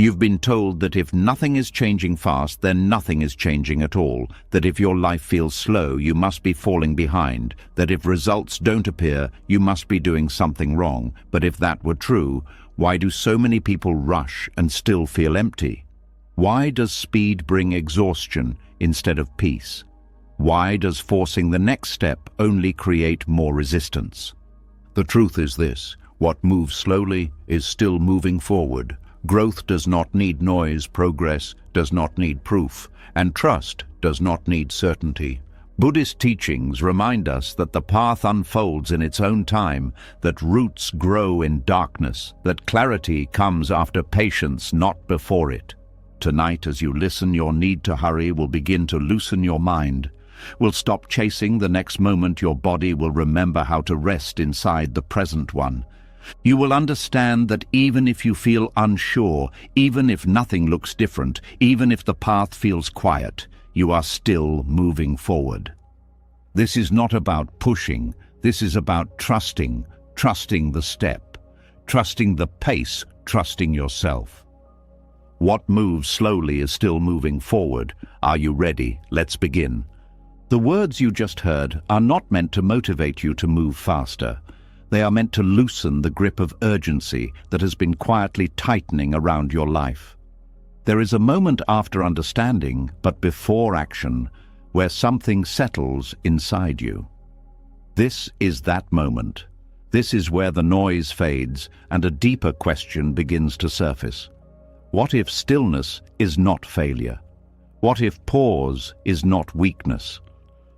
You've been told that if nothing is changing fast, then nothing is changing at all, that if your life feels slow, you must be falling behind, that if results don't appear, you must be doing something wrong. But if that were true, why do so many people rush and still feel empty? Why does speed bring exhaustion instead of peace? Why does forcing the next step only create more resistance? The truth is this: what moves slowly is still moving forward. Growth does not need noise, progress does not need proof, and trust does not need certainty. Buddhist teachings remind us that the path unfolds in its own time, that roots grow in darkness, that clarity comes after patience, not before it. Tonight, as you listen, your need to hurry will begin to loosen your mind. Will stop chasing the next moment. Your body will remember how to rest inside the present one. You will understand that even if you feel unsure, even if nothing looks different, even if the path feels quiet, you are still moving forward. This is not about pushing. This is about trusting the step, trusting the pace, trusting yourself. What moves slowly is still moving forward. Are you ready? Let's begin. The words you just heard are not meant to motivate you to move faster. They are meant to loosen the grip of urgency that has been quietly tightening around your life. There is a moment after understanding, but before action, where something settles inside you. This is that moment. This is where the noise fades and a deeper question begins to surface. What if stillness is not failure? What if pause is not weakness?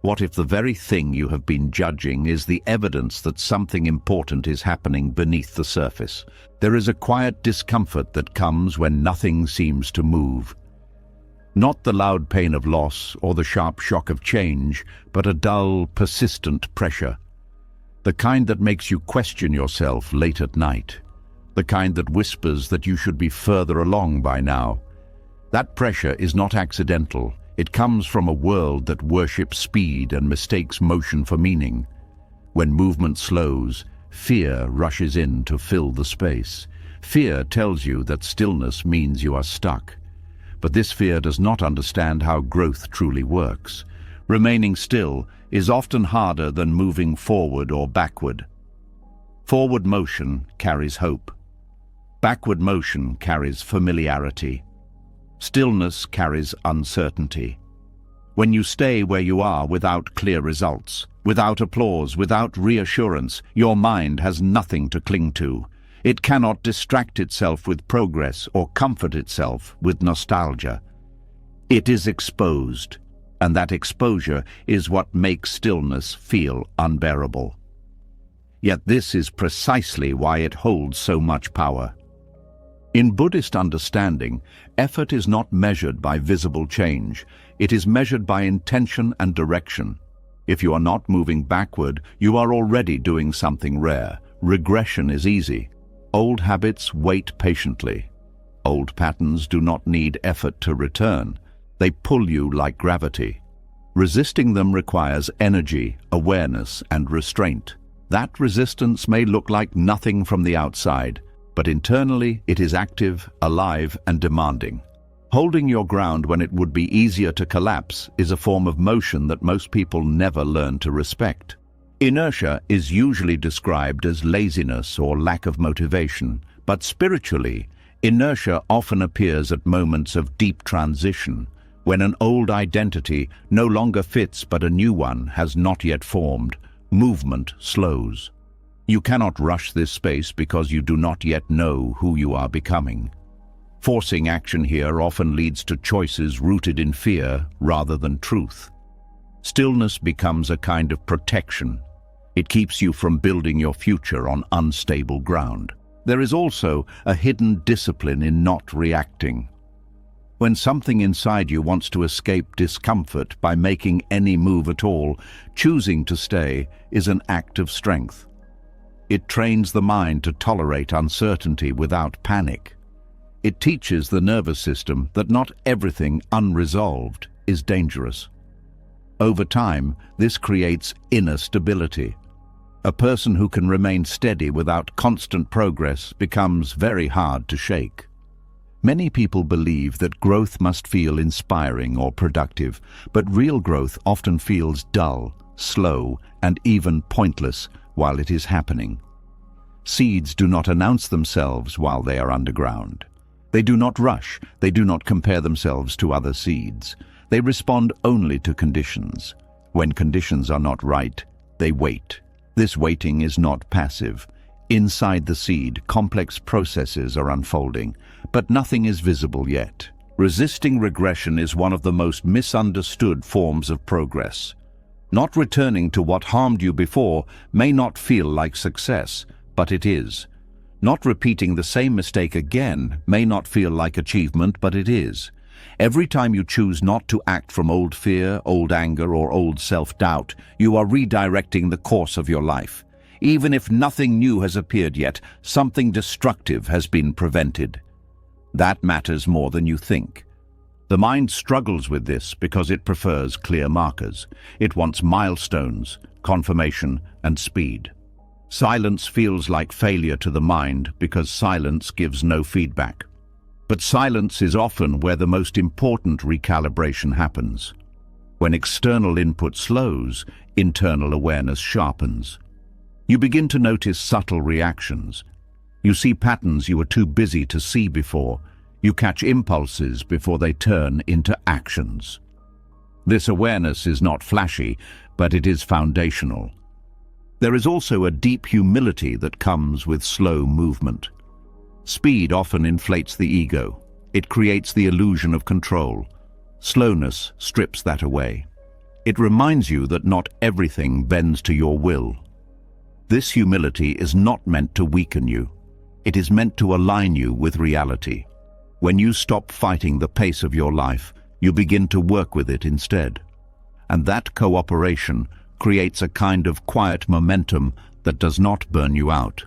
What if the very thing you have been judging is the evidence that something important is happening beneath the surface? There is a quiet discomfort that comes when nothing seems to move. Not the loud pain of loss or the sharp shock of change, but a dull, persistent pressure. The kind that makes you question yourself late at night. The kind that whispers that you should be further along by now. That pressure is not accidental. It comes from a world that worships speed and mistakes motion for meaning. When movement slows, fear rushes in to fill the space. Fear tells you that stillness means you are stuck. But this fear does not understand how growth truly works. Remaining still is often harder than moving forward or backward. Forward motion carries hope. Backward motion carries familiarity. Stillness carries uncertainty. When you stay where you are without clear results, without applause, without reassurance, your mind has nothing to cling to. It cannot distract itself with progress or comfort itself with nostalgia. It is exposed, and that exposure is what makes stillness feel unbearable. Yet this is precisely why it holds so much power. In Buddhist understanding, effort is not measured by visible change. It is measured by intention and direction. If you are not moving backward, you are already doing something rare. Regression is easy. Old habits wait patiently. Old patterns do not need effort to return. They pull you like gravity. Resisting them requires energy, awareness, and restraint. That resistance may look like nothing from the outside, but internally it is active, alive, and demanding. Holding your ground when it would be easier to collapse is a form of motion that most people never learn to respect. Inertia is usually described as laziness or lack of motivation, but spiritually, inertia often appears at moments of deep transition, when an old identity no longer fits but a new one has not yet formed. Movement slows. You cannot rush this space because you do not yet know who you are becoming. Forcing action here often leads to choices rooted in fear rather than truth. Stillness becomes a kind of protection. It keeps you from building your future on unstable ground. There is also a hidden discipline in not reacting. When something inside you wants to escape discomfort by making any move at all, choosing to stay is an act of strength. It trains the mind to tolerate uncertainty without panic. It teaches the nervous system that not everything unresolved is dangerous. Over time, this creates inner stability. A person who can remain steady without constant progress becomes very hard to shake. Many people believe that growth must feel inspiring or productive, but real growth often feels dull, slow, and even pointless while it is happening. Seeds do not announce themselves while they are underground. They do not rush, they do not compare themselves to other seeds. They respond only to conditions. When conditions are not right, they wait. This waiting is not passive. Inside the seed, complex processes are unfolding, but nothing is visible yet. Resisting regression is one of the most misunderstood forms of progress. Not returning to what harmed you before may not feel like success, but it is. Not repeating the same mistake again may not feel like achievement, but it is. Every time you choose not to act from old fear, old anger, or old self-doubt, you are redirecting the course of your life. Even if nothing new has appeared yet, something destructive has been prevented. That matters more than you think. The mind struggles with this because it prefers clear markers. It wants milestones, confirmation, and speed. Silence feels like failure to the mind because silence gives no feedback. But silence is often where the most important recalibration happens. When external input slows, internal awareness sharpens. You begin to notice subtle reactions. You see patterns you were too busy to see before. You catch impulses before they turn into actions. This awareness is not flashy, but it is foundational. There is also a deep humility that comes with slow movement. Speed often inflates the ego. It creates the illusion of control. Slowness strips that away. It reminds you that not everything bends to your will. This humility is not meant to weaken you. It is meant to align you with reality. When you stop fighting the pace of your life, you begin to work with it instead. And that cooperation creates a kind of quiet momentum that does not burn you out.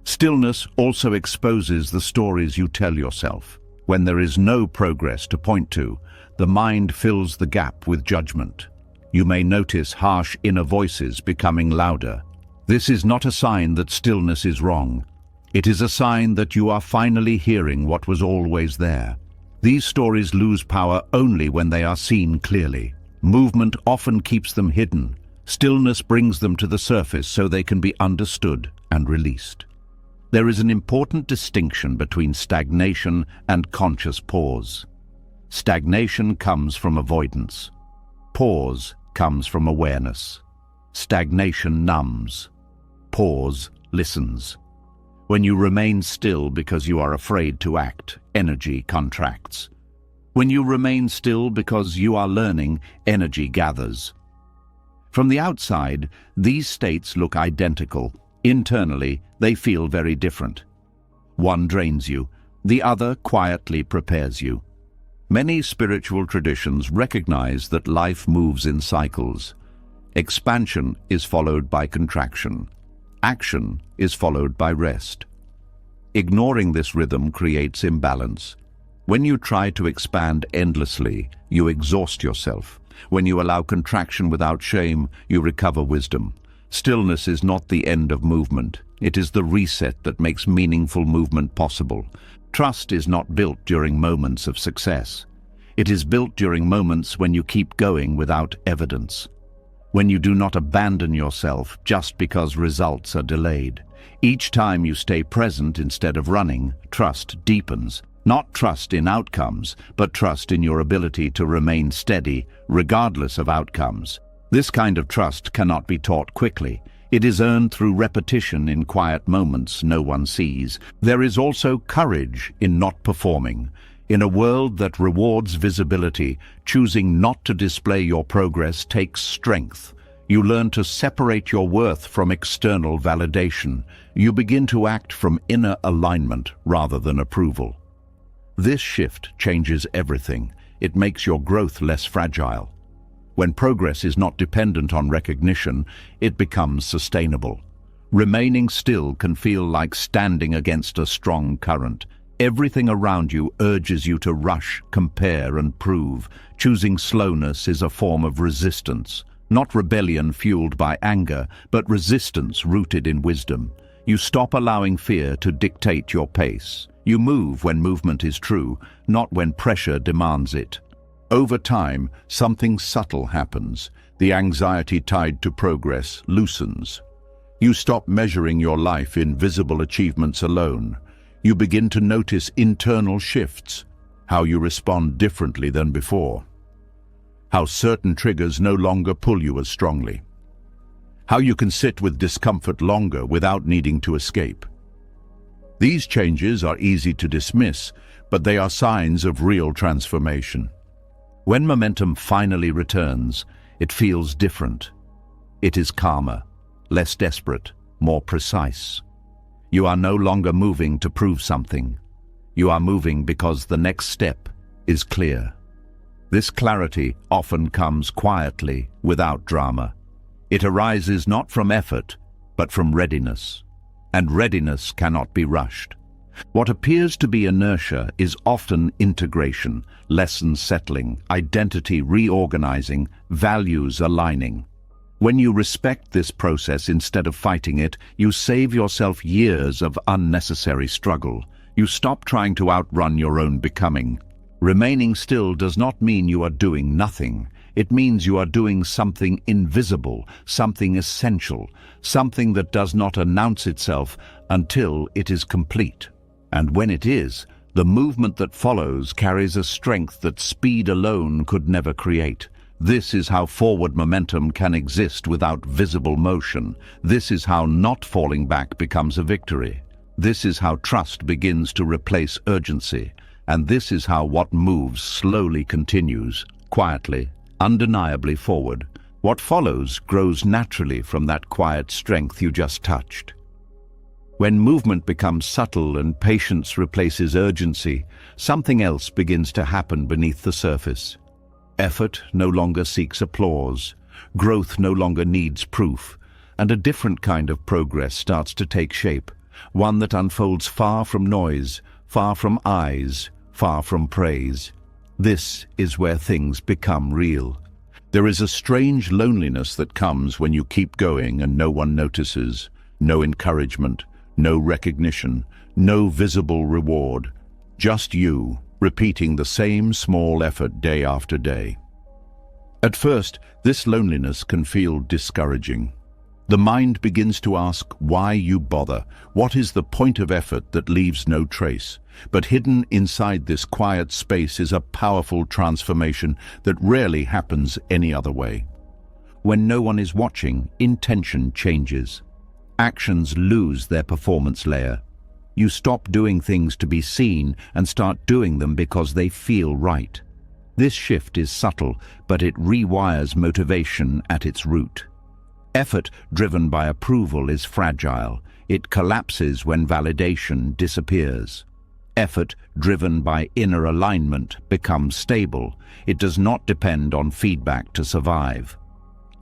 Stillness also exposes the stories you tell yourself. When there is no progress to point to, the mind fills the gap with judgment. You may notice harsh inner voices becoming louder. This is not a sign that stillness is wrong. It is a sign that you are finally hearing what was always there. These stories lose power only when they are seen clearly. Movement often keeps them hidden. Stillness brings them to the surface so they can be understood and released. There is an important distinction between stagnation and conscious pause. Stagnation comes from avoidance. Pause comes from awareness. Stagnation numbs. Pause listens. When you remain still because you are afraid to act, energy contracts. When you remain still because you are learning, energy gathers. From the outside, these states look identical. Internally, they feel very different. One drains you, the other quietly prepares you. Many spiritual traditions recognize that life moves in cycles. Expansion is followed by contraction. Action is followed by rest. Ignoring this rhythm creates imbalance. When you try to expand endlessly, you exhaust yourself. When you allow contraction without shame, you recover wisdom. Stillness is not the end of movement. It is the reset that makes meaningful movement possible. Trust is not built during moments of success. It is built during moments when you keep going without evidence. When you do not abandon yourself just because results are delayed. Each time you stay present instead of running, trust deepens. Not trust in outcomes, but trust in your ability to remain steady, regardless of outcomes. This kind of trust cannot be taught quickly. It is earned through repetition in quiet moments no one sees. There is also courage in not performing. In a world that rewards visibility, choosing not to display your progress takes strength. You learn to separate your worth from external validation. You begin to act from inner alignment rather than approval. This shift changes everything. It makes your growth less fragile. When progress is not dependent on recognition, it becomes sustainable. Remaining still can feel like standing against a strong current. Everything around you urges you to rush, compare, and prove. Choosing slowness is a form of resistance. Not rebellion fueled by anger, but resistance rooted in wisdom. You stop allowing fear to dictate your pace. You move when movement is true, not when pressure demands it. Over time, something subtle happens. The anxiety tied to progress loosens. You stop measuring your life in visible achievements alone. You begin to notice internal shifts, how you respond differently than before, how certain triggers no longer pull you as strongly, how you can sit with discomfort longer without needing to escape. These changes are easy to dismiss, but they are signs of real transformation. When momentum finally returns, it feels different. It is calmer, less desperate, more precise. You are no longer moving to prove something. You are moving because the next step is clear. This clarity often comes quietly, without drama. It arises not from effort, but from readiness. And readiness cannot be rushed. What appears to be inertia is often integration, lessons settling, identity reorganizing, values aligning. When you respect this process instead of fighting it, you save yourself years of unnecessary struggle. You stop trying to outrun your own becoming. Remaining still does not mean you are doing nothing. It means you are doing something invisible, something essential, something that does not announce itself until it is complete. And when it is, the movement that follows carries a strength that speed alone could never create. This is how forward momentum can exist without visible motion. This is how not falling back becomes a victory. This is how trust begins to replace urgency. And this is how what moves slowly continues, quietly, undeniably forward. What follows grows naturally from that quiet strength you just touched. When movement becomes subtle and patience replaces urgency, something else begins to happen beneath the surface. Effort no longer seeks applause, growth no longer needs proof, and a different kind of progress starts to take shape, one that unfolds far from noise, far from eyes, far from praise. This is where things become real. There is a strange loneliness that comes when you keep going and no one notices, no encouragement, no recognition, no visible reward. Just you, repeating the same small effort day after day. At first, this loneliness can feel discouraging. The mind begins to ask why you bother. What is the point of effort that leaves no trace? But hidden inside this quiet space is a powerful transformation that rarely happens any other way. When no one is watching, intention changes. Actions lose their performance layer. You stop doing things to be seen and start doing them because they feel right. This shift is subtle, but it rewires motivation at its root. Effort driven by approval is fragile. It collapses when validation disappears. Effort driven by inner alignment becomes stable. It does not depend on feedback to survive.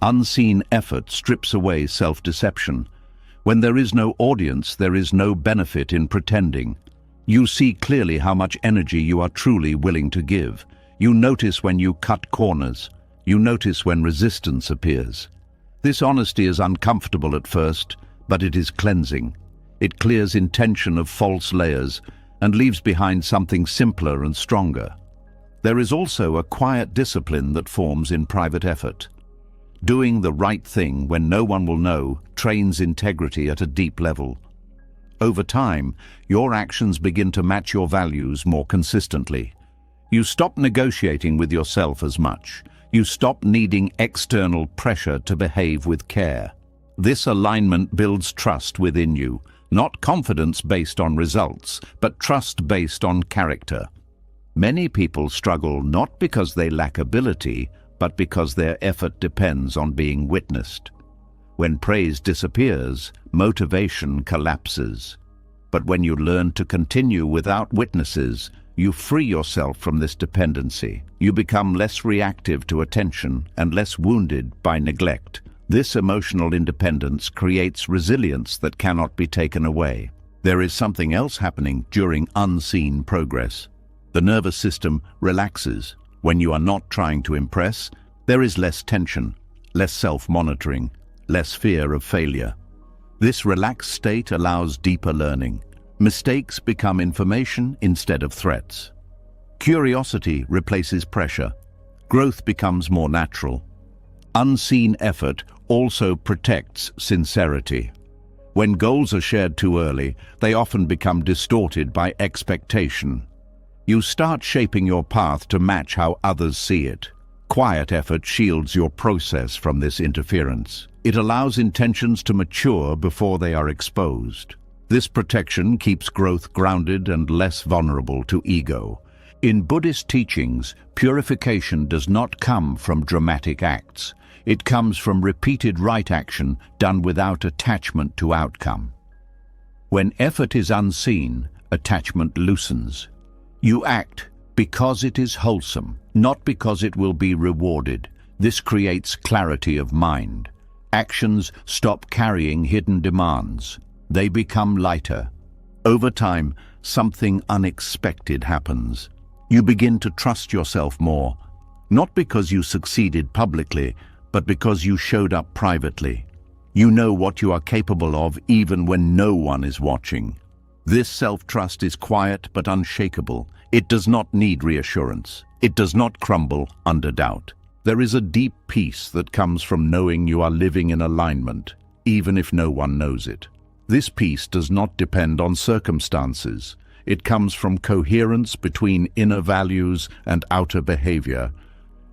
Unseen effort strips away self-deception. When there is no audience, there is no benefit in pretending. You see clearly how much energy you are truly willing to give. You notice when you cut corners. You notice when resistance appears. This honesty is uncomfortable at first, but it is cleansing. It clears intention of false layers and leaves behind something simpler and stronger. There is also a quiet discipline that forms in private effort. Doing the right thing when no one will know trains integrity at a deep level. Over time, your actions begin to match your values more consistently. You stop negotiating with yourself as much. You stop needing external pressure to behave with care. This alignment builds trust within you, not confidence based on results, but trust based on character. Many people struggle not because they lack ability, but because their effort depends on being witnessed. When praise disappears, motivation collapses. But when you learn to continue without witnesses, you free yourself from this dependency. You become less reactive to attention and less wounded by neglect. This emotional independence creates resilience that cannot be taken away. There is something else happening during unseen progress. The nervous system relaxes. When you are not trying to impress, there is less tension, less self-monitoring, less fear of failure. This relaxed state allows deeper learning. Mistakes become information instead of threats. Curiosity replaces pressure. Growth becomes more natural. Unseen effort also protects sincerity. When goals are shared too early, they often become distorted by expectation. You start shaping your path to match how others see it. Quiet effort shields your process from this interference. It allows intentions to mature before they are exposed. This protection keeps growth grounded and less vulnerable to ego. In Buddhist teachings, purification does not come from dramatic acts. It comes from repeated right action done without attachment to outcome. When effort is unseen, attachment loosens. You act because it is wholesome, not because it will be rewarded. This creates clarity of mind. Actions stop carrying hidden demands. They become lighter. Over time, something unexpected happens. You begin to trust yourself more, not because you succeeded publicly, but because you showed up privately. You know what you are capable of even when no one is watching. This self-trust is quiet but unshakable. It does not need reassurance. It does not crumble under doubt. There is a deep peace that comes from knowing you are living in alignment, even if no one knows it. This peace does not depend on circumstances. It comes from coherence between inner values and outer behavior.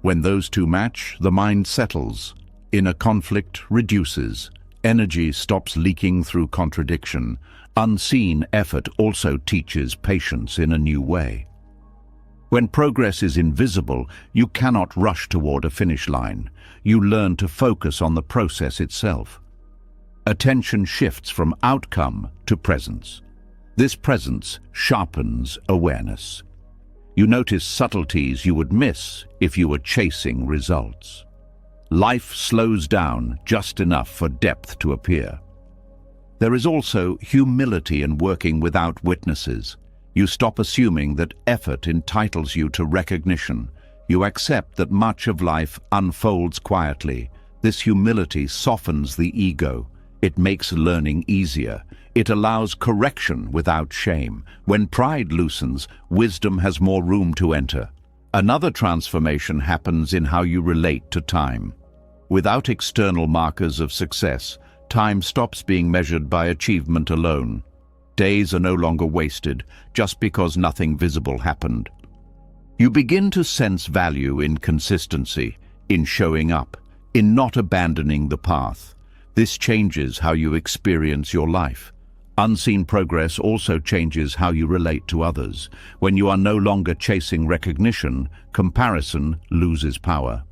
When those two match, the mind settles. Inner conflict reduces. Energy stops leaking through contradiction. Unseen effort also teaches patience in a new way. When progress is invisible, you cannot rush toward a finish line. You learn to focus on the process itself. Attention shifts from outcome to presence. This presence sharpens awareness. You notice subtleties you would miss if you were chasing results. Life slows down just enough for depth to appear. There is also humility in working without witnesses. You stop assuming that effort entitles you to recognition. You accept that much of life unfolds quietly. This humility softens the ego. It makes learning easier. It allows correction without shame. When pride loosens, wisdom has more room to enter. Another transformation happens in how you relate to time. Without external markers of success, time stops being measured by achievement alone. Days are no longer wasted just because nothing visible happened. You begin to sense value in consistency, in showing up, in not abandoning the path. This changes how you experience your life. Unseen progress also changes how you relate to others. When you are no longer chasing recognition, comparison loses power.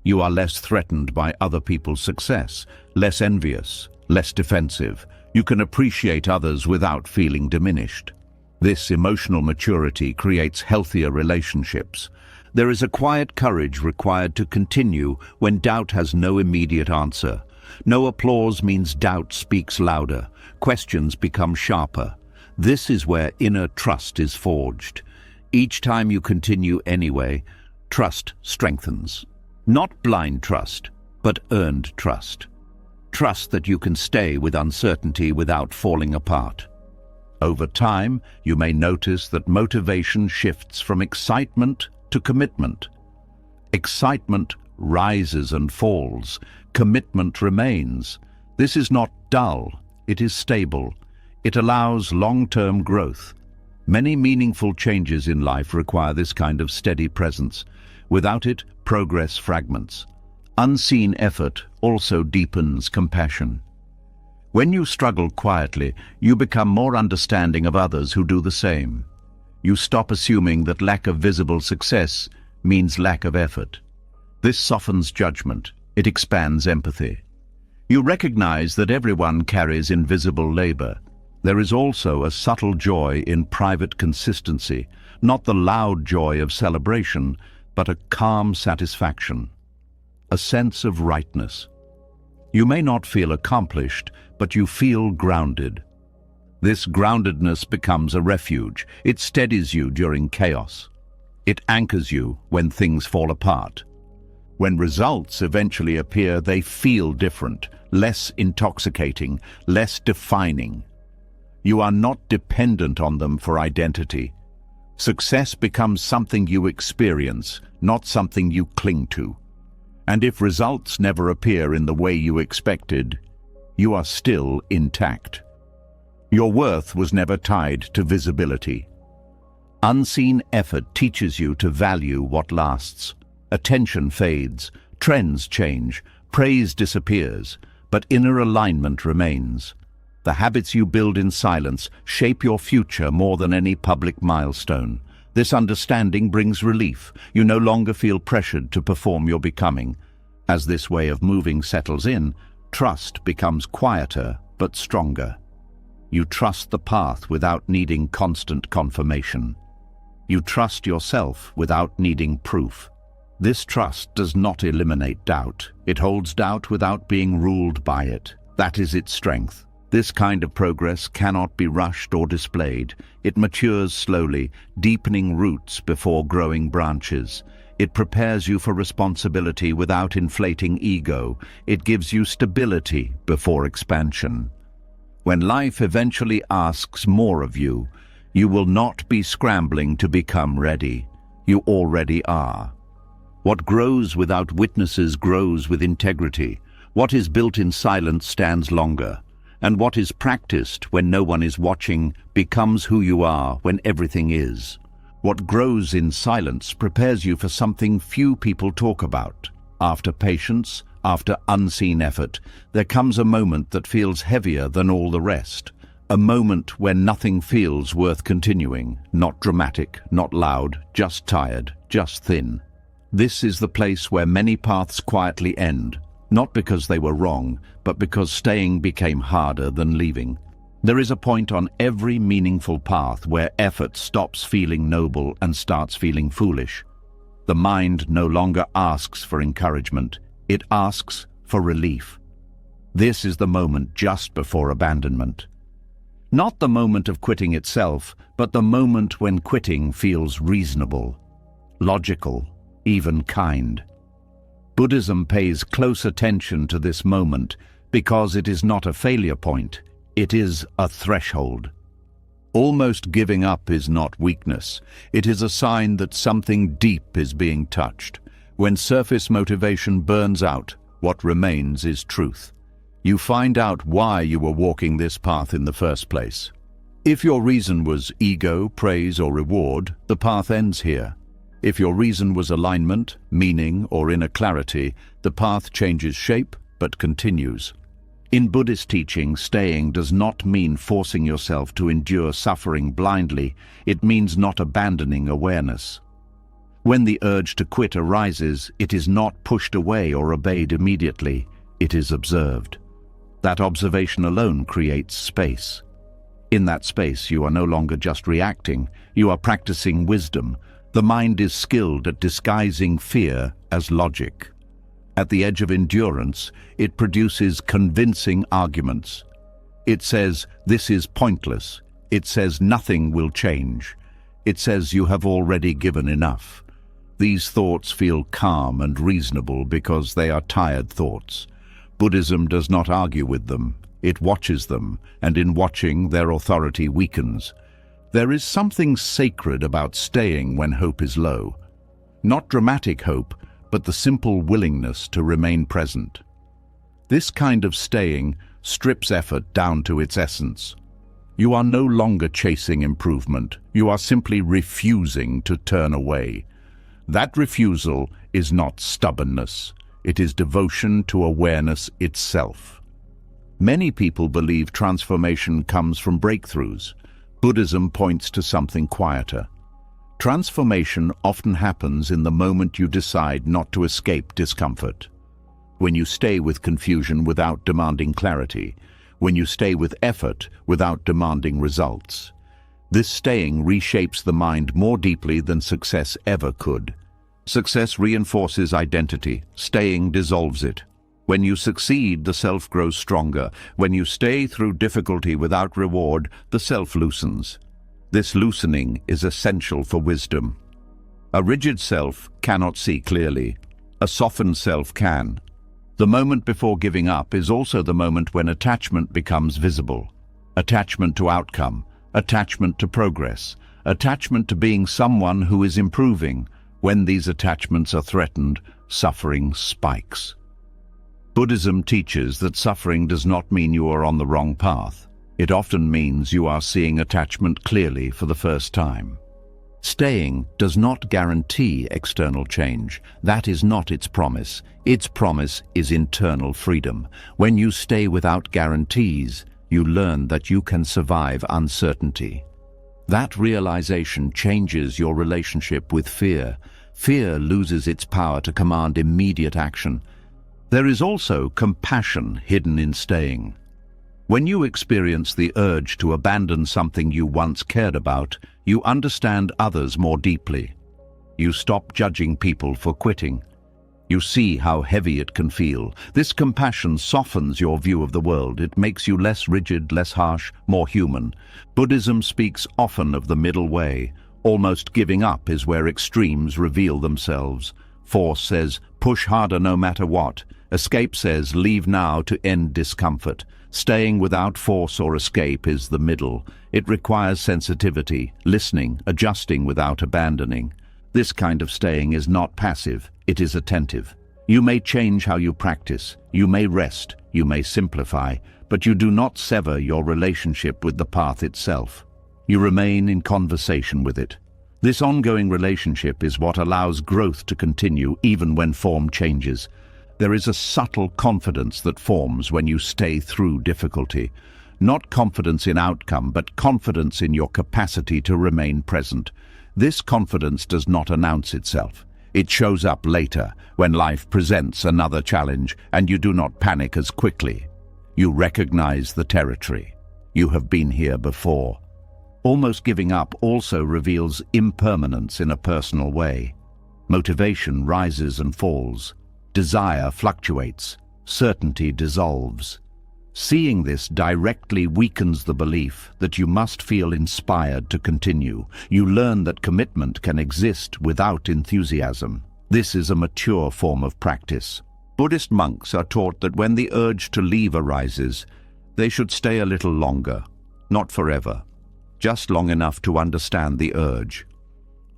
You are less threatened by other people's success, less envious, less defensive. You can appreciate others without feeling diminished. This emotional maturity creates healthier relationships. There is a quiet courage required to continue when doubt has no immediate answer. No applause means doubt speaks louder. Questions become sharper. This is where inner trust is forged. Each time you continue anyway, trust strengthens. Not blind trust, but earned trust. Trust that you can stay with uncertainty without falling apart. Over time, you may notice that motivation shifts from excitement to commitment. Excitement rises and falls. Commitment remains. This is not dull, it is stable. It allows long-term growth. Many meaningful changes in life require this kind of steady presence. Without it, progress fragments. Unseen effort also deepens compassion. When you struggle quietly, you become more understanding of others who do the same. You stop assuming that lack of visible success means lack of effort. This softens judgment. It expands empathy. You recognize that everyone carries invisible labor. There is also a subtle joy in private consistency, not the loud joy of celebration, but a calm satisfaction, a sense of rightness. You may not feel accomplished, but you feel grounded. This groundedness becomes a refuge. It steadies you during chaos. It anchors you when things fall apart. When results eventually appear, they feel different, less intoxicating, less defining. You are not dependent on them for identity. Success becomes something you experience, not something you cling to. And if results never appear in the way you expected, you are still intact. Your worth was never tied to visibility. Unseen effort teaches you to value what lasts. Attention fades, trends change, praise disappears, but inner alignment remains. The habits you build in silence shape your future more than any public milestone. This understanding brings relief. You no longer feel pressured to perform your becoming. As this way of moving settles in, trust becomes quieter but stronger. You trust the path without needing constant confirmation. You trust yourself without needing proof. This trust does not eliminate doubt. It holds doubt without being ruled by it. That is its strength. This kind of progress cannot be rushed or displayed. It matures slowly, deepening roots before growing branches. It prepares you for responsibility without inflating ego. It gives you stability before expansion. When life eventually asks more of you, you will not be scrambling to become ready. You already are. What grows without witnesses grows with integrity. What is built in silence stands longer. And what is practiced when no one is watching becomes who you are when everything is. What grows in silence prepares you for something few people talk about. After patience, after unseen effort, there comes a moment that feels heavier than all the rest. A moment when nothing feels worth continuing. Not dramatic, not loud, just tired, just thin. This is the place where many paths quietly end, not because they were wrong, but because staying became harder than leaving. There is a point on every meaningful path where effort stops feeling noble and starts feeling foolish. The mind no longer asks for encouragement, it asks for relief. This is the moment just before abandonment. Not the moment of quitting itself, but the moment when quitting feels reasonable, logical, even kind. Buddhism pays close attention to this moment because it is not a failure point, it is a threshold. Almost giving up is not weakness, it is a sign that something deep is being touched. When surface motivation burns out, what remains is truth. You find out why you were walking this path in the first place. If your reason was ego, praise, or reward, the path ends here. If your reason was alignment, meaning, or inner clarity, the path changes shape but continues. In Buddhist teaching, staying does not mean forcing yourself to endure suffering blindly. It means not abandoning awareness. When the urge to quit arises, it is not pushed away or obeyed immediately. It is observed. That observation alone creates space. In that space, you are no longer just reacting. You are practicing wisdom. The mind is skilled at disguising fear as logic. At the edge of endurance, it produces convincing arguments. It says, "This is pointless." It says, "Nothing will change." It says, "You have already given enough." These thoughts feel calm and reasonable because they are tired thoughts. Buddhism does not argue with them. It watches them, and in watching, their authority weakens. There is something sacred about staying when hope is low. Not dramatic hope, but the simple willingness to remain present. This kind of staying strips effort down to its essence. You are no longer chasing improvement. You are simply refusing to turn away. That refusal is not stubbornness. It is devotion to awareness itself. Many people believe transformation comes from breakthroughs. Buddhism points to something quieter. Transformation often happens in the moment you decide not to escape discomfort. When you stay with confusion without demanding clarity. When you stay with effort without demanding results. This staying reshapes the mind more deeply than success ever could. Success reinforces identity. Staying dissolves it. When you succeed, the self grows stronger. When you stay through difficulty without reward, the self loosens. This loosening is essential for wisdom. A rigid self cannot see clearly. A softened self can. The moment before giving up is also the moment when attachment becomes visible. Attachment to outcome, attachment to progress, attachment to being someone who is improving. When these attachments are threatened, suffering spikes. Buddhism teaches that suffering does not mean you are on the wrong path. It often means you are seeing attachment clearly for the first time. Staying does not guarantee external change. That is not its promise. Its promise is internal freedom. When you stay without guarantees, you learn that you can survive uncertainty. That realization changes your relationship with fear. Fear loses its power to command immediate action. There is also compassion hidden in staying. When you experience the urge to abandon something you once cared about, you understand others more deeply. You stop judging people for quitting. You see how heavy it can feel. This compassion softens your view of the world. It makes you less rigid, less harsh, more human. Buddhism speaks often of the middle way. Almost giving up is where extremes reveal themselves. Force says, push harder no matter what. Escape says, leave now to end discomfort. Staying without force or escape is the middle. It requires sensitivity, listening, adjusting without abandoning. This kind of staying is not passive, it is attentive. You may change how you practice, you may rest, you may simplify, but you do not sever your relationship with the path itself. You remain in conversation with it. This ongoing relationship is what allows growth to continue even when form changes. There is a subtle confidence that forms when you stay through difficulty. Not confidence in outcome, but confidence in your capacity to remain present. This confidence does not announce itself. It shows up later, when life presents another challenge, and you do not panic as quickly. You recognize the territory. You have been here before. Almost giving up also reveals impermanence in a personal way. Motivation rises and falls. Desire fluctuates. Certainty dissolves. Seeing this directly weakens the belief that you must feel inspired to continue. You learn that commitment can exist without enthusiasm. This is a mature form of practice. Buddhist monks are taught that when the urge to leave arises, they should stay a little longer, not forever, just long enough to understand the urge.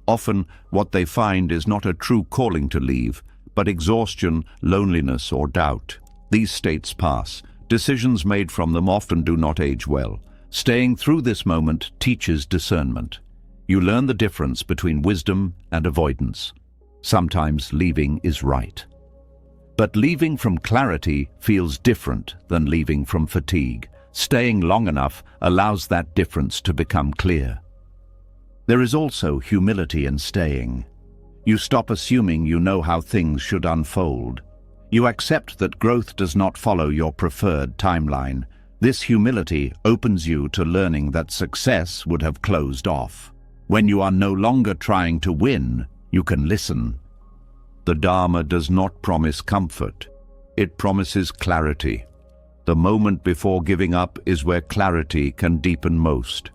Often, what they find is not a true calling to leave, but exhaustion, loneliness, or doubt. These states pass. Decisions made from them often do not age well. Staying through this moment teaches discernment. You learn the difference between wisdom and avoidance. Sometimes leaving is right. But leaving from clarity feels different than leaving from fatigue. Staying long enough allows that difference to become clear. There is also humility in staying. You stop assuming you know how things should unfold. You accept that growth does not follow your preferred timeline. This humility opens you to learning that success would have closed off. When you are no longer trying to win, you can listen. The Dharma does not promise comfort. It promises clarity. The moment before giving up is where clarity can deepen most.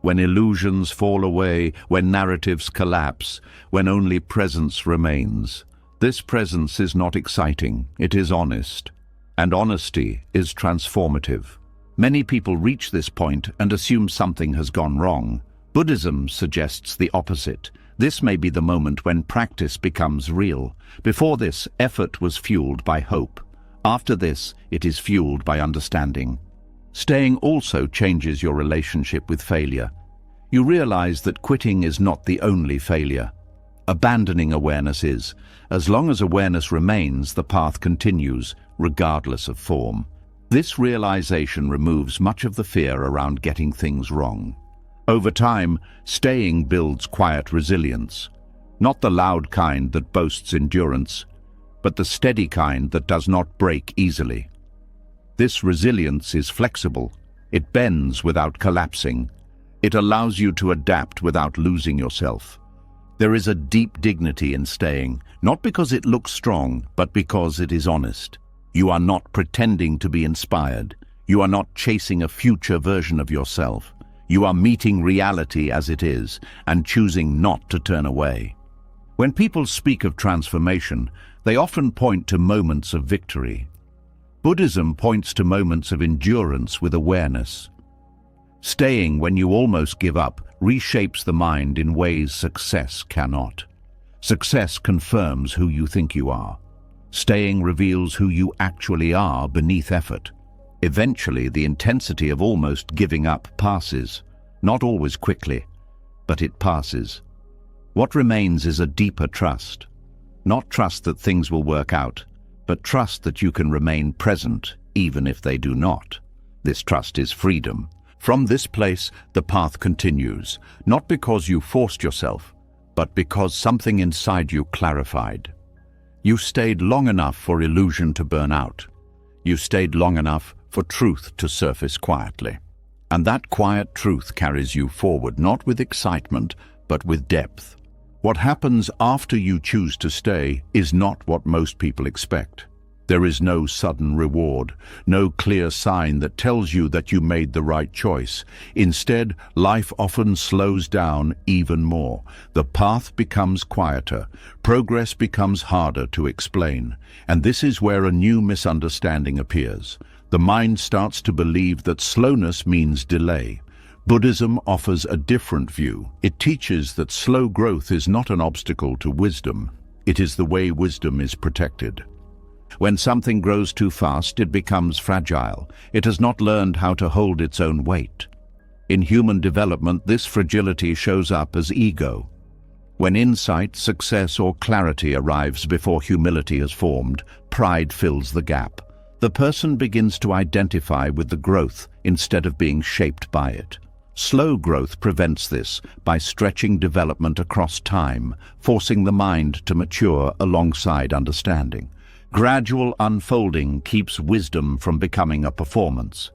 When illusions fall away, when narratives collapse, when only presence remains. This presence is not exciting, it is honest. And honesty is transformative. Many people reach this point and assume something has gone wrong. Buddhism suggests the opposite. This may be the moment when practice becomes real. Before this, effort was fueled by hope. After this, it is fueled by understanding. Staying also changes your relationship with failure. You realize that quitting is not the only failure. Abandoning awareness is. As long as awareness remains, the path continues, regardless of form. This realization removes much of the fear around getting things wrong. Over time, staying builds quiet resilience. Not the loud kind that boasts endurance, but the steady kind that does not break easily. This resilience is flexible. It bends without collapsing. It allows you to adapt without losing yourself. There is a deep dignity in staying, not because it looks strong, but because it is honest. You are not pretending to be inspired. You are not chasing a future version of yourself. You are meeting reality as it is and choosing not to turn away. When people speak of transformation, they often point to moments of victory. Buddhism points to moments of endurance with awareness. Staying when you almost give up reshapes the mind in ways success cannot. Success confirms who you think you are. Staying reveals who you actually are beneath effort. Eventually, the intensity of almost giving up passes, not always quickly, but it passes. What remains is a deeper trust. Not trust that things will work out, but trust that you can remain present even if they do not. This trust is freedom. From this place, the path continues, not because you forced yourself, but because something inside you clarified. You stayed long enough for illusion to burn out. You stayed long enough for truth to surface quietly. And that quiet truth carries you forward, not with excitement, but with depth. What happens after you choose to stay is not what most people expect. There is no sudden reward, no clear sign that tells you that you made the right choice. Instead, life often slows down even more. The path becomes quieter, progress becomes harder to explain, and this is where a new misunderstanding appears. The mind starts to believe that slowness means delay. Buddhism offers a different view. It teaches that slow growth is not an obstacle to wisdom. It is the way wisdom is protected. When something grows too fast, it becomes fragile. It has not learned how to hold its own weight. In human development, this fragility shows up as ego. When insight, success, or clarity arrives before humility has formed, pride fills the gap. The person begins to identify with the growth instead of being shaped by it. Slow growth prevents this by stretching development across time, forcing the mind to mature alongside understanding. Gradual unfolding keeps wisdom from becoming a performance.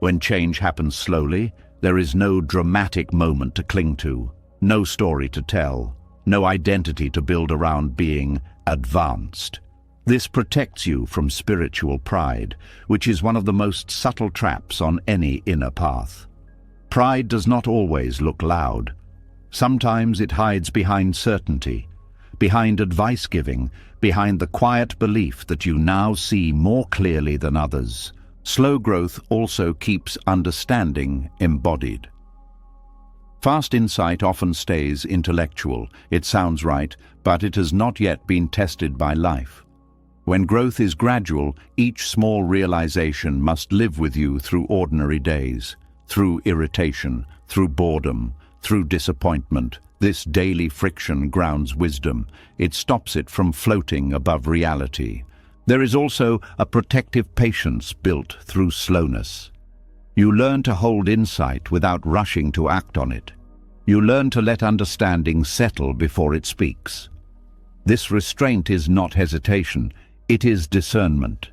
When change happens slowly, there is no dramatic moment to cling to, no story to tell, no identity to build around being advanced. This protects you from spiritual pride, which is one of the most subtle traps on any inner path. Pride does not always look loud. Sometimes it hides behind certainty, behind advice-giving, behind the quiet belief that you now see more clearly than others. Slow growth also keeps understanding embodied. Fast insight often stays intellectual. It sounds right, but it has not yet been tested by life. When growth is gradual, each small realization must live with you through ordinary days, through irritation, through boredom, through disappointment. This daily friction grounds wisdom. It stops it from floating above reality. There is also a protective patience built through slowness. You learn to hold insight without rushing to act on it. You learn to let understanding settle before it speaks. This restraint is not hesitation, it is discernment.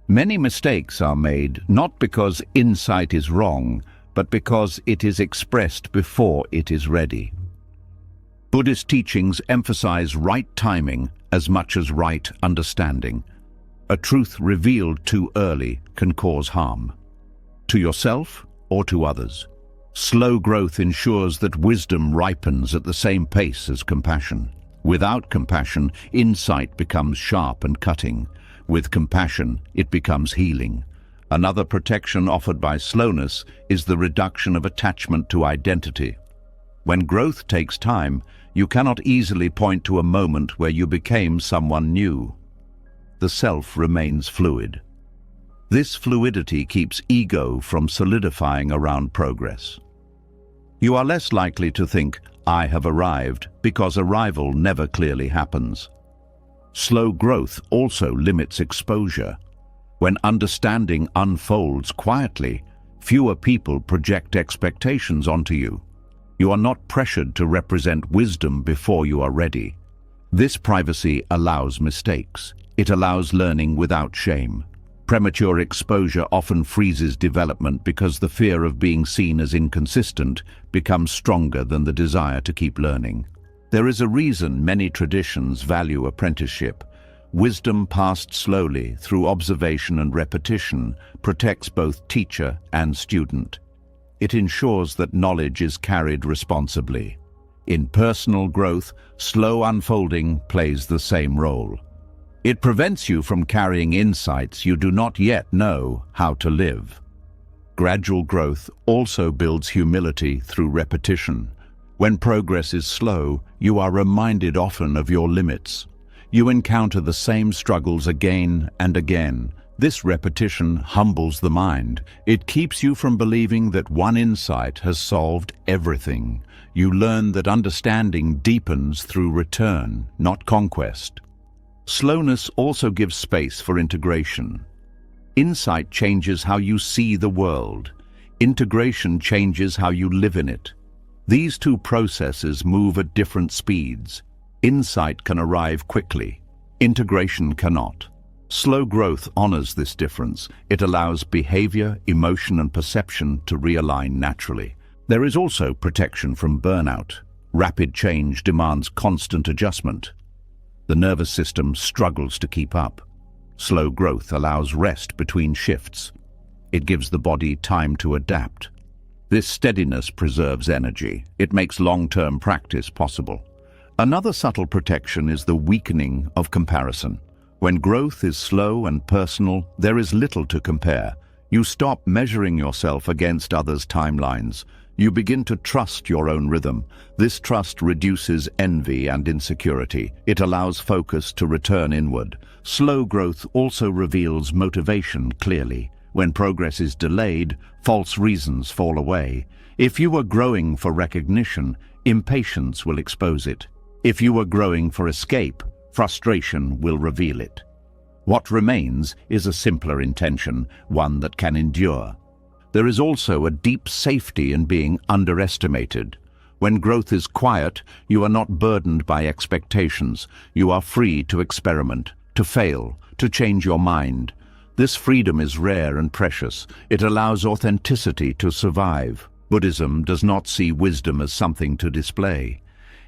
Many mistakes are made not because insight is wrong, but because it is expressed before it is ready. Buddhist teachings emphasize right timing as much as right understanding. A truth revealed too early can cause harm, to yourself or to others. Slow growth ensures that wisdom ripens at the same pace as compassion. Without compassion, insight becomes sharp and cutting. With compassion, it becomes healing. Another protection offered by slowness is the reduction of attachment to identity. When growth takes time, you cannot easily point to a moment where you became someone new. The self remains fluid. This fluidity keeps ego from solidifying around progress. You are less likely to think, "I have arrived," because arrival never clearly happens. Slow growth also limits exposure. When understanding unfolds quietly, fewer people project expectations onto you. You are not pressured to represent wisdom before you are ready. This privacy allows mistakes. It allows learning without shame. Premature exposure often freezes development because the fear of being seen as inconsistent becomes stronger than the desire to keep learning. There is a reason many traditions value apprenticeship. Wisdom passed slowly through observation and repetition protects both teacher and student. It ensures that knowledge is carried responsibly. In personal growth, slow unfolding plays the same role. It prevents you from carrying insights you do not yet know how to live. Gradual growth also builds humility through repetition. When progress is slow, you are reminded often of your limits. You encounter the same struggles again and again. This repetition humbles the mind. It keeps you from believing that one insight has solved everything. You learn that understanding deepens through return, not conquest. Slowness also gives space for integration. Insight changes how you see the world. Integration changes how you live in it. These two processes move at different speeds. Insight can arrive quickly. Integration cannot. Slow growth honors this difference. It allows behavior, emotion, and perception to realign naturally. There is also protection from burnout. Rapid change demands constant adjustment. The nervous system struggles to keep up. Slow growth allows rest between shifts. It gives the body time to adapt. This steadiness preserves energy. It makes long-term practice possible. Another subtle protection is the weakening of comparison. When growth is slow and personal, there is little to compare. You stop measuring yourself against others' timelines. You begin to trust your own rhythm. This trust reduces envy and insecurity. It allows focus to return inward. Slow growth also reveals motivation clearly. When progress is delayed, false reasons fall away. If you are growing for recognition, impatience will expose it. If you are growing for escape, frustration will reveal it. What remains is a simpler intention, one that can endure. There is also a deep safety in being underestimated. When growth is quiet, you are not burdened by expectations. You are free to experiment, to fail, to change your mind. This freedom is rare and precious. It allows authenticity to survive. Buddhism does not see wisdom as something to display.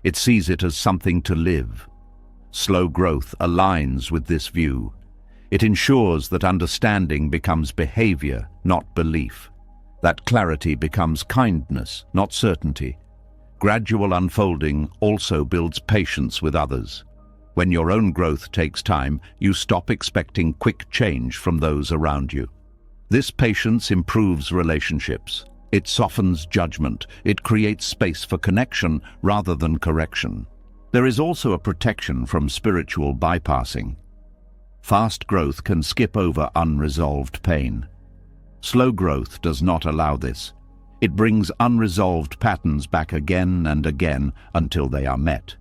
It sees it as something to live. Slow growth aligns with this view. It ensures that understanding becomes behavior, not belief. That clarity becomes kindness, not certainty. Gradual unfolding also builds patience with others. When your own growth takes time, you stop expecting quick change from those around you. This patience improves relationships. It softens judgment. It creates space for connection rather than correction. There is also a protection from spiritual bypassing. Fast growth can skip over unresolved pain. Slow growth does not allow this. It brings unresolved patterns back again and again until they are met.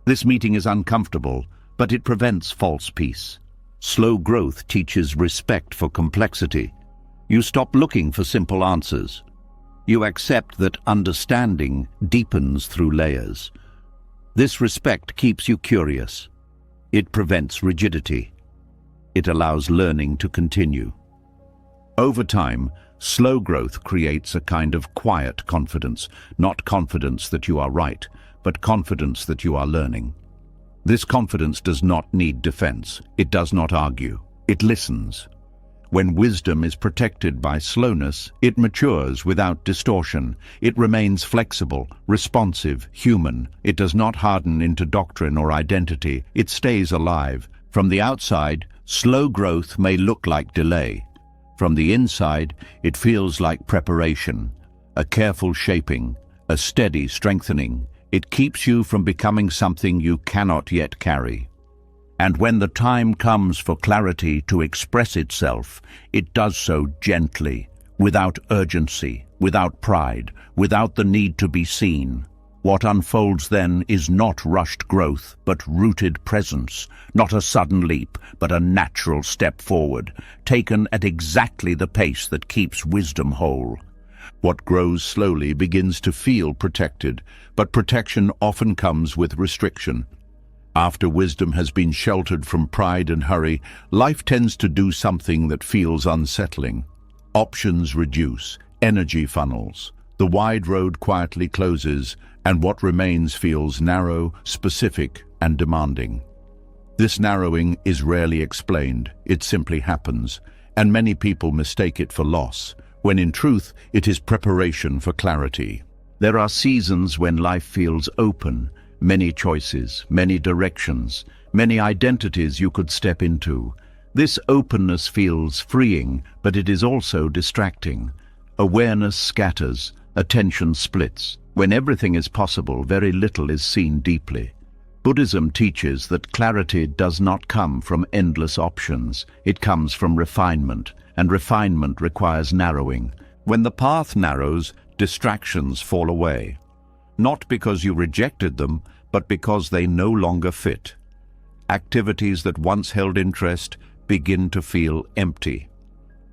This meeting is uncomfortable, but it prevents false peace. Slow growth teaches respect for complexity. You stop looking for simple answers. You accept that understanding deepens through layers. This respect keeps you curious. It prevents rigidity. It allows learning to continue. Over time, slow growth creates a kind of quiet confidence, not confidence that you are right, but confidence that you are learning. This confidence does not need defense. It does not argue. It listens. When wisdom is protected by slowness, it matures without distortion. It remains flexible, responsive, human. It does not harden into doctrine or identity. It stays alive. From the outside, slow growth may look like delay. From the inside, it feels like preparation, a careful shaping, a steady strengthening. It keeps you from becoming something you cannot yet carry. And when the time comes for clarity to express itself, it does so gently, without urgency, without pride, without the need to be seen. What unfolds then is not rushed growth, but rooted presence, not a sudden leap, but a natural step forward, taken at exactly the pace that keeps wisdom whole. What grows slowly begins to feel protected, but protection often comes with restriction. After wisdom has been sheltered from pride and hurry, life tends to do something that feels unsettling. Options reduce, energy funnels. The wide road quietly closes, and what remains feels narrow, specific, and demanding. This narrowing is rarely explained. It simply happens, and many people mistake it for loss, when in truth it is preparation for clarity. There are seasons when life feels open, many choices, many directions, many identities you could step into. This openness feels freeing, but it is also distracting. Awareness scatters, attention splits. When everything is possible, very little is seen deeply. Buddhism teaches that clarity does not come from endless options. It comes from refinement, and refinement requires narrowing. When the path narrows, distractions fall away. Not because you rejected them, but because they no longer fit. Activities that once held interest begin to feel empty.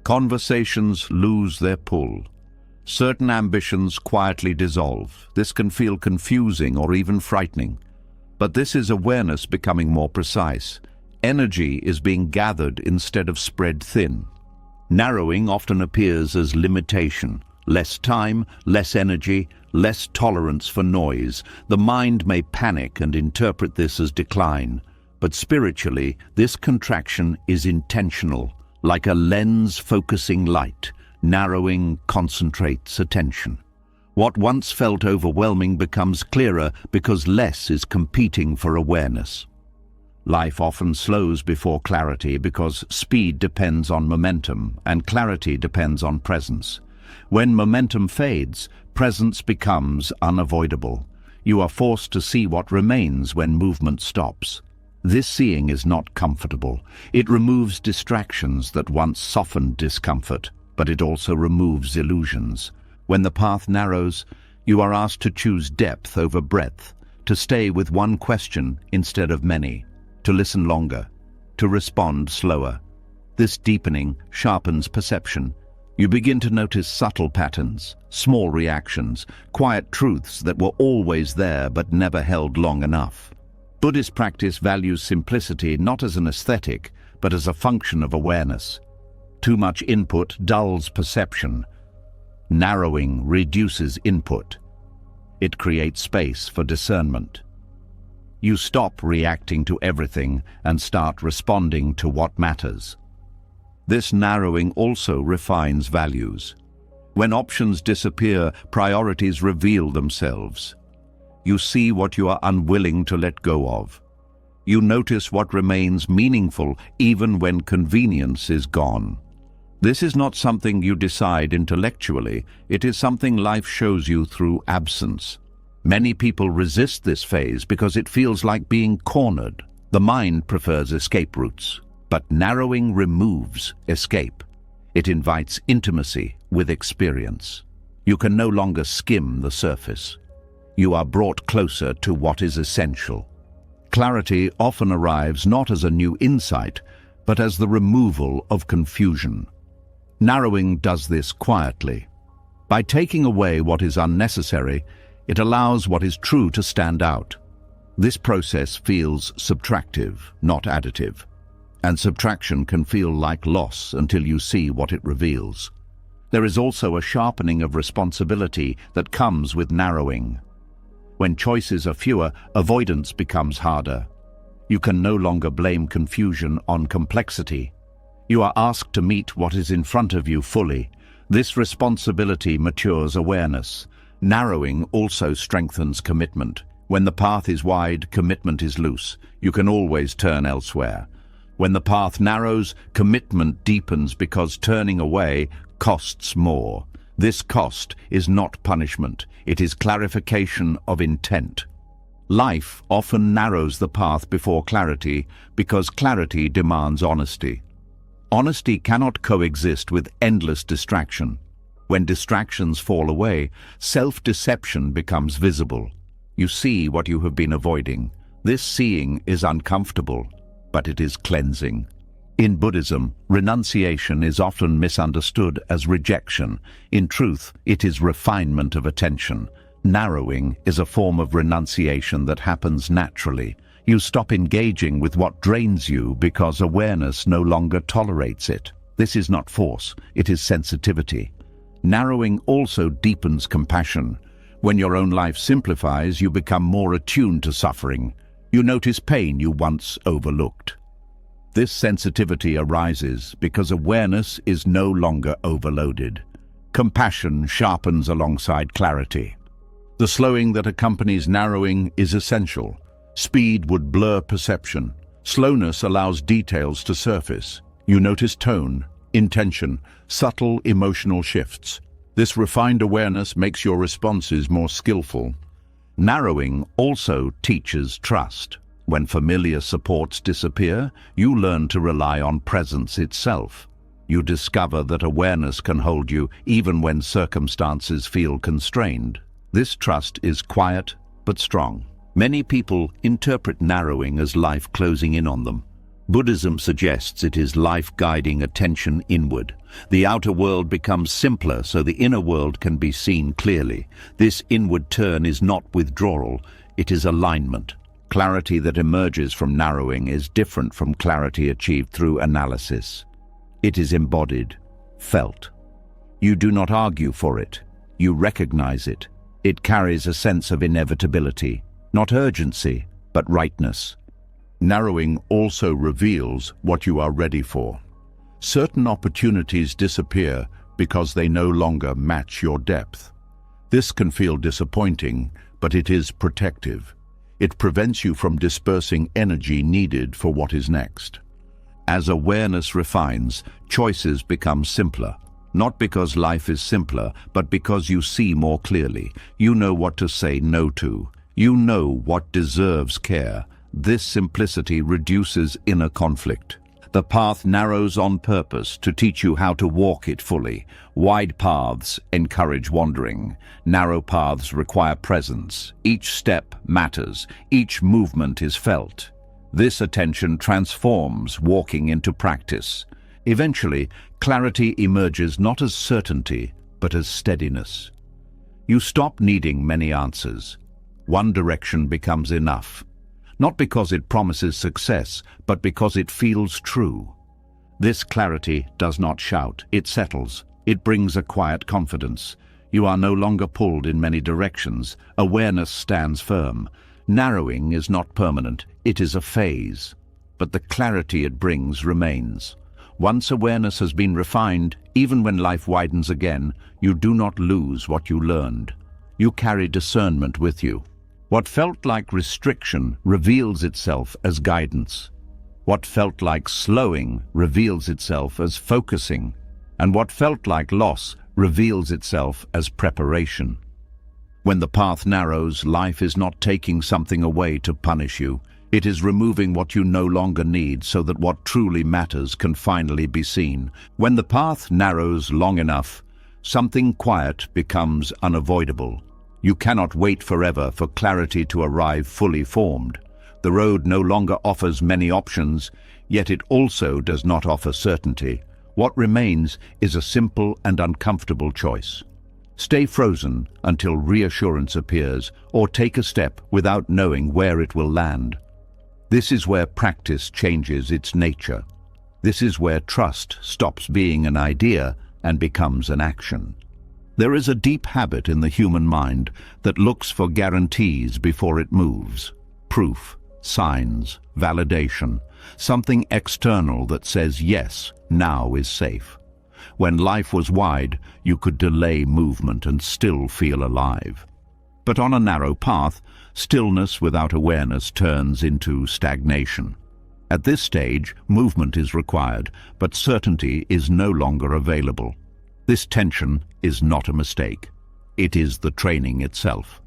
Conversations lose their pull. Certain ambitions quietly dissolve. This can feel confusing or even frightening. But this is awareness becoming more precise. Energy is being gathered instead of spread thin. Narrowing often appears as limitation. Less time, less energy, less tolerance for noise. The mind may panic and interpret this as decline. But spiritually, this contraction is intentional, like a lens focusing light. Narrowing concentrates attention. What once felt overwhelming becomes clearer because less is competing for awareness. Life often slows before clarity because speed depends on momentum and clarity depends on presence. When momentum fades, presence becomes unavoidable. You are forced to see what remains when movement stops. This seeing is not comfortable. It removes distractions that once softened discomfort, but it also removes illusions. When the path narrows, you are asked to choose depth over breadth, to stay with one question instead of many, to listen longer, to respond slower. This deepening sharpens perception. You begin to notice subtle patterns, small reactions, quiet truths that were always there but never held long enough. Buddhist practice values simplicity not as an aesthetic, but as a function of awareness. Too much input dulls perception. Narrowing reduces input. It creates space for discernment. You stop reacting to everything and start responding to what matters. This narrowing also refines values. When options disappear, priorities reveal themselves. You see what you are unwilling to let go of. You notice what remains meaningful even when convenience is gone. This is not something you decide intellectually, it is something life shows you through absence. Many people resist this phase because it feels like being cornered. The mind prefers escape routes, but narrowing removes escape. It invites intimacy with experience. You can no longer skim the surface. You are brought closer to what is essential. Clarity often arrives not as a new insight, but as the removal of confusion. Narrowing does this quietly. By taking away what is unnecessary, it allows what is true to stand out. This process feels subtractive, not additive. And subtraction can feel like loss until you see what it reveals. There is also a sharpening of responsibility that comes with narrowing. When choices are fewer, avoidance becomes harder. You can no longer blame confusion on complexity. You are asked to meet what is in front of you fully. This responsibility matures awareness. Narrowing also strengthens commitment. When the path is wide, commitment is loose. You can always turn elsewhere. When the path narrows, commitment deepens because turning away costs more. This cost is not punishment. It is clarification of intent. Life often narrows the path before clarity because clarity demands honesty. Honesty cannot coexist with endless distraction. When distractions fall away, self-deception becomes visible. You see what you have been avoiding. This seeing is uncomfortable, but it is cleansing. In Buddhism, renunciation is often misunderstood as rejection. In truth, it is refinement of attention. Narrowing is a form of renunciation that happens naturally. You stop engaging with what drains you because awareness no longer tolerates it. This is not force, it is sensitivity. Narrowing also deepens compassion. When your own life simplifies, you become more attuned to suffering. You notice pain you once overlooked. This sensitivity arises because awareness is no longer overloaded. Compassion sharpens alongside clarity. The slowing that accompanies narrowing is essential. Speed would blur perception. Slowness allows details to surface. You notice tone, intention, subtle emotional shifts. This refined awareness makes your responses more skillful. Narrowing also teaches trust. When familiar supports disappear, you learn to rely on presence itself. You discover that awareness can hold you even when circumstances feel constrained. This trust is quiet but strong. Many people interpret narrowing as life closing in on them. Buddhism suggests it is life guiding attention inward. The outer world becomes simpler so the inner world can be seen clearly. This inward turn is not withdrawal, it is alignment. Clarity that emerges from narrowing is different from clarity achieved through analysis. It is embodied, felt. You do not argue for it, you recognize it. It carries a sense of inevitability, not urgency, but rightness. Narrowing also reveals what you are ready for. Certain opportunities disappear because they no longer match your depth. This can feel disappointing, but it is protective. It prevents you from dispersing energy needed for what is next. As awareness refines, choices become simpler. Not because life is simpler, but because you see more clearly. You know what to say no to. You know what deserves care. This simplicity reduces inner conflict. The path narrows on purpose to teach you how to walk it fully. Wide paths encourage wandering. Narrow paths require presence. Each step matters. Each movement is felt. This attention transforms walking into practice. Eventually, clarity emerges not as certainty, but as steadiness. You stop needing many answers. One direction becomes enough. Not because it promises success, but because it feels true. This clarity does not shout, it settles. It brings a quiet confidence. You are no longer pulled in many directions. Awareness stands firm. Narrowing is not permanent, it is a phase. But the clarity it brings remains. Once awareness has been refined, even when life widens again, you do not lose what you learned. You carry discernment with you. What felt like restriction reveals itself as guidance. What felt like slowing reveals itself as focusing. And what felt like loss reveals itself as preparation. When the path narrows, life is not taking something away to punish you. It is removing what you no longer need so that what truly matters can finally be seen. When the path narrows long enough, something quiet becomes unavoidable. You cannot wait forever for clarity to arrive fully formed. The road no longer offers many options, yet it also does not offer certainty. What remains is a simple and uncomfortable choice. Stay frozen until reassurance appears, or take a step without knowing where it will land. This is where practice changes its nature. This is where trust stops being an idea and becomes an action. There is a deep habit in the human mind that looks for guarantees before it moves. Proof, signs, validation, something external that says yes, now is safe. When life was wide, you could delay movement and still feel alive. But on a narrow path, stillness without awareness turns into stagnation. At this stage, movement is required, but certainty is no longer available. This tension is not a mistake. It is the training itself.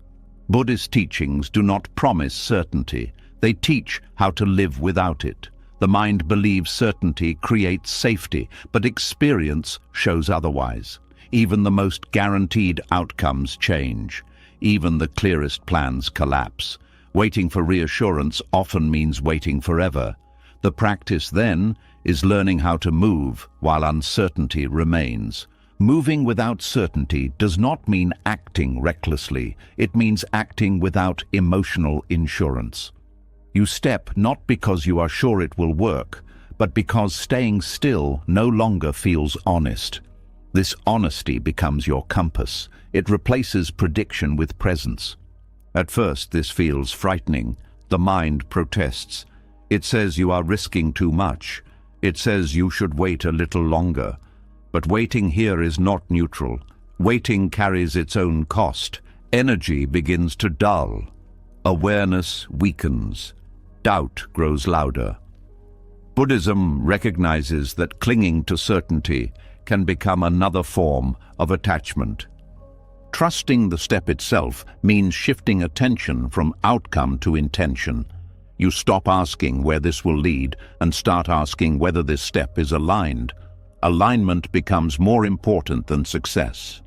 Buddhist teachings do not promise certainty. They teach how to live without it. The mind believes certainty creates safety, but experience shows otherwise. Even the most guaranteed outcomes change. Even the clearest plans collapse. Waiting for reassurance often means waiting forever. The practice then is learning how to move while uncertainty remains. Moving without certainty does not mean acting recklessly. It means acting without emotional insurance. You step not because you are sure it will work, but because staying still no longer feels honest. This honesty becomes your compass. It replaces prediction with presence. At first, this feels frightening. The mind protests. It says you are risking too much. It says you should wait a little longer. But waiting here is not neutral. Waiting carries its own cost, Energy begins to dull. Awareness weakens. Doubt grows louder. Buddhism recognizes that clinging to certainty can become another form of attachment. Trusting the step itself means shifting attention from outcome to intention. You stop asking where this will lead and start asking whether this step is aligned. Alignment becomes more important than success.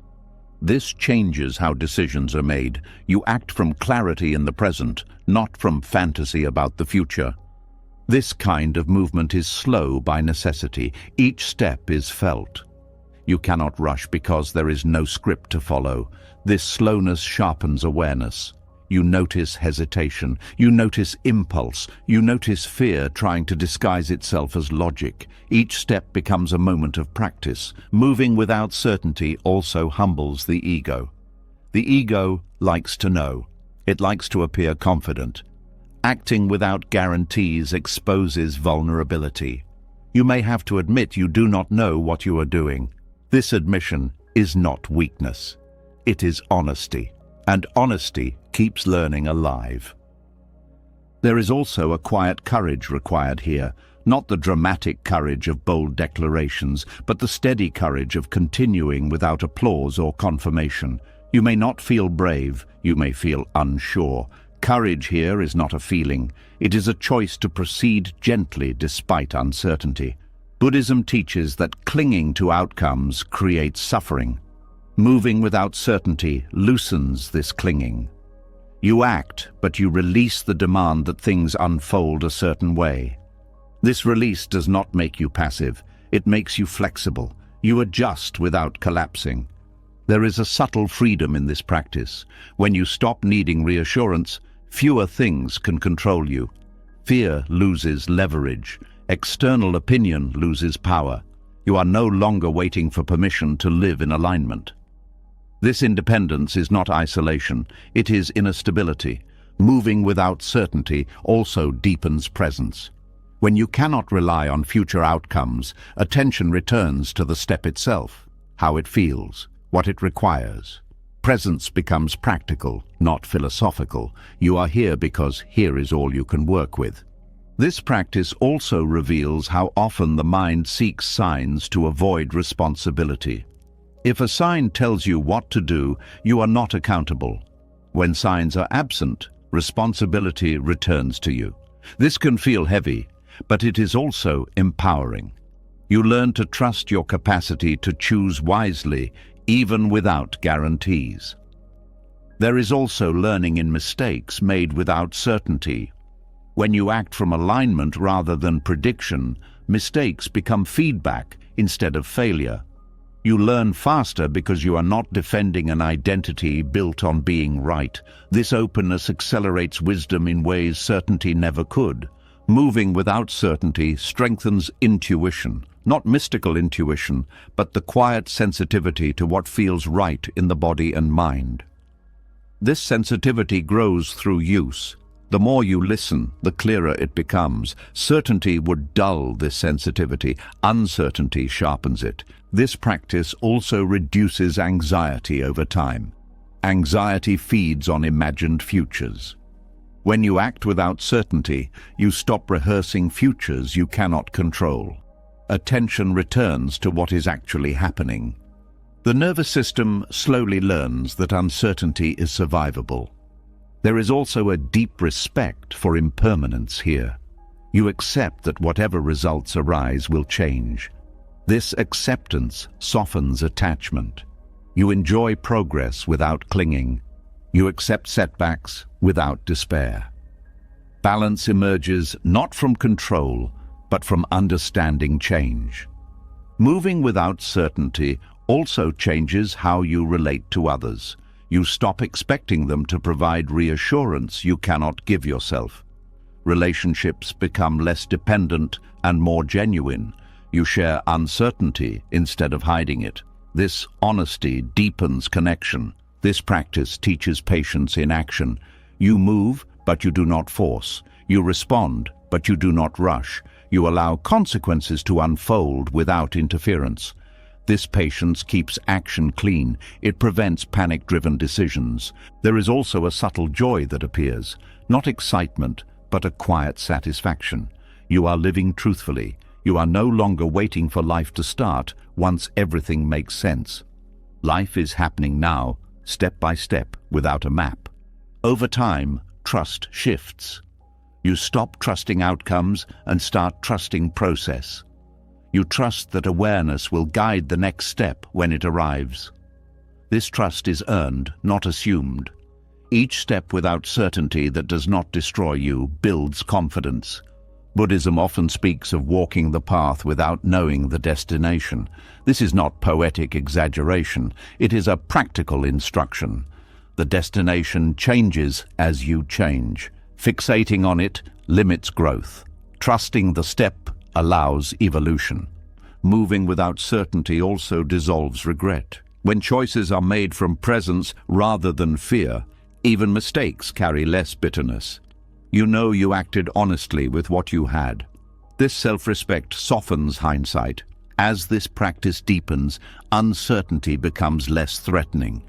This changes how decisions are made. You act from clarity in the present, not from fantasy about the future. This kind of movement is slow by necessity. Each step is felt. You cannot rush because there is no script to follow. This slowness sharpens awareness. You notice hesitation. You notice impulse. You notice fear trying to disguise itself as logic. Each step becomes a moment of practice. Moving without certainty also humbles the ego. The ego likes to know. It likes to appear confident. Acting without guarantees exposes vulnerability. You may have to admit you do not know what you are doing. This admission is not weakness. It is honesty, and honesty keeps learning alive. There is also a quiet courage required here, not the dramatic courage of bold declarations, but the steady courage of continuing without applause or confirmation. You may not feel brave, you may feel unsure. Courage here is not a feeling. It is a choice to proceed gently despite uncertainty. Buddhism teaches that clinging to outcomes creates suffering. Moving without certainty loosens this clinging. You act, but you release the demand that things unfold a certain way. This release does not make you passive. It makes you flexible. You adjust without collapsing. There is a subtle freedom in this practice. When you stop needing reassurance, fewer things can control you. Fear loses leverage. External opinion loses power. You are no longer waiting for permission to live in alignment. This independence is not isolation, it is inner stability. Moving without certainty also deepens presence. When you cannot rely on future outcomes, attention returns to the step itself, how it feels, what it requires. Presence becomes practical, not philosophical. You are here because here is all you can work with. This practice also reveals how often the mind seeks signs to avoid responsibility. If a sign tells you what to do, you are not accountable. When signs are absent, responsibility returns to you. This can feel heavy, but it is also empowering. You learn to trust your capacity to choose wisely, even without guarantees. There is also learning in mistakes made without certainty. When you act from alignment rather than prediction, mistakes become feedback instead of failure. You learn faster because you are not defending an identity built on being right. This openness accelerates wisdom in ways certainty never could. Moving without certainty strengthens intuition, not mystical intuition, but the quiet sensitivity to what feels right in the body and mind. This sensitivity grows through use. The more you listen, the clearer it becomes. Certainty would dull this sensitivity. Uncertainty sharpens it. This practice also reduces anxiety over time. Anxiety feeds on imagined futures. When you act without certainty, you stop rehearsing futures you cannot control. Attention returns to what is actually happening. The nervous system slowly learns that uncertainty is survivable. There is also a deep respect for impermanence here. You accept that whatever results arise will change. This acceptance softens attachment. You enjoy progress without clinging. You accept setbacks without despair. Balance emerges not from control, but from understanding change. Moving without certainty also changes how you relate to others. You stop expecting them to provide reassurance you cannot give yourself. Relationships become less dependent and more genuine. You share uncertainty instead of hiding it. This honesty deepens connection. This practice teaches patience in action. You move, but you do not force. You respond, but you do not rush. You allow consequences to unfold without interference. This patience keeps action clean. It prevents panic-driven decisions. There is also a subtle joy that appears, not excitement, but a quiet satisfaction. You are living truthfully. You are no longer waiting for life to start once everything makes sense. Life is happening now, step by step, without a map. Over time, trust shifts. You stop trusting outcomes and start trusting process. You trust that awareness will guide the next step when it arrives. This trust is earned, not assumed. Each step without certainty that does not destroy you builds confidence. Buddhism often speaks of walking the path without knowing the destination. This is not poetic exaggeration. It is a practical instruction. The destination changes as you change. Fixating on it limits growth. Trusting the step allows evolution. Moving without certainty also dissolves regret. When choices are made from presence rather than fear, even mistakes carry less bitterness. You know you acted honestly with what you had. This self-respect softens hindsight. As this practice deepens, uncertainty becomes less threatening.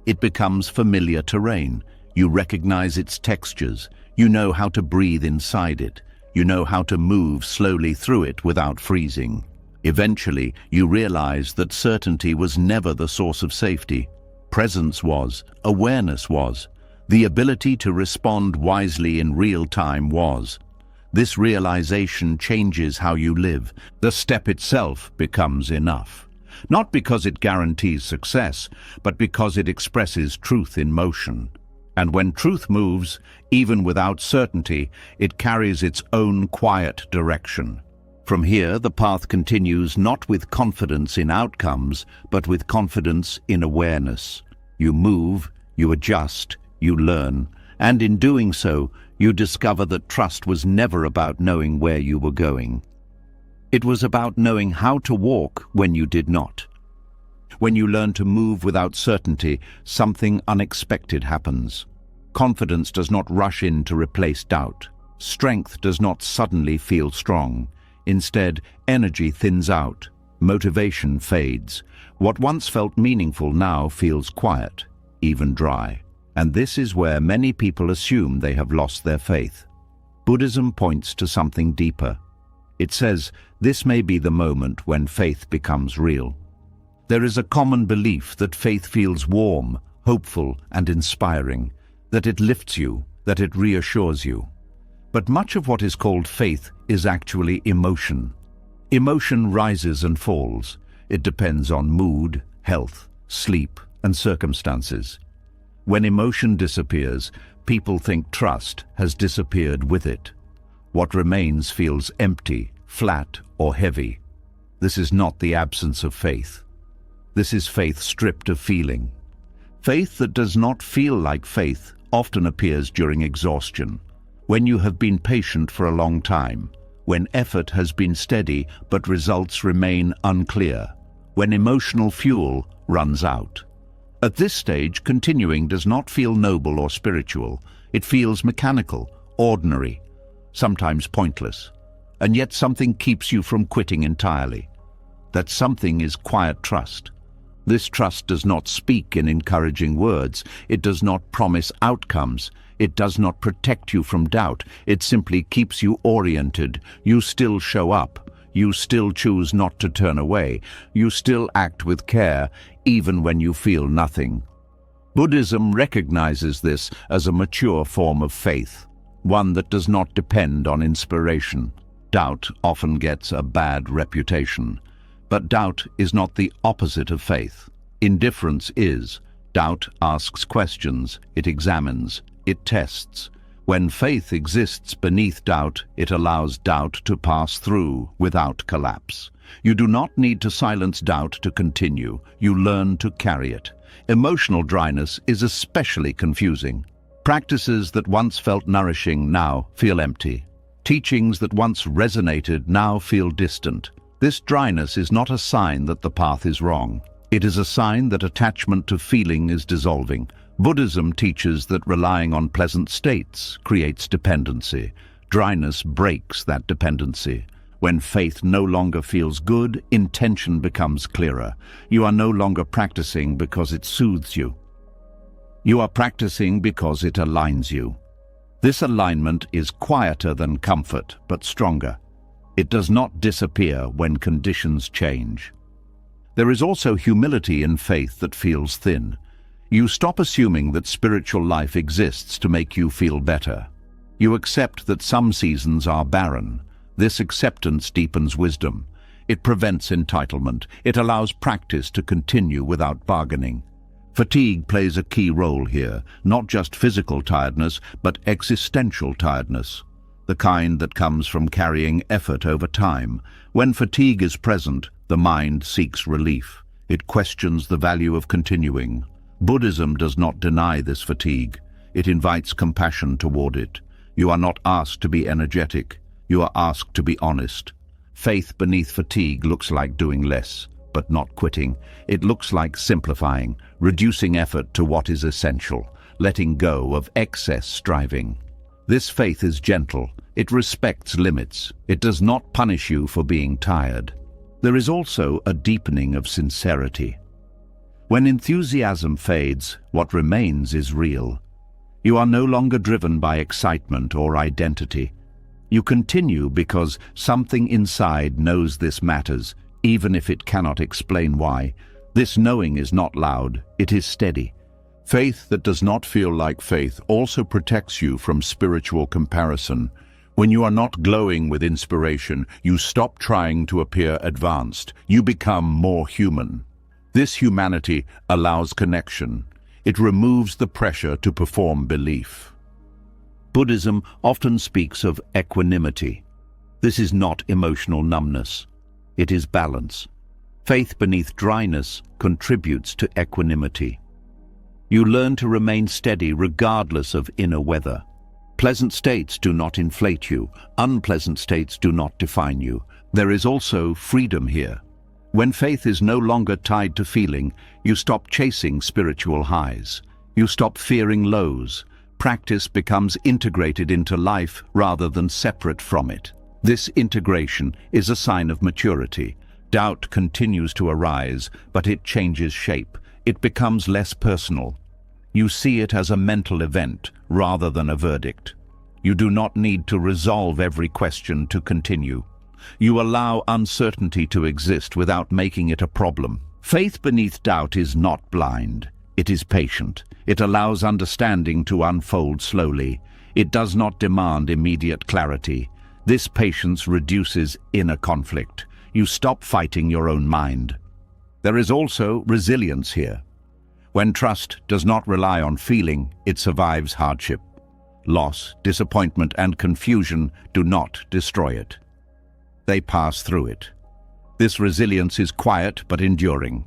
It becomes familiar terrain. You recognize its textures. You know how to breathe inside it. You know how to move slowly through it without freezing. Eventually, you realize that certainty was never the source of safety. Presence was, awareness was. The ability to respond wisely in real time was. This realization changes how you live. The step itself becomes enough. Not because it guarantees success, but because it expresses truth in motion. And when truth moves, even without certainty, it carries its own quiet direction. From here, the path continues not with confidence in outcomes, but with confidence in awareness. You move, you adjust, you learn, and in doing so, you discover that trust was never about knowing where you were going. It was about knowing how to walk when you did not. When you learn to move without certainty, something unexpected happens. Confidence does not rush in to replace doubt. Strength does not suddenly feel strong. Instead, energy thins out. Motivation fades. What once felt meaningful now feels quiet, even dry. And this is where many people assume they have lost their faith. Buddhism points to something deeper. It says this may be the moment when faith becomes real. There is a common belief that faith feels warm, hopeful, and inspiring, that it lifts you, that it reassures you. But much of what is called faith is actually emotion. Emotion rises and falls. It depends on mood, health, sleep, and circumstances. When emotion disappears, people think trust has disappeared with it. What remains feels empty, flat, or heavy. This is not the absence of faith. This is faith stripped of feeling. Faith that does not feel like faith often appears during exhaustion, when you have been patient for a long time, when effort has been steady but results remain unclear, when emotional fuel runs out. At this stage, continuing does not feel noble or spiritual. It feels mechanical, ordinary, sometimes pointless. And yet something keeps you from quitting entirely. That something is quiet trust. This trust does not speak in encouraging words. It does not promise outcomes. It does not protect you from doubt. It simply keeps you oriented. You still show up. You still choose not to turn away. You still act with care, even when you feel nothing. Buddhism recognizes this as a mature form of faith, one that does not depend on inspiration. Doubt often gets a bad reputation. But doubt is not the opposite of faith. Indifference is. Doubt asks questions, it examines, it tests. When faith exists beneath doubt, it allows doubt to pass through without collapse. You do not need to silence doubt to continue. You learn to carry it. Emotional dryness is especially confusing. Practices that once felt nourishing now feel empty. Teachings that once resonated now feel distant. This dryness is not a sign that the path is wrong. It is a sign that attachment to feeling is dissolving. Buddhism teaches that relying on pleasant states creates dependency. Dryness breaks that dependency. When faith no longer feels good, intention becomes clearer. You are no longer practicing because it soothes you. You are practicing because it aligns you. This alignment is quieter than comfort, but stronger. It does not disappear when conditions change. There is also humility in faith that feels thin. You stop assuming that spiritual life exists to make you feel better. You accept that some seasons are barren. This acceptance deepens wisdom. It prevents entitlement. It allows practice to continue without bargaining. Fatigue plays a key role here, not just physical tiredness, but existential tiredness, the kind that comes from carrying effort over time. When fatigue is present, the mind seeks relief. It questions the value of continuing. Buddhism does not deny this fatigue. It invites compassion toward it. You are not asked to be energetic. You are asked to be honest. Faith beneath fatigue looks like doing less, but not quitting. It looks like simplifying, reducing effort to what is essential, letting go of excess striving. This faith is gentle. It respects limits. It does not punish you for being tired. There is also a deepening of sincerity. When enthusiasm fades, what remains is real. You are no longer driven by excitement or identity. You continue because something inside knows this matters, even if it cannot explain why. This knowing is not loud, it is steady. Faith that does not feel like faith also protects you from spiritual comparison. When you are not glowing with inspiration, you stop trying to appear advanced. You become more human. This humanity allows connection. It removes the pressure to perform belief. Buddhism often speaks of equanimity. This is not emotional numbness. It is balance. Faith beneath dryness contributes to equanimity. You learn to remain steady regardless of inner weather. Pleasant states do not inflate you. Unpleasant states do not define you. There is also freedom here. When faith is no longer tied to feeling, you stop chasing spiritual highs. You stop fearing lows. Practice becomes integrated into life rather than separate from it. This integration is a sign of maturity. Doubt continues to arise, but it changes shape. It becomes less personal. You see it as a mental event rather than a verdict. You do not need to resolve every question to continue. You allow uncertainty to exist without making it a problem. Faith beneath doubt is not blind. It is patient. It allows understanding to unfold slowly. It does not demand immediate clarity. This patience reduces inner conflict. You stop fighting your own mind. There is also resilience here. When trust does not rely on feeling, it survives hardship. Loss, disappointment, and confusion do not destroy it. They pass through it. This resilience is quiet but enduring.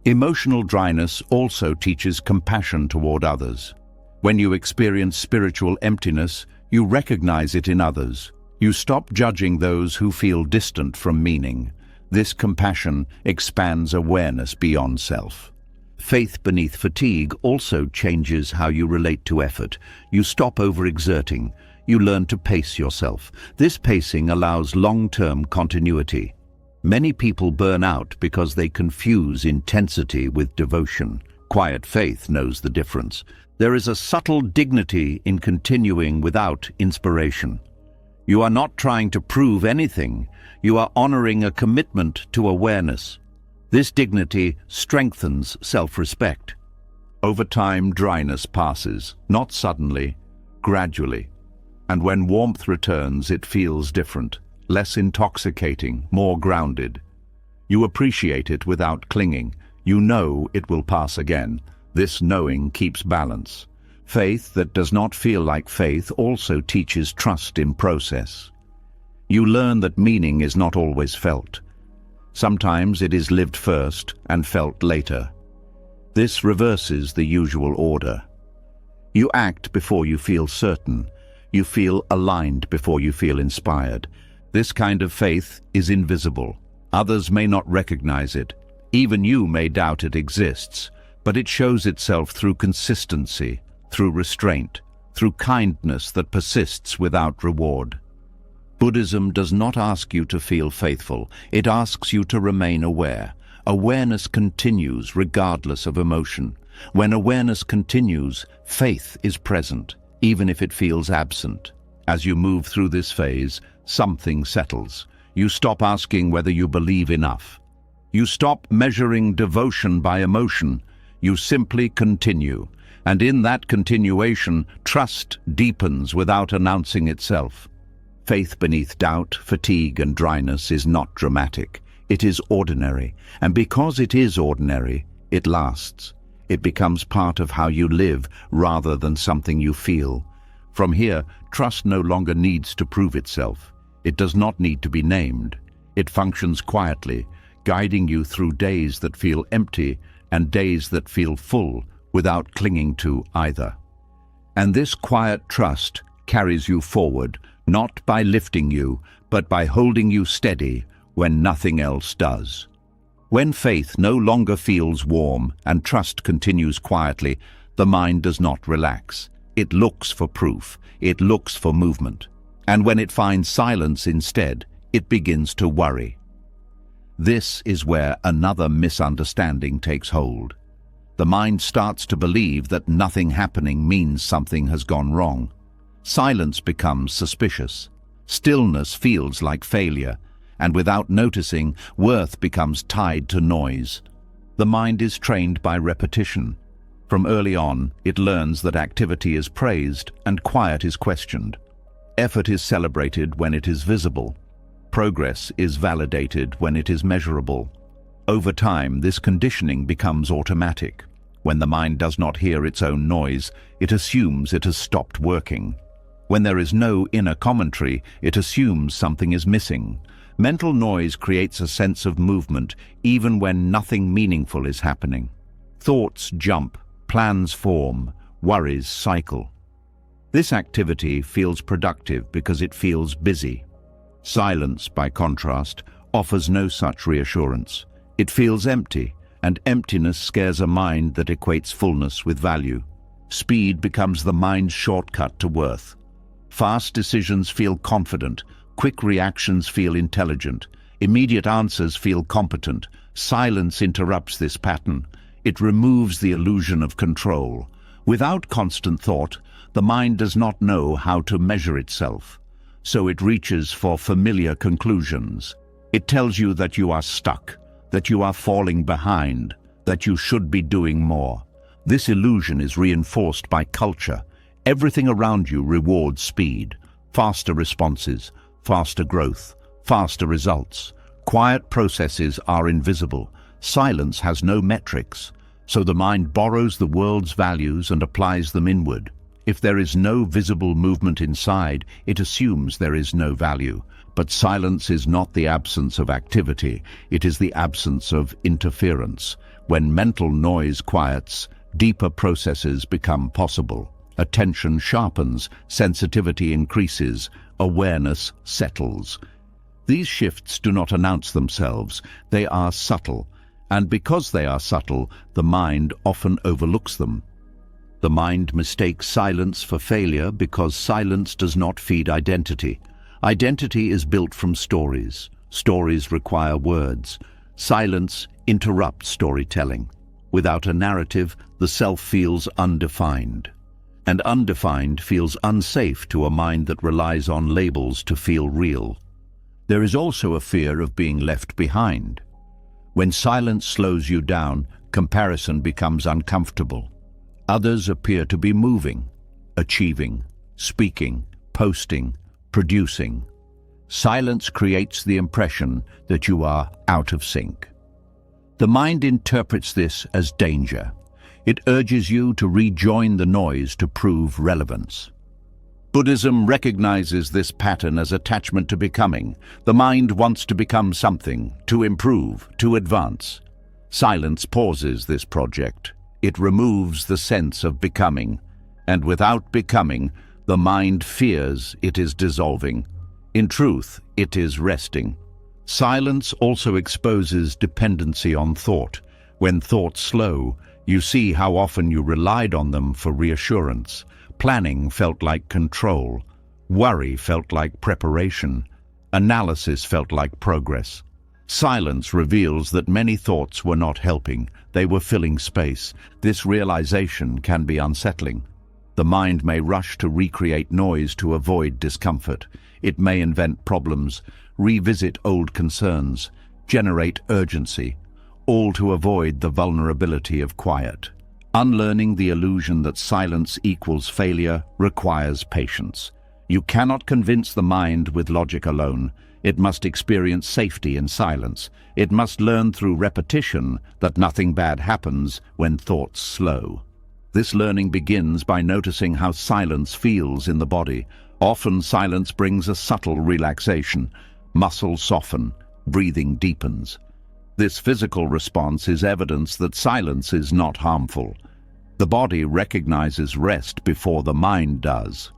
Emotional dryness also teaches compassion toward others. When you experience spiritual emptiness, you recognize it in others. You stop judging those who feel distant from meaning. This compassion expands awareness beyond self. Faith beneath fatigue also changes how you relate to effort. You stop overexerting. You learn to pace yourself. This pacing allows long-term continuity. Many people burn out because they confuse intensity with devotion. Quiet faith knows the difference. There is a subtle dignity in continuing without inspiration. You are not trying to prove anything. You are honoring a commitment to awareness. This dignity strengthens self-respect. Over time, dryness passes, not suddenly, gradually. And when warmth returns, it feels different, less intoxicating, more grounded. You appreciate it without clinging. You know it will pass again. This knowing keeps balance. Faith that does not feel like faith also teaches trust in process. You learn that meaning is not always felt. Sometimes it is lived first and felt later. This reverses the usual order. You act before you feel certain. You feel aligned before you feel inspired. This kind of faith is invisible. Others may not recognize it. Even you may doubt it exists, but it shows itself through consistency, through restraint, through kindness that persists without reward. Buddhism does not ask you to feel faithful, it asks you to remain aware. Awareness continues regardless of emotion. When awareness continues, faith is present, even if it feels absent. As you move through this phase, something settles. You stop asking whether you believe enough. You stop measuring devotion by emotion. You simply continue. And in that continuation, trust deepens without announcing itself. Faith beneath doubt, fatigue, and dryness is not dramatic. It is ordinary. And because it is ordinary, it lasts. It becomes part of how you live rather than something you feel. From here, trust no longer needs to prove itself. It does not need to be named. It functions quietly, guiding you through days that feel empty and days that feel full without clinging to either. And this quiet trust carries you forward, not by lifting you, but by holding you steady when nothing else does. When faith no longer feels warm and trust continues quietly, the mind does not relax. It looks for proof. It looks for movement. And when it finds silence instead, it begins to worry. This is where another misunderstanding takes hold. The mind starts to believe that nothing happening means something has gone wrong. Silence becomes suspicious. Stillness feels like failure. And without noticing, worth becomes tied to noise. The mind is trained by repetition. From early on, it learns that activity is praised and quiet is questioned. Effort is celebrated when it is visible. Progress is validated when it is measurable. Over time, this conditioning becomes automatic. When the mind does not hear its own noise, it assumes it has stopped working. When there is no inner commentary, it assumes something is missing. Mental noise creates a sense of movement even when nothing meaningful is happening. Thoughts jump, plans form, worries cycle. This activity feels productive because it feels busy. Silence, by contrast, offers no such reassurance. It feels empty, and emptiness scares a mind that equates fullness with value. Speed becomes the mind's shortcut to worth. Fast decisions feel confident. Quick reactions feel intelligent. Immediate answers feel competent. Silence interrupts this pattern. It removes the illusion of control. Without constant thought, the mind does not know how to measure itself. So it reaches for familiar conclusions. It tells you that you are stuck, that you are falling behind, that you should be doing more. This illusion is reinforced by culture. Everything around you rewards speed, faster responses, faster growth, faster results. Quiet processes are invisible. Silence has no metrics, so the mind borrows the world's values and applies them inward. If there is no visible movement inside, it assumes there is no value. But silence is not the absence of activity, it is the absence of interference. When mental noise quiets, deeper processes become possible. Attention sharpens, sensitivity increases, awareness settles. These shifts do not announce themselves, they are subtle, and because they are subtle, the mind often overlooks them. The mind mistakes silence for failure because silence does not feed identity. Identity is built from stories. Stories require words. Silence interrupts storytelling. Without a narrative, the self feels undefined. And undefined feels unsafe to a mind that relies on labels to feel real. There is also a fear of being left behind. When silence slows you down, comparison becomes uncomfortable. Others appear to be moving, achieving, speaking, posting, producing. Silence creates the impression that you are out of sync. The mind interprets this as danger. It urges you to rejoin the noise to prove relevance. Buddhism recognizes this pattern as attachment to becoming. The mind wants to become something, to improve, to advance. Silence pauses this project. It removes the sense of becoming, and without becoming, the mind fears it is dissolving. In truth, it is resting. Silence also exposes dependency on thought. When thoughts slow, you see how often you relied on them for reassurance. Planning felt like control. Worry felt like preparation. Analysis felt like progress. Silence reveals that many thoughts were not helping, they were filling space. This realization can be unsettling. The mind may rush to recreate noise to avoid discomfort. It may invent problems, revisit old concerns, generate urgency, all to avoid the vulnerability of quiet. Unlearning the illusion that silence equals failure requires patience. You cannot convince the mind with logic alone. It must experience safety in silence. It must learn through repetition that nothing bad happens when thoughts slow. This learning begins by noticing how silence feels in the body. Often silence brings a subtle relaxation. Muscles soften, breathing deepens. This physical response is evidence that silence is not harmful. The body recognizes rest before the mind does.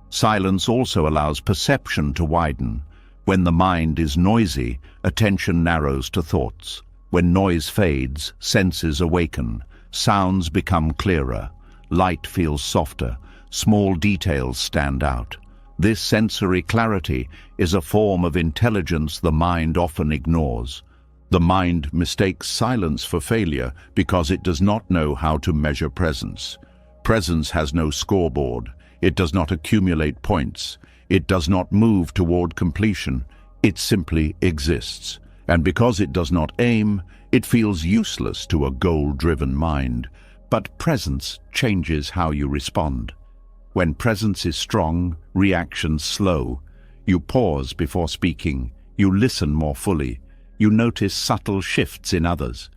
Silence also allows perception to widen. When the mind is noisy, attention narrows to thoughts. When noise fades, senses awaken. Sounds become clearer. Light feels softer. Small details stand out. This sensory clarity is a form of intelligence the mind often ignores. The mind mistakes silence for failure because it does not know how to measure presence. Presence has no scoreboard. It does not accumulate points. It does not move toward completion. It simply exists. And because it does not aim, it feels useless to a goal-driven mind. But presence changes how you respond. When presence is strong, reactions slow. You pause before speaking. You listen more fully. You notice subtle shifts in others.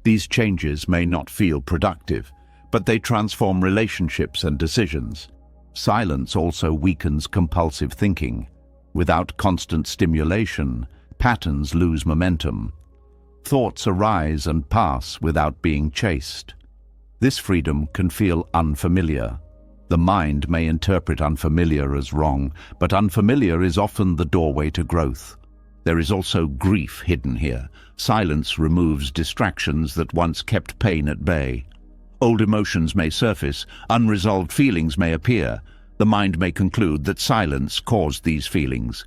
These changes may not feel productive, but they transform relationships and decisions. Silence also weakens compulsive thinking. Without constant stimulation, patterns lose momentum. Thoughts arise and pass without being chased. This freedom can feel unfamiliar. The mind may interpret unfamiliar as wrong, but unfamiliar is often the doorway to growth. There is also grief hidden here. Silence removes distractions that once kept pain at bay. Old emotions may surface, unresolved feelings may appear. The mind may conclude that silence caused these feelings.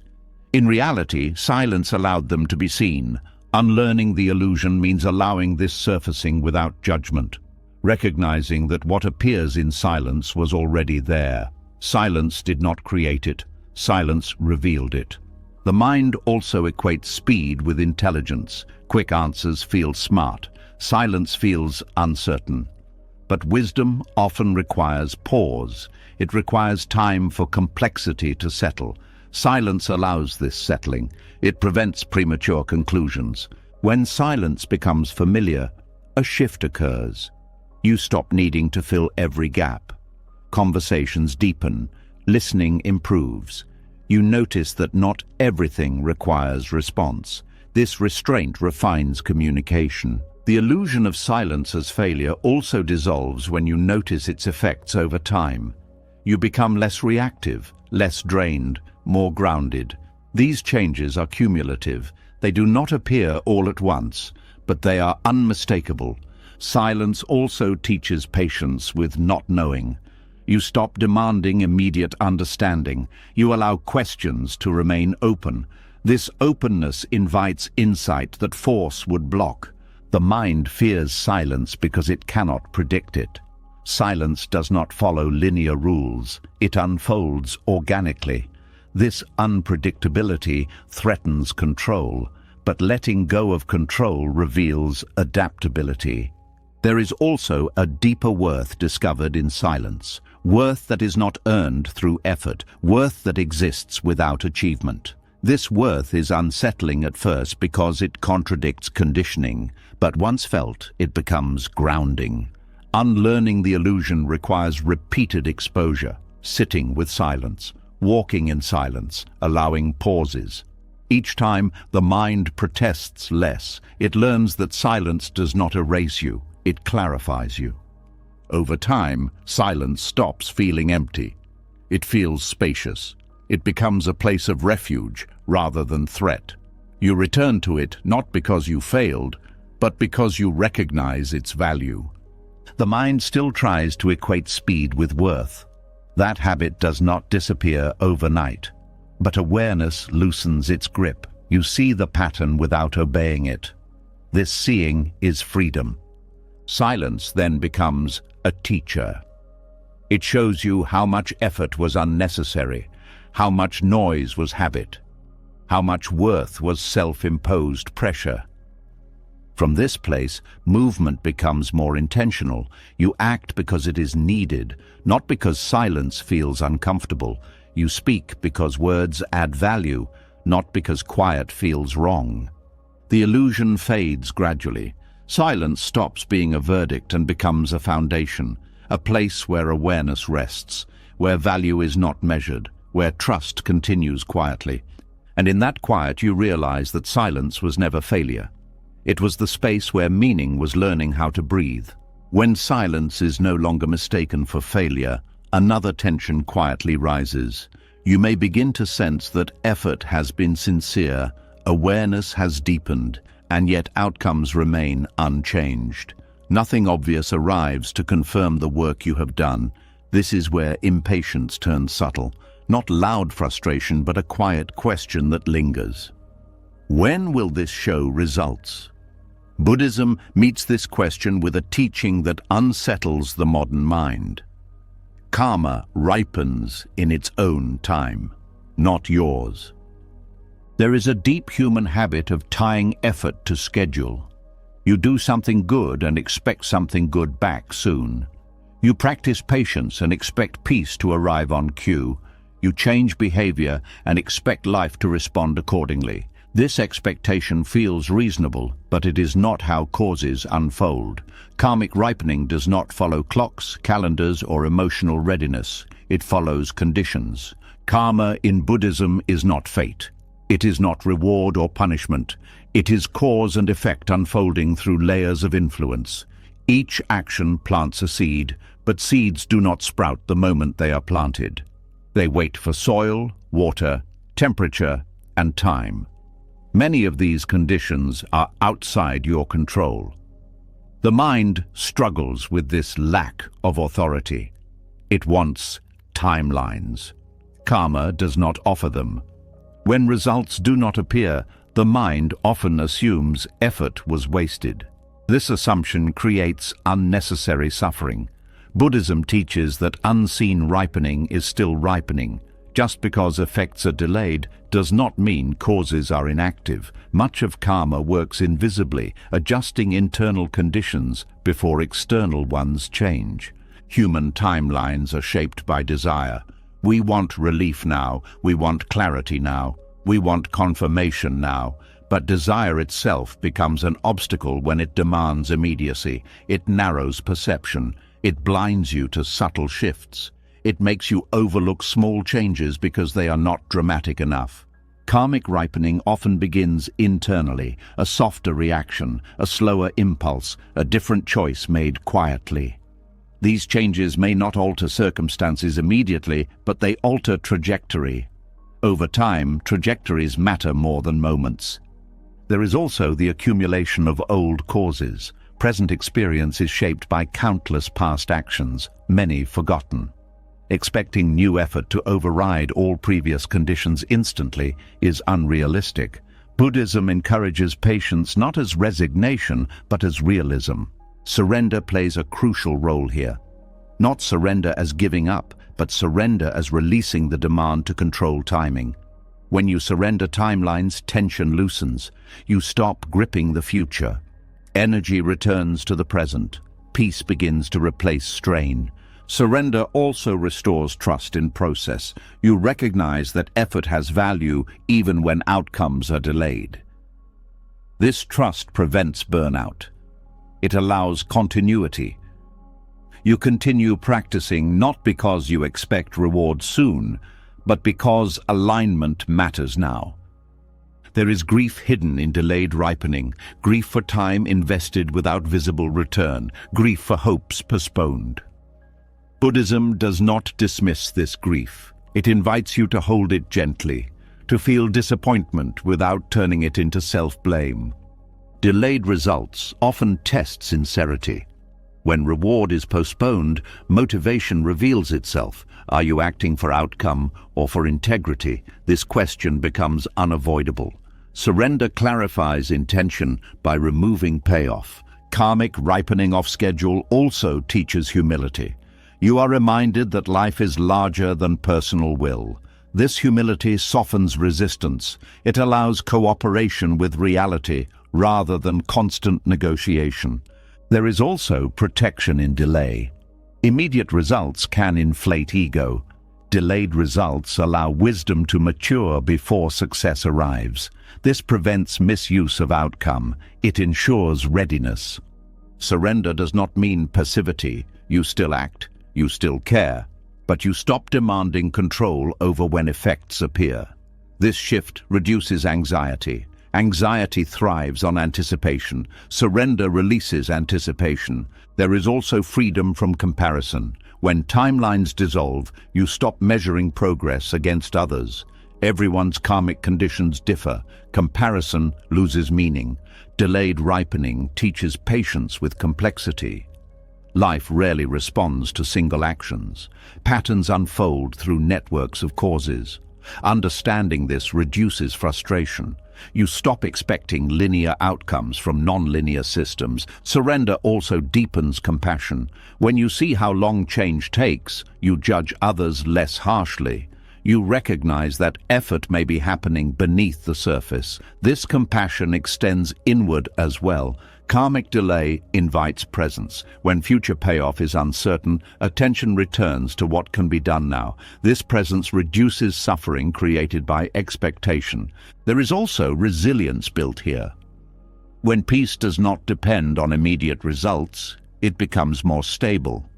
In reality, silence allowed them to be seen. Unlearning the illusion means allowing this surfacing without judgment, recognizing that what appears in silence was already there. Silence did not create it. Silence revealed it. The mind also equates speed with intelligence. Quick answers feel smart. Silence feels uncertain. But wisdom often requires pause. It requires time for complexity to settle. Silence allows this settling. It prevents premature conclusions. When silence becomes familiar, a shift occurs. You stop needing to fill every gap. Conversations deepen. Listening improves. You notice that not everything requires response. This restraint refines communication. The illusion of silence as failure also dissolves when you notice its effects over time. You become less reactive, less drained, more grounded. These changes are cumulative. They do not appear all at once, but they are unmistakable. Silence also teaches patience with not knowing. You stop demanding immediate understanding. You allow questions to remain open. This openness invites insight that force would block. The mind fears silence because it cannot predict it. Silence does not follow linear rules. It unfolds organically. This unpredictability threatens control, but letting go of control reveals adaptability. There is also a deeper worth discovered in silence. Worth that is not earned through effort, worth that exists without achievement. This worth is unsettling at first because it contradicts conditioning, but once felt, it becomes grounding. Unlearning the illusion requires repeated exposure, sitting with silence, walking in silence, allowing pauses. Each time, the mind protests less. It learns that silence does not erase you, it clarifies you. Over time, silence stops feeling empty. It feels spacious. It becomes a place of refuge rather than threat. You return to it not because you failed, but because you recognize its value. The mind still tries to equate speed with worth. That habit does not disappear overnight, but awareness loosens its grip. You see the pattern without obeying it. This seeing is freedom. Silence then becomes a teacher. It shows you how much effort was unnecessary, how much noise was habit, how much worth was self-imposed pressure. From this place, movement becomes more intentional. You act because it is needed, not because silence feels uncomfortable. You speak because words add value, not because quiet feels wrong. The illusion fades gradually. Silence stops being a verdict and becomes a foundation, a place where awareness rests, where value is not measured, where trust continues quietly. And in that quiet you realize that silence was never failure. It was the space where meaning was learning how to breathe. When silence is no longer mistaken for failure, another tension quietly rises. You may begin to sense that effort has been sincere, awareness has deepened, and yet outcomes remain unchanged. Nothing obvious arrives to confirm the work you have done. This is where impatience turns subtle, not loud frustration, but a quiet question that lingers. When will this show results? Buddhism meets this question with a teaching that unsettles the modern mind. Karma ripens in its own time, not yours. There is a deep human habit of tying effort to schedule. You do something good and expect something good back soon. You practice patience and expect peace to arrive on cue. You change behavior and expect life to respond accordingly. This expectation feels reasonable, but it is not how causes unfold. Karmic ripening does not follow clocks, calendars, or emotional readiness. It follows conditions. Karma in Buddhism is not fate. It is not reward or punishment. It is cause and effect unfolding through layers of influence. Each action plants a seed, but seeds do not sprout the moment they are planted. They wait for soil, water, temperature, and time. Many of these conditions are outside your control. The mind struggles with this lack of authority. It wants timelines. Karma does not offer them. When results do not appear, the mind often assumes effort was wasted. This assumption creates unnecessary suffering. Buddhism teaches that unseen ripening is still ripening. Just because effects are delayed does not mean causes are inactive. Much of karma works invisibly, adjusting internal conditions before external ones change. Human timelines are shaped by desire. We want relief now, we want clarity now, we want confirmation now. But desire itself becomes an obstacle when it demands immediacy. It narrows perception. It blinds you to subtle shifts. It makes you overlook small changes because they are not dramatic enough. Karmic ripening often begins internally, a softer reaction, a slower impulse, a different choice made quietly. These changes may not alter circumstances immediately, but they alter trajectory. Over time, trajectories matter more than moments. There is also the accumulation of old causes. Present experience is shaped by countless past actions, many forgotten. Expecting new effort to override all previous conditions instantly is unrealistic. Buddhism encourages patience not as resignation, but as realism. Surrender plays a crucial role here. Not surrender as giving up, but surrender as releasing the demand to control timing. When you surrender timelines, tension loosens. You stop gripping the future. Energy returns to the present. Peace begins to replace strain. Surrender also restores trust in process. You recognize that effort has value even when outcomes are delayed. This trust prevents burnout. It allows continuity. You continue practicing not because you expect reward soon, but because alignment matters now. There is grief hidden in delayed ripening, grief for time invested without visible return, grief for hopes postponed. Buddhism does not dismiss this grief. It invites you to hold it gently, to feel disappointment without turning it into self-blame. Delayed results often test sincerity. When reward is postponed, motivation reveals itself. Are you acting for outcome or for integrity? This question becomes unavoidable. Surrender clarifies intention by removing payoff. Karmic ripening off schedule also teaches humility. You are reminded that life is larger than personal will. This humility softens resistance. It allows cooperation with reality rather than constant negotiation. There is also protection in delay. Immediate results can inflate ego. Delayed results allow wisdom to mature before success arrives. This prevents misuse of outcome. It ensures readiness. Surrender does not mean passivity. You still act, you still care, but you stop demanding control over when effects appear. This shift reduces anxiety. Anxiety thrives on anticipation. Surrender releases anticipation. There is also freedom from comparison. When timelines dissolve, you stop measuring progress against others. Everyone's karmic conditions differ. Comparison loses meaning. Delayed ripening teaches patience with complexity. Life rarely responds to single actions. Patterns unfold through networks of causes. Understanding this reduces frustration. You stop expecting linear outcomes from non-linear systems. Surrender also deepens compassion. When you see how long change takes, you judge others less harshly. You recognize that effort may be happening beneath the surface. This compassion extends inward as well. Karmic delay invites presence. When future payoff is uncertain, attention returns to what can be done now. This presence reduces suffering created by expectation. There is also resilience built here. When peace does not depend on immediate results, it becomes more stable.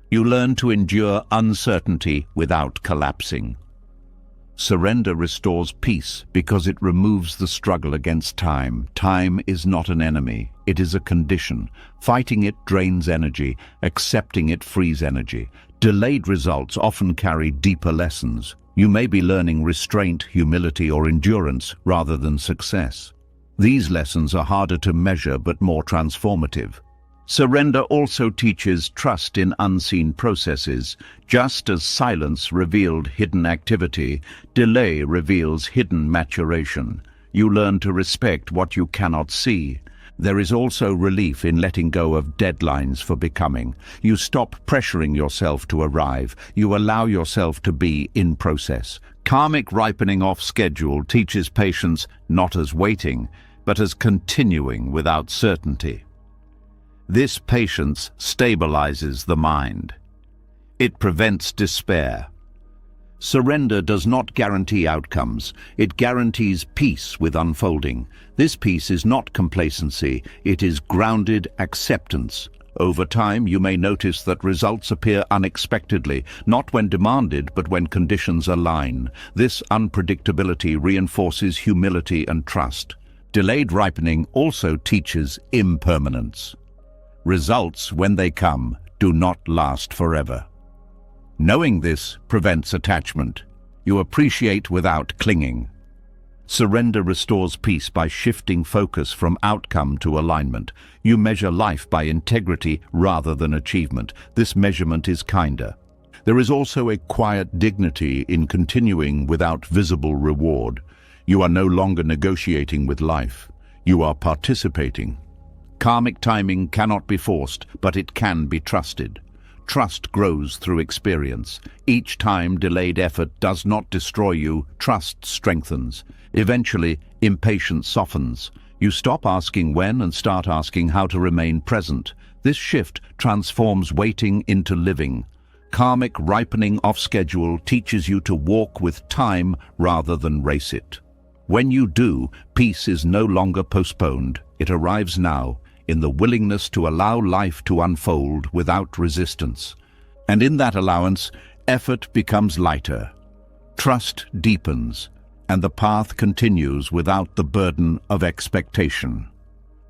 You learn to endure uncertainty without collapsing. Surrender restores peace because it removes the struggle against time. Time is not an enemy, it is a condition. Fighting it drains energy, accepting it frees energy. Delayed results often carry deeper lessons. You may be learning restraint, humility, or endurance rather than success. These lessons are harder to measure but more transformative. Surrender also teaches trust in unseen processes. Just as silence revealed hidden activity, delay reveals hidden maturation. You learn to respect what you cannot see. There is also relief in letting go of deadlines for becoming. You stop pressuring yourself to arrive. You allow yourself to be in process. Karmic ripening off schedule teaches patience not as waiting, but as continuing without certainty. This patience stabilizes the mind. It prevents despair. Surrender does not guarantee outcomes. It guarantees peace with unfolding. This peace is not complacency. It is grounded acceptance. Over time, you may notice that results appear unexpectedly, not when demanded, but when conditions align. This unpredictability reinforces humility and trust. Delayed ripening also teaches impermanence. Results, when they come, do not last forever. Knowing this prevents attachment. You appreciate without clinging. Surrender restores peace by shifting focus from outcome to alignment. You measure life by integrity rather than achievement. This measurement is kinder. There is also a quiet dignity in continuing without visible reward. You are no longer negotiating with life. You are participating. Karmic timing cannot be forced, but it can be trusted. Trust grows through experience. Each time delayed effort does not destroy you, trust strengthens. Eventually, impatience softens. You stop asking when and start asking how to remain present. This shift transforms waiting into living. Karmic ripening off schedule teaches you to walk with time rather than race it. When you do, peace is no longer postponed. It arrives now, in the willingness to allow life to unfold without resistance. And in that allowance, effort becomes lighter. Trust deepens, and the path continues without the burden of expectation.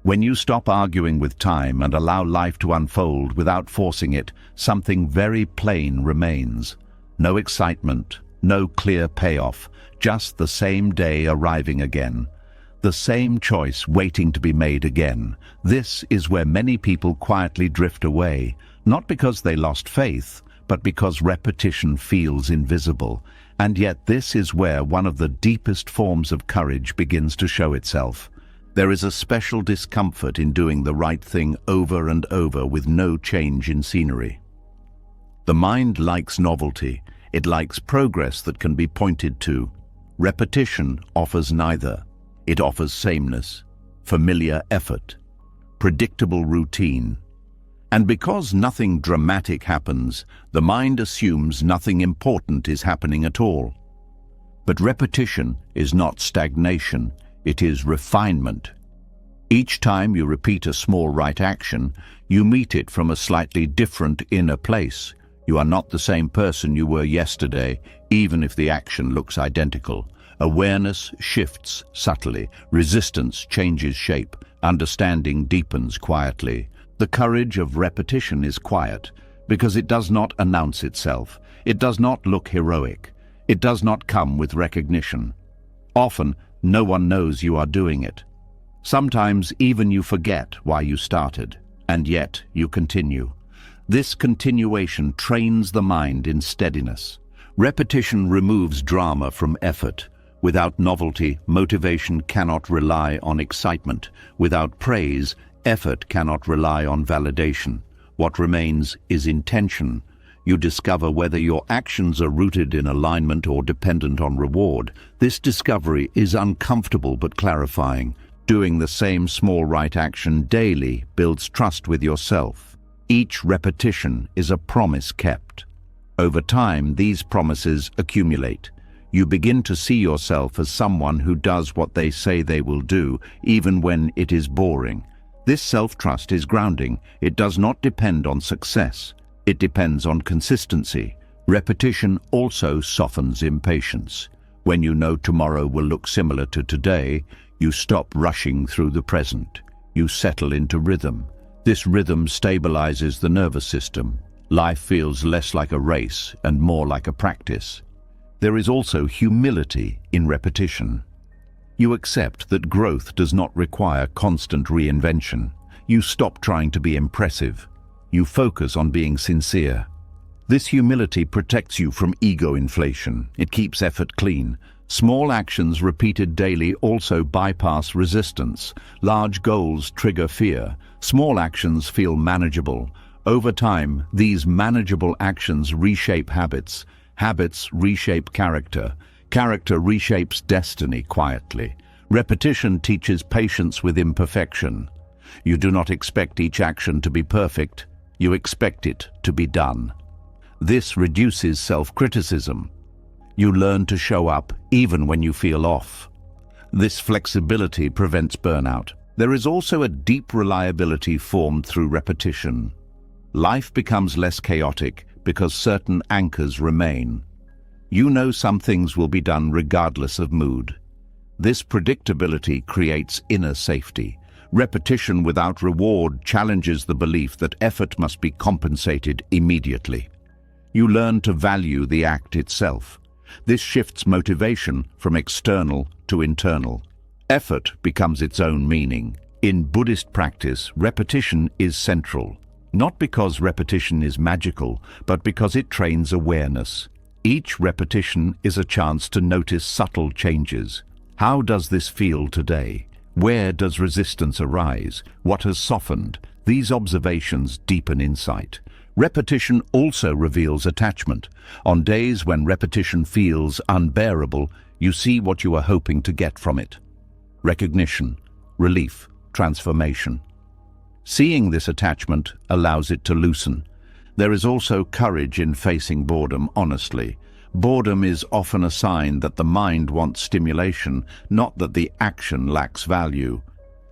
When you stop arguing with time and allow life to unfold without forcing it, something very plain remains. No excitement, no clear payoff, just the same day arriving again. The same choice waiting to be made again. This is where many people quietly drift away, not because they lost faith, but because repetition feels invisible. And yet this is where one of the deepest forms of courage begins to show itself. There is a special discomfort in doing the right thing over and over with no change in scenery. The mind likes novelty. It likes progress that can be pointed to. Repetition offers neither. It offers sameness, familiar effort, predictable routine. And because nothing dramatic happens, the mind assumes nothing important is happening at all. But repetition is not stagnation, it is refinement. Each time you repeat a small right action, you meet it from a slightly different inner place. You are not the same person you were yesterday, even if the action looks identical. Awareness shifts subtly, resistance changes shape, understanding deepens quietly. The courage of repetition is quiet, because it does not announce itself. It does not look heroic. It does not come with recognition. Often, no one knows you are doing it. Sometimes even you forget why you started, and yet you continue. This continuation trains the mind in steadiness. Repetition removes drama from effort. Without novelty, motivation cannot rely on excitement. Without praise, effort cannot rely on validation. What remains is intention. You discover whether your actions are rooted in alignment or dependent on reward. This discovery is uncomfortable but clarifying. Doing the same small right action daily builds trust with yourself. Each repetition is a promise kept. Over time, these promises accumulate. You begin to see yourself as someone who does what they say they will do, even when it is boring. This self-trust is grounding. It does not depend on success. It depends on consistency. Repetition also softens impatience. When you know tomorrow will look similar to today, you stop rushing through the present. You settle into rhythm. This rhythm stabilizes the nervous system. Life feels less like a race and more like a practice. There is also humility in repetition. You accept that growth does not require constant reinvention. You stop trying to be impressive. You focus on being sincere. This humility protects you from ego inflation. It keeps effort clean. Small actions repeated daily also bypass resistance. Large goals trigger fear. Small actions feel manageable. Over time, these manageable actions reshape habits. Habits reshape character. Character reshapes destiny quietly. Repetition teaches patience with imperfection. You do not expect each action to be perfect. You expect it to be done. This reduces self-criticism. You learn to show up even when you feel off. This flexibility prevents burnout. There is also a deep reliability formed through repetition. Life becomes less chaotic because certain anchors remain. You know some things will be done regardless of mood. This predictability creates inner safety. Repetition without reward challenges the belief that effort must be compensated immediately. You learn to value the act itself. This shifts motivation from external to internal. Effort becomes its own meaning. In Buddhist practice, repetition is central. Not because repetition is magical, but because it trains awareness. Each repetition is a chance to notice subtle changes. How does this feel today? Where does resistance arise? What has softened? These observations deepen insight. Repetition also reveals attachment. On days when repetition feels unbearable, you see what you are hoping to get from it. Recognition, relief, transformation. Seeing this attachment allows it to loosen. There is also courage in facing boredom honestly. Boredom is often a sign that the mind wants stimulation, not that the action lacks value.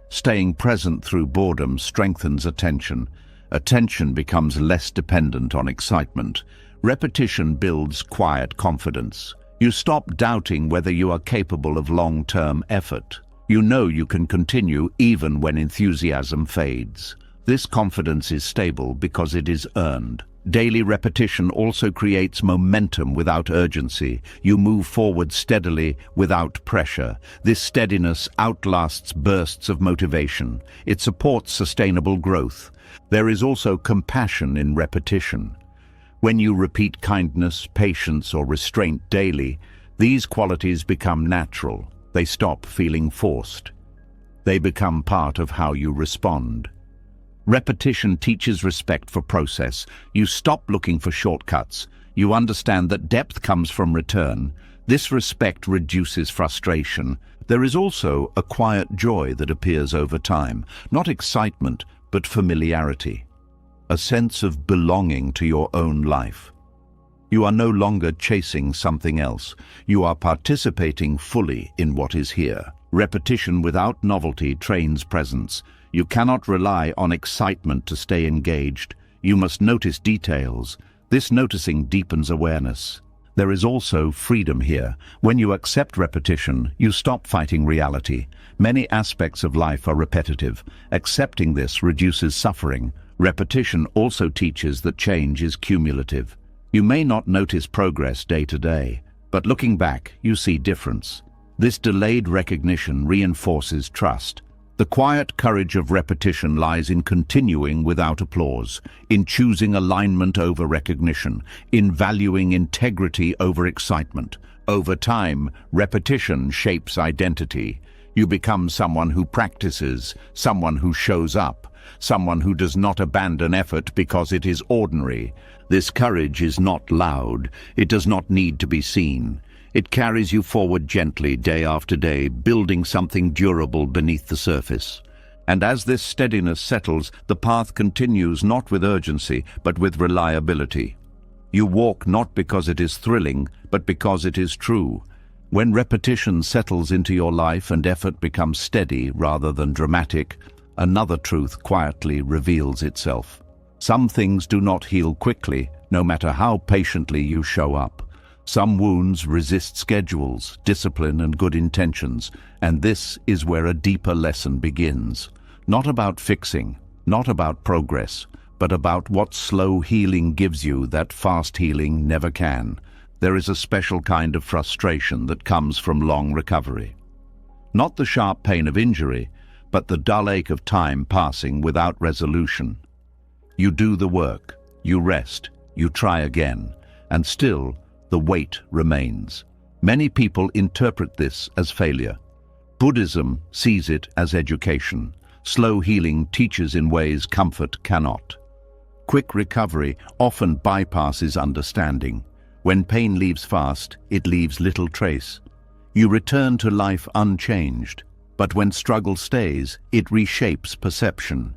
Staying present through boredom strengthens attention. Attention becomes less dependent on excitement. Repetition builds quiet confidence. You stop doubting whether you are capable of long-term effort. You know you can continue even when enthusiasm fades. This confidence is stable because it is earned. Daily repetition also creates momentum without urgency. You move forward steadily without pressure. This steadiness outlasts bursts of motivation. It supports sustainable growth. There is also compassion in repetition. When you repeat kindness, patience, or restraint daily, these qualities become natural. They stop feeling forced. They become part of how you respond. Repetition teaches respect for process. You stop looking for shortcuts. You understand that depth comes from return. This respect reduces frustration. There is also a quiet joy that appears over time, not excitement, but familiarity. A sense of belonging to your own life. You are no longer chasing something else. You are participating fully in what is here. Repetition without novelty trains presence. You cannot rely on excitement to stay engaged. You must notice details. This noticing deepens awareness. There is also freedom here. When you accept repetition, you stop fighting reality. Many aspects of life are repetitive. Accepting this reduces suffering. Repetition also teaches that change is cumulative. You may not notice progress day to day, but looking back, you see difference. This delayed recognition reinforces trust. The quiet courage of repetition lies in continuing without applause, in choosing alignment over recognition, in valuing integrity over excitement. Over time, repetition shapes identity. You become someone who practices, someone who shows up, someone who does not abandon effort because it is ordinary. This courage is not loud. It does not need to be seen. It carries you forward gently day after day, building something durable beneath the surface. And as this steadiness settles, the path continues not with urgency, but with reliability. You walk not because it is thrilling, but because it is true. When repetition settles into your life and effort becomes steady rather than dramatic, another truth quietly reveals itself. Some things do not heal quickly, no matter how patiently you show up. Some wounds resist schedules, discipline, and good intentions, and this is where a deeper lesson begins. Not about fixing, not about progress, but about what slow healing gives you that fast healing never can. There is a special kind of frustration that comes from long recovery. Not the sharp pain of injury, but the dull ache of time passing without resolution. You do the work, you rest, you try again, and still, the weight remains. Many people interpret this as failure. Buddhism sees it as education. Slow healing teaches in ways comfort cannot. Quick recovery often bypasses understanding. When pain leaves fast, it leaves little trace. You return to life unchanged, but when struggle stays, it reshapes perception.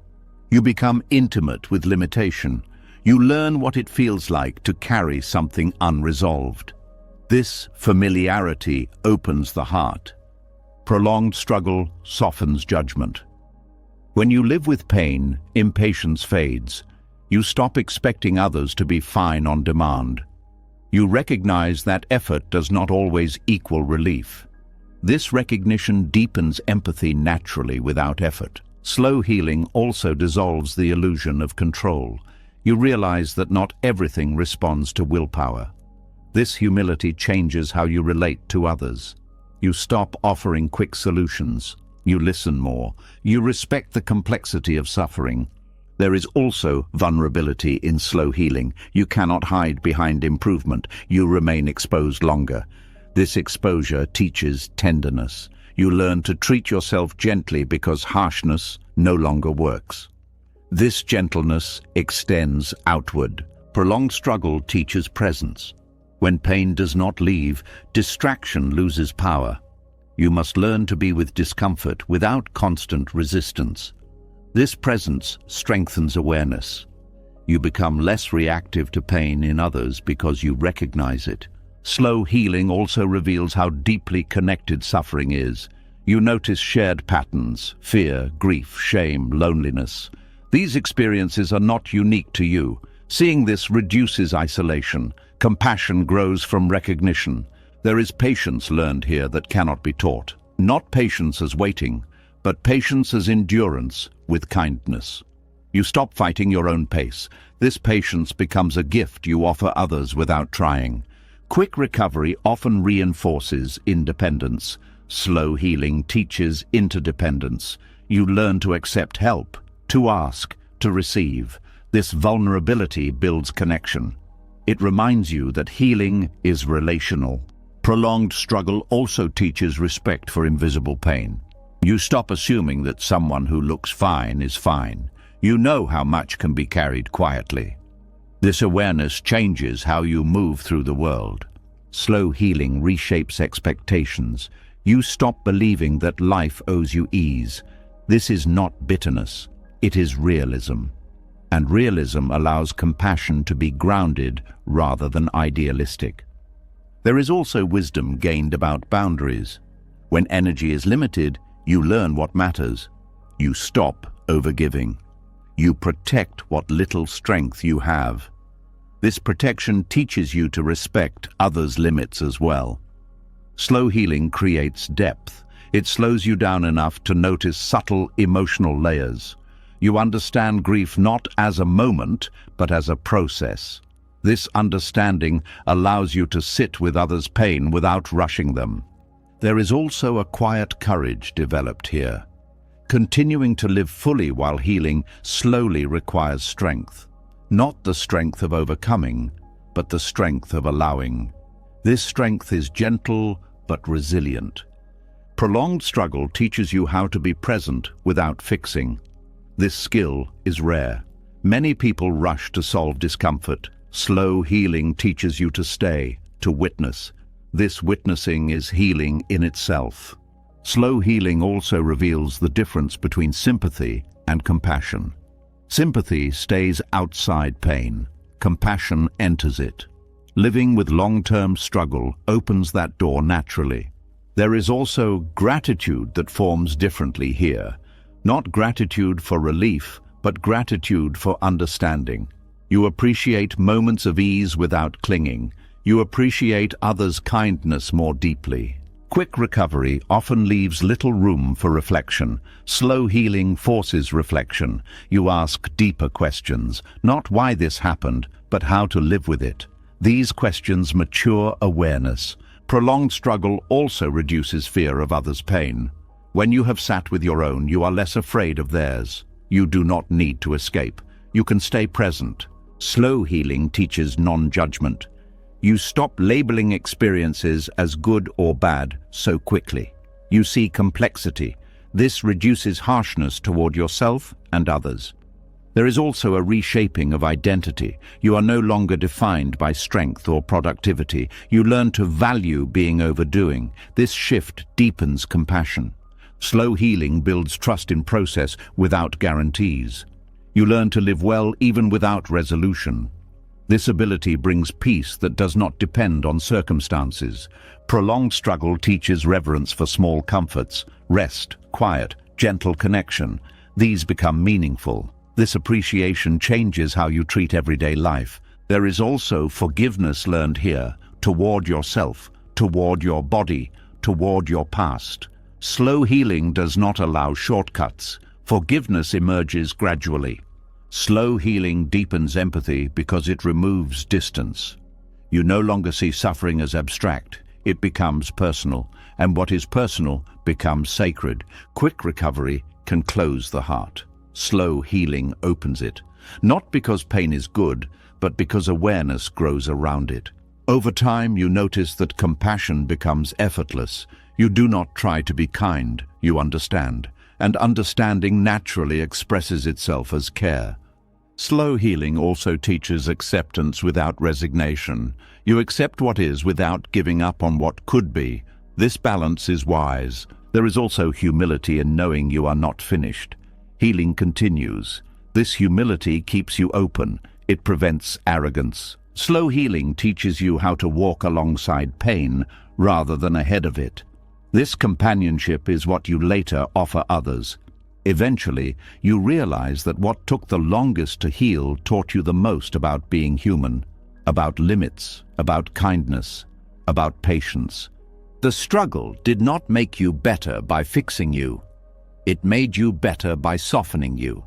You become intimate with limitation. You learn what it feels like to carry something unresolved. This familiarity opens the heart. Prolonged struggle softens judgment. When you live with pain, impatience fades. You stop expecting others to be fine on demand. You recognize that effort does not always equal relief. This recognition deepens empathy naturally without effort. Slow healing also dissolves the illusion of control. You realize that not everything responds to willpower. This humility changes how you relate to others. You stop offering quick solutions. You listen more. You respect the complexity of suffering. There is also vulnerability in slow healing. You cannot hide behind improvement. You remain exposed longer. This exposure teaches tenderness. You learn to treat yourself gently because harshness no longer works. This gentleness extends outward. Prolonged struggle teaches presence. When pain does not leave, distraction loses power. You must learn to be with discomfort without constant resistance. This presence strengthens awareness. You become less reactive to pain in others because you recognize it. Slow healing also reveals how deeply connected suffering is. You notice shared patterns: fear, grief, shame, loneliness. These experiences are not unique to you. Seeing this reduces isolation. Compassion grows from recognition. There is patience learned here that cannot be taught. Not patience as waiting, but patience as endurance with kindness. You stop fighting your own pace. This patience becomes a gift you offer others without trying. Quick recovery often reinforces independence. Slow healing teaches interdependence. You learn to accept help, to ask, to receive. This vulnerability builds connection. It reminds you that healing is relational. Prolonged struggle also teaches respect for invisible pain. You stop assuming that someone who looks fine is fine. You know how much can be carried quietly. This awareness changes how you move through the world. Slow healing reshapes expectations. You stop believing that life owes you ease. This is not bitterness, it is realism. And realism allows compassion to be grounded rather than idealistic. There is also wisdom gained about boundaries. When energy is limited, you learn what matters. You stop overgiving. You protect what little strength you have. This protection teaches you to respect others' limits as well. Slow healing creates depth. It slows you down enough to notice subtle emotional layers. You understand grief not as a moment, but as a process. This understanding allows you to sit with others' pain without rushing them. There is also a quiet courage developed here. Continuing to live fully while healing slowly requires strength. Not the strength of overcoming, but the strength of allowing. This strength is gentle but resilient. Prolonged struggle teaches you how to be present without fixing. This skill is rare. Many people rush to solve discomfort. Slow healing teaches you to stay, to witness. This witnessing is healing in itself. Slow healing also reveals the difference between sympathy and compassion. Sympathy stays outside pain. Compassion enters it. Living with long-term struggle opens that door naturally. There is also gratitude that forms differently here. Not gratitude for relief, but gratitude for understanding. You appreciate moments of ease without clinging. You appreciate others' kindness more deeply. Quick recovery often leaves little room for reflection. Slow healing forces reflection. You ask deeper questions, not why this happened, but how to live with it. These questions mature awareness. Prolonged struggle also reduces fear of others' pain. When you have sat with your own, you are less afraid of theirs. You do not need to escape. You can stay present. Slow healing teaches non-judgment. You stop labeling experiences as good or bad so quickly. You see complexity. This reduces harshness toward yourself and others. There is also a reshaping of identity. You are no longer defined by strength or productivity. You learn to value being overdoing. This shift deepens compassion. Slow healing builds trust in process without guarantees. You learn to live well even without resolution. This ability brings peace that does not depend on circumstances. Prolonged struggle teaches reverence for small comforts, rest, quiet, gentle connection. These become meaningful. This appreciation changes how you treat everyday life. There is also forgiveness learned here, toward yourself, toward your body, toward your past. Slow healing does not allow shortcuts. Forgiveness emerges gradually. Slow healing deepens empathy because it removes distance. You no longer see suffering as abstract. It becomes personal, and what is personal becomes sacred. Quick recovery can close the heart. Slow healing opens it, not because pain is good, but because awareness grows around it. Over time, you notice that compassion becomes effortless. You do not try to be kind, you understand, and understanding naturally expresses itself as care. Slow healing also teaches acceptance without resignation. You accept what is without giving up on what could be. This balance is wise. There is also humility in knowing you are not finished. Healing continues. This humility keeps you open. It prevents arrogance. Slow healing teaches you how to walk alongside pain rather than ahead of it. This companionship is what you later offer others. Eventually, you realize that what took the longest to heal taught you the most about being human, about limits, about kindness, about patience. The struggle did not make you better by fixing you. It made you better by softening you.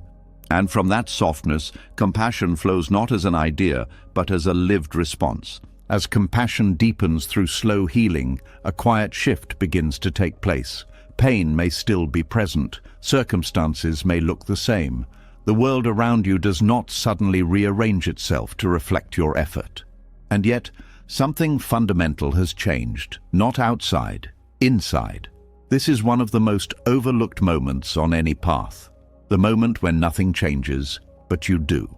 And from that softness, compassion flows not as an idea, but as a lived response. As compassion deepens through slow healing, a quiet shift begins to take place. Pain may still be present, circumstances may look the same. The world around you does not suddenly rearrange itself to reflect your effort. And yet, something fundamental has changed, not outside, inside. This is one of the most overlooked moments on any path. The moment when nothing changes, but you do.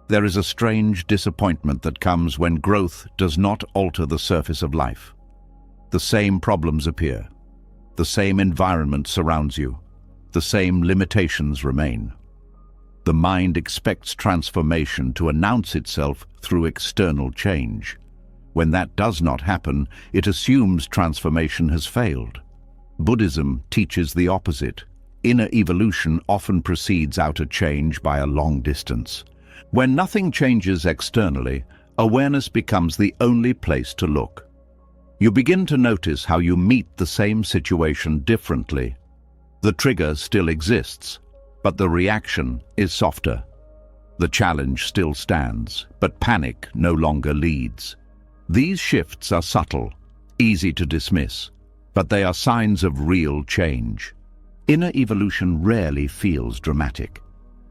There is a strange disappointment that comes when growth does not alter the surface of life. The same problems appear. The same environment surrounds you. The same limitations remain. The mind expects transformation to announce itself through external change. When that does not happen, it assumes transformation has failed. Buddhism teaches the opposite. Inner evolution often precedes outer change by a long distance. When nothing changes externally, awareness becomes the only place to look. You begin to notice how you meet the same situation differently. The trigger still exists, but the reaction is softer. The challenge still stands, but panic no longer leads. These shifts are subtle, easy to dismiss, but they are signs of real change. Inner evolution rarely feels dramatic.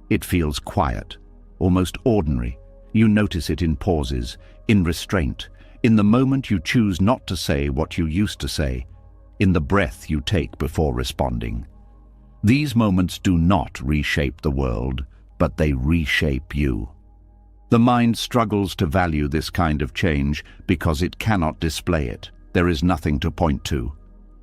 It feels quiet, almost ordinary. You notice it in pauses, in restraint, in the moment you choose not to say what you used to say, in the breath you take before responding. These moments do not reshape the world, but they reshape you. The mind struggles to value this kind of change because it cannot display it. There is nothing to point to.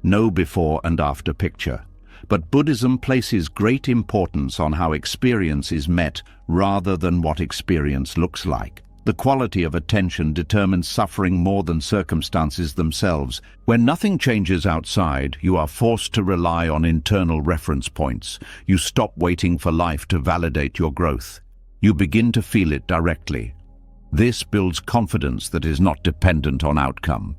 No before and after picture. But Buddhism places great importance on how experience is met rather than what experience looks like. The quality of attention determines suffering more than circumstances themselves. When nothing changes outside, you are forced to rely on internal reference points. You stop waiting for life to validate your growth. You begin to feel it directly. This builds confidence that is not dependent on outcome.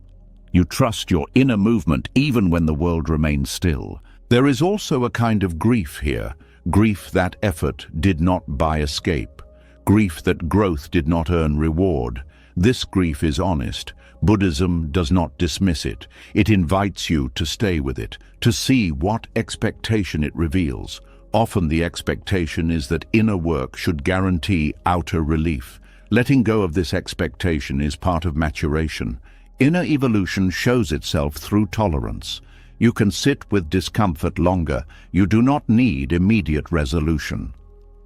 You trust your inner movement even when the world remains still. There is also a kind of grief here, grief that effort did not buy escape, grief that growth did not earn reward. This grief is honest. Buddhism does not dismiss it. It invites you to stay with it, to see what expectation it reveals. Often the expectation is that inner work should guarantee outer relief. Letting go of this expectation is part of maturation. Inner evolution shows itself through tolerance. You can sit with discomfort longer. You do not need immediate resolution.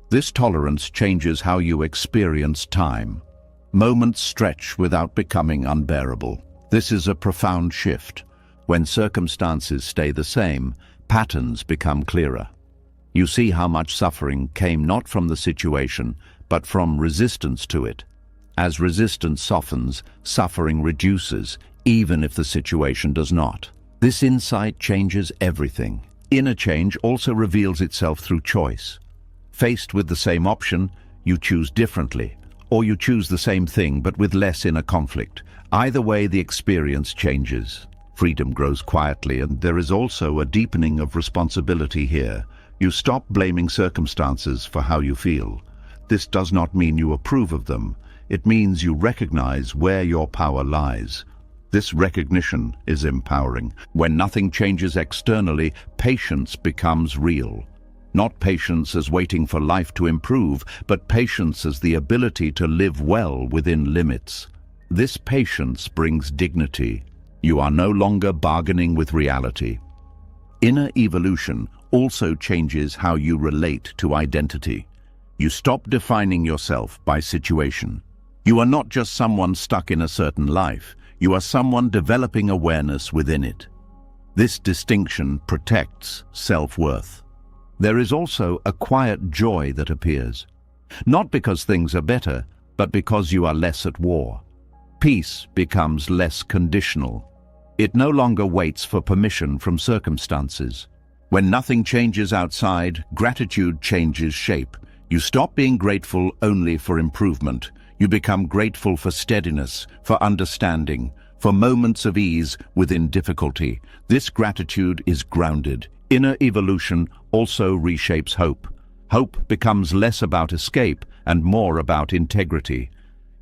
This tolerance changes how you experience time. Moments stretch without becoming unbearable. This is a profound shift. When circumstances stay the same, patterns become clearer. You see how much suffering came not from the situation, but from resistance to it. As resistance softens, suffering reduces, even if the situation does not. This insight changes everything. Inner change also reveals itself through choice. Faced with the same option, you choose differently, or you choose the same thing but with less inner conflict. Either way, the experience changes. Freedom grows quietly, and there is also a deepening of responsibility here. You stop blaming circumstances for how you feel. This does not mean you approve of them. It means you recognize where your power lies. This recognition is empowering. When nothing changes externally, patience becomes real. Not patience as waiting for life to improve, but patience as the ability to live well within limits. This patience brings dignity. You are no longer bargaining with reality. Inner evolution also changes how you relate to identity. You stop defining yourself by situation. You are not just someone stuck in a certain life. You are someone developing awareness within it. This distinction protects self-worth. There is also a quiet joy that appears. Not because things are better, but because you are less at war. Peace becomes less conditional. It no longer waits for permission from circumstances. When nothing changes outside, gratitude changes shape. You stop being grateful only for improvement. You become grateful for steadiness, for understanding, for moments of ease within difficulty. This gratitude is grounded. Inner evolution also reshapes hope. Hope becomes less about escape and more about integrity.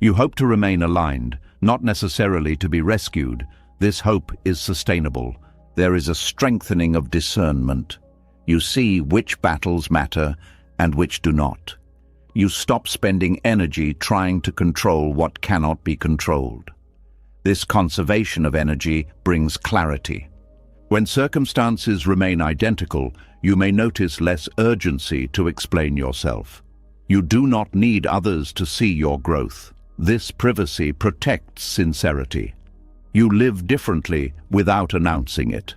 You hope to remain aligned, not necessarily to be rescued. This hope is sustainable. There is a strengthening of discernment. You see which battles matter and which do not. You stop spending energy trying to control what cannot be controlled. This conservation of energy brings clarity. When circumstances remain identical, you may notice less urgency to explain yourself. You do not need others to see your growth. This privacy protects sincerity. You live differently without announcing it.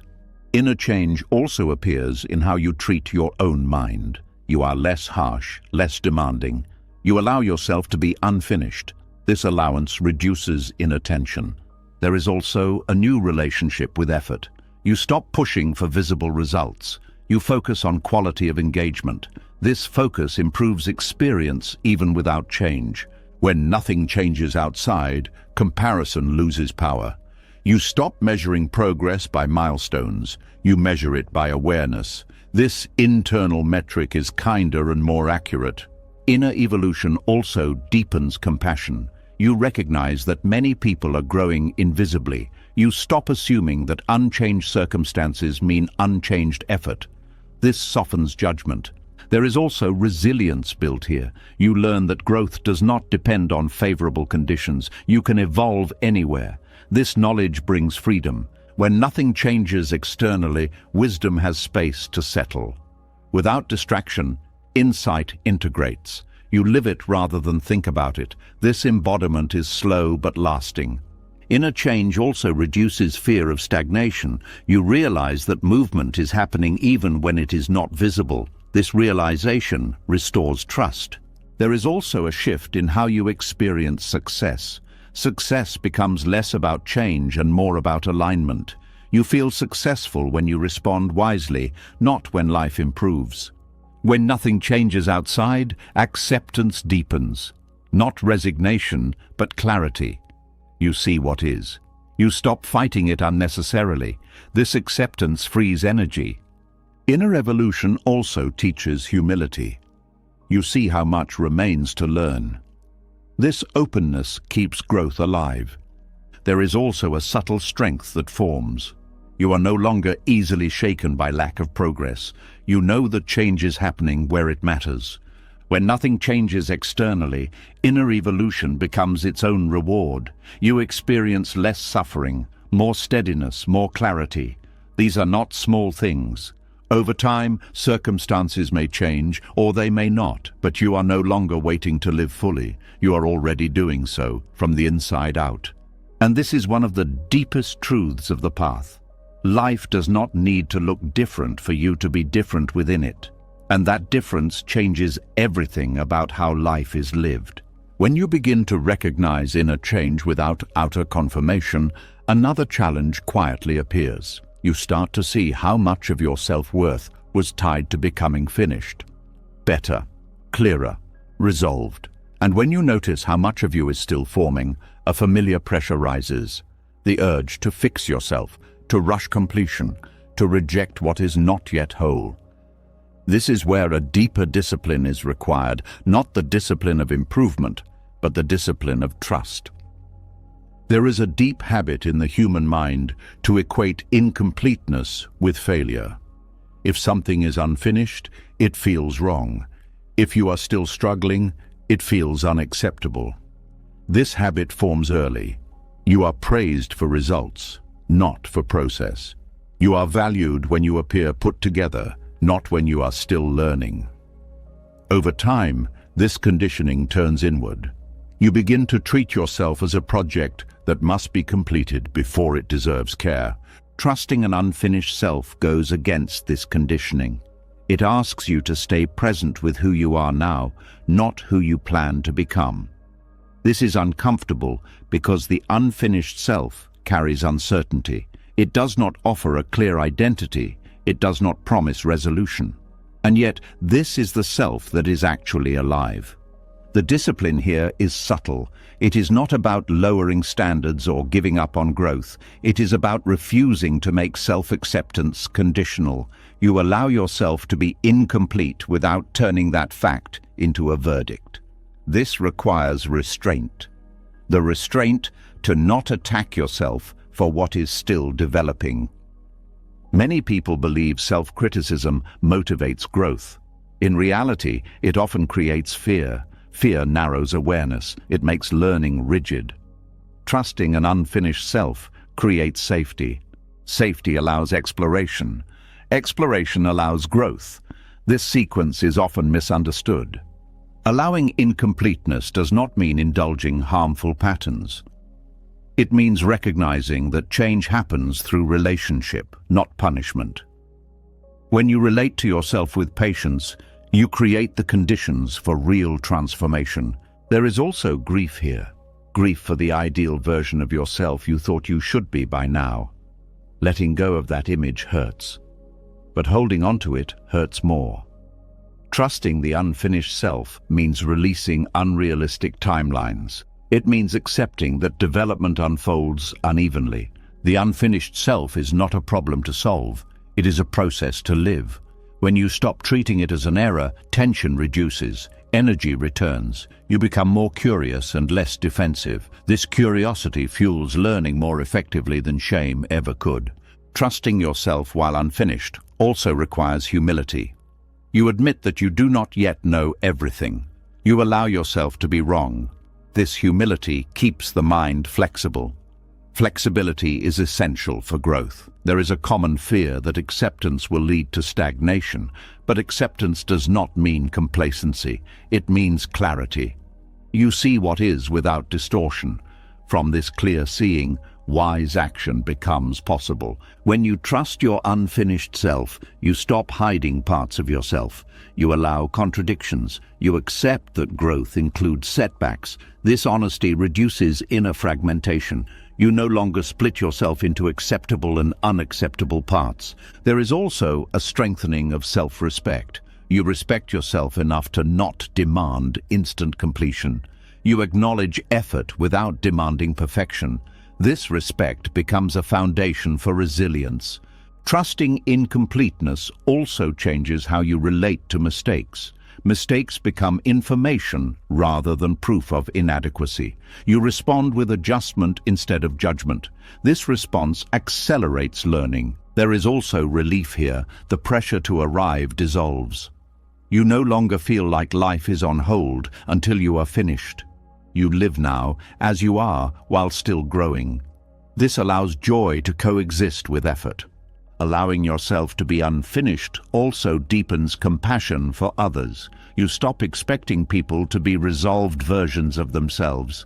Inner change also appears in how you treat your own mind. You are less harsh, less demanding. You allow yourself to be unfinished. This allowance reduces inattention. There is also a new relationship with effort. You stop pushing for visible results. You focus on quality of engagement. This focus improves experience even without change. When nothing changes outside, comparison loses power. You stop measuring progress by milestones. You measure it by awareness. This internal metric is kinder and more accurate. Inner evolution also deepens compassion. You recognize that many people are growing invisibly. You stop assuming that unchanged circumstances mean unchanged effort. This softens judgment. There is also resilience built here. You learn that growth does not depend on favorable conditions. You can evolve anywhere. This knowledge brings freedom. When nothing changes externally, wisdom has space to settle. Without distraction, insight integrates. You live it rather than think about it. This embodiment is slow but lasting. Inner change also reduces fear of stagnation. You realize that movement is happening even when it is not visible. This realization restores trust. There is also a shift in how you experience success. Success becomes less about change and more about alignment. You feel successful when you respond wisely, not when life improves. When nothing changes outside, acceptance deepens. Not resignation, but clarity. You see what is. You stop fighting it unnecessarily. This acceptance frees energy. Inner evolution also teaches humility. You see how much remains to learn. This openness keeps growth alive. There is also a subtle strength that forms. You are no longer easily shaken by lack of progress. You know that change is happening where it matters. When nothing changes externally, inner evolution becomes its own reward. You experience less suffering, more steadiness, more clarity. These are not small things. Over time, circumstances may change, or they may not, but you are no longer waiting to live fully. You are already doing so, from the inside out. And this is one of the deepest truths of the path. Life does not need to look different for you to be different within it. And that difference changes everything about how life is lived. When you begin to recognize inner change without outer confirmation, another challenge quietly appears. You start to see how much of your self-worth was tied to becoming finished. Better, clearer, resolved. And when you notice how much of you is still forming, a familiar pressure rises. The urge to fix yourself, to rush completion, to reject what is not yet whole. This is where a deeper discipline is required, not the discipline of improvement, but the discipline of trust. There is a deep habit in the human mind to equate incompleteness with failure. If something is unfinished, it feels wrong. If you are still struggling, it feels unacceptable. This habit forms early. You are praised for results, not for process. You are valued when you appear put together, not when you are still learning. Over time, this conditioning turns inward. You begin to treat yourself as a project that must be completed before it deserves care. Trusting an unfinished self goes against this conditioning. It asks you to stay present with who you are now, not who you plan to become. This is uncomfortable because the unfinished self carries uncertainty. It does not offer a clear identity. It does not promise resolution. And yet, this is the self that is actually alive. The discipline here is subtle. It is not about lowering standards or giving up on growth. It is about refusing to make self-acceptance conditional. You allow yourself to be incomplete without turning that fact into a verdict. This requires restraint. The restraint to not attack yourself for what is still developing. Many people believe self-criticism motivates growth. In reality, it often creates fear. Fear narrows awareness. It makes learning rigid. Trusting an unfinished self creates safety. Safety allows exploration. Exploration allows growth. This sequence is often misunderstood. Allowing incompleteness does not mean indulging harmful patterns. It means recognizing that change happens through relationship, not punishment. When you relate to yourself with patience, you create the conditions for real transformation. There is also grief here. Grief for the ideal version of yourself you thought you should be by now. Letting go of that image hurts, but holding on to it hurts more. Trusting the unfinished self means releasing unrealistic timelines. It means accepting that development unfolds unevenly. The unfinished self is not a problem to solve. It is a process to live. When you stop treating it as an error, tension reduces, energy returns. You become more curious and less defensive. This curiosity fuels learning more effectively than shame ever could. Trusting yourself while unfinished also requires humility. You admit that you do not yet know everything. You allow yourself to be wrong. This humility keeps the mind flexible. Flexibility is essential for growth. There is a common fear that acceptance will lead to stagnation, but acceptance does not mean complacency. It means clarity. You see what is without distortion. From this clear seeing, wise action becomes possible. When you trust your unfinished self, you stop hiding parts of yourself. You allow contradictions. You accept that growth includes setbacks. This honesty reduces inner fragmentation. You no longer split yourself into acceptable and unacceptable parts. There is also a strengthening of self-respect. You respect yourself enough to not demand instant completion. You acknowledge effort without demanding perfection. This respect becomes a foundation for resilience. Trusting incompleteness also changes how you relate to mistakes. Mistakes become information rather than proof of inadequacy. You respond with adjustment instead of judgment. This response accelerates learning. There is also relief here. The pressure to arrive dissolves. You no longer feel like life is on hold until you are finished. You live now as you are while still growing. This allows joy to coexist with effort. Allowing yourself to be unfinished also deepens compassion for others. You stop expecting people to be resolved versions of themselves.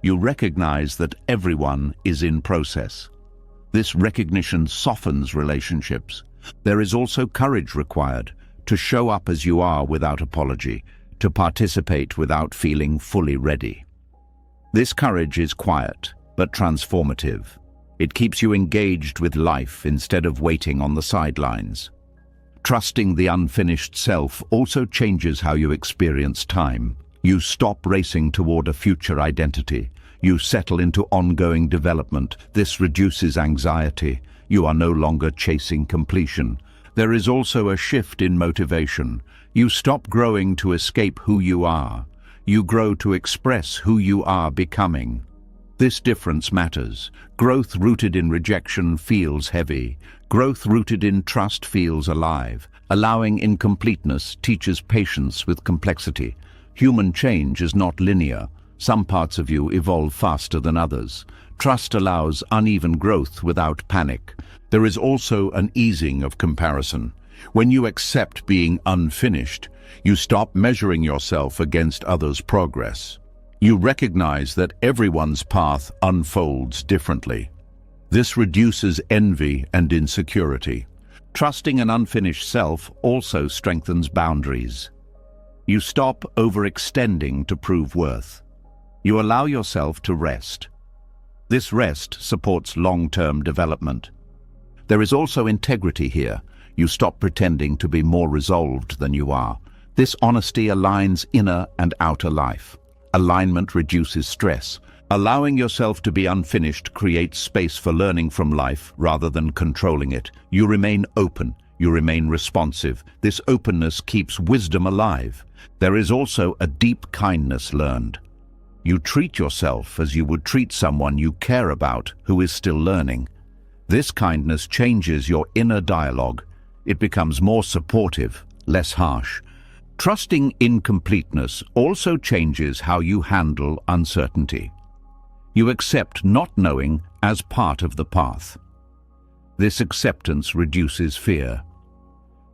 You recognize that everyone is in process. This recognition softens relationships. There is also courage required to show up as you are without apology, to participate without feeling fully ready. This courage is quiet but transformative. It keeps you engaged with life instead of waiting on the sidelines. Trusting the unfinished self also changes how you experience time. You stop racing toward a future identity. You settle into ongoing development. This reduces anxiety. You are no longer chasing completion. There is also a shift in motivation. You stop growing to escape who you are. You grow to express who you are becoming. This difference matters. Growth rooted in rejection feels heavy. Growth rooted in trust feels alive. Allowing incompleteness teaches patience with complexity. Human change is not linear. Some parts of you evolve faster than others. Trust allows uneven growth without panic. There is also an easing of comparison. When you accept being unfinished, you stop measuring yourself against others' progress. You recognize that everyone's path unfolds differently. This reduces envy and insecurity. Trusting an unfinished self also strengthens boundaries. You stop overextending to prove worth. You allow yourself to rest. This rest supports long-term development. There is also integrity here. You stop pretending to be more resolved than you are. This honesty aligns inner and outer life. Alignment reduces stress. Allowing yourself to be unfinished creates space for learning from life rather than controlling it. You remain open. You remain responsive. This openness keeps wisdom alive. There is also a deep kindness learned. You treat yourself as you would treat someone you care about who is still learning. This kindness changes your inner dialogue. It becomes more supportive, less harsh. Trusting incompleteness also changes how you handle uncertainty. You accept not knowing as part of the path. This acceptance reduces fear.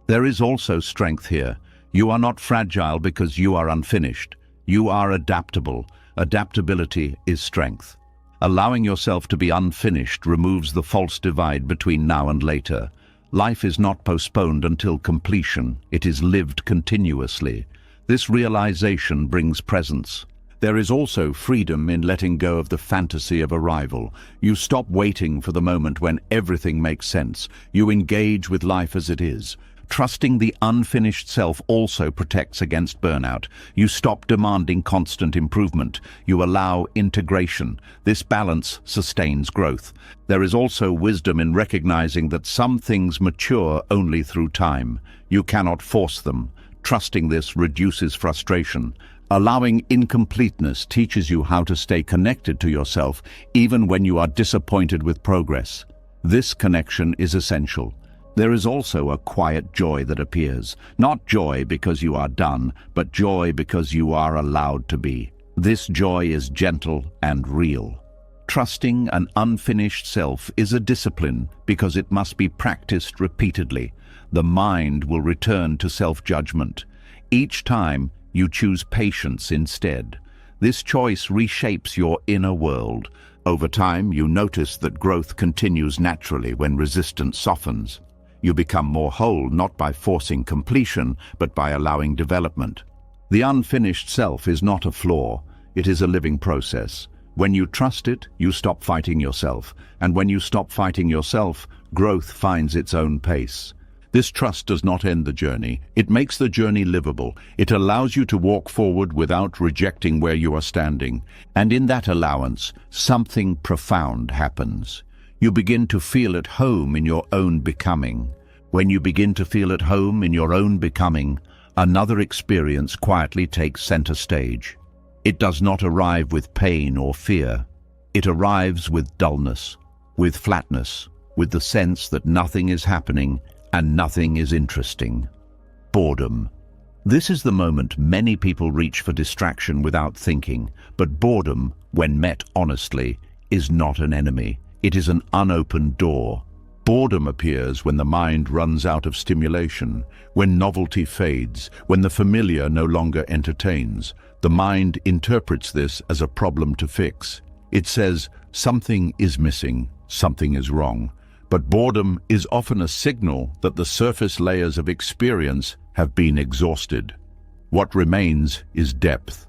There is also strength here. You are not fragile because you are unfinished. You are adaptable. Adaptability is strength. Allowing yourself to be unfinished removes the false divide between now and later. Life is not postponed until completion. It is lived continuously. This realization brings presence. There is also freedom in letting go of the fantasy of arrival. You stop waiting for the moment when everything makes sense. You engage with life as it is. Trusting the unfinished self also protects against burnout. You stop demanding constant improvement. You allow integration. This balance sustains growth. There is also wisdom in recognizing that some things mature only through time. You cannot force them. Trusting this reduces frustration. Allowing incompleteness teaches you how to stay connected to yourself even when you are disappointed with progress. This connection is essential. There is also a quiet joy that appears. Not joy because you are done, but joy because you are allowed to be. This joy is gentle and real. Trusting an unfinished self is a discipline because it must be practiced repeatedly. The mind will return to self-judgment. Each time, you choose patience instead. This choice reshapes your inner world. Over time, you notice that growth continues naturally when resistance softens. You become more whole not by forcing completion, but by allowing development. The unfinished self is not a flaw, it is a living process. When you trust it, you stop fighting yourself. And when you stop fighting yourself, growth finds its own pace. This trust does not end the journey. It makes the journey livable. It allows you to walk forward without rejecting where you are standing. And in that allowance, something profound happens. You begin to feel at home in your own becoming. When you begin to feel at home in your own becoming, another experience quietly takes center stage. It does not arrive with pain or fear. It arrives with dullness, with flatness, with the sense that nothing is happening and nothing is interesting. Boredom. This is the moment many people reach for distraction without thinking, but boredom, when met honestly, is not an enemy. It is an unopened door. Boredom appears when the mind runs out of stimulation, when novelty fades, when the familiar no longer entertains. The mind interprets this as a problem to fix. It says, something is missing, something is wrong. But boredom is often a signal that the surface layers of experience have been exhausted. What remains is depth.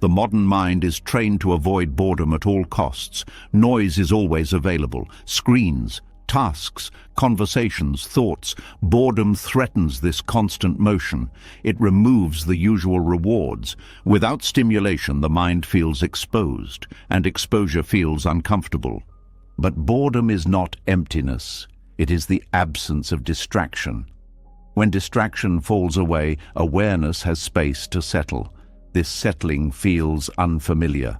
The modern mind is trained to avoid boredom at all costs. Noise is always available. Screens, tasks, conversations, thoughts. Boredom threatens this constant motion. It removes the usual rewards. Without stimulation, the mind feels exposed, and exposure feels uncomfortable. But boredom is not emptiness. It is the absence of distraction. When distraction falls away, awareness has space to settle. This settling feels unfamiliar.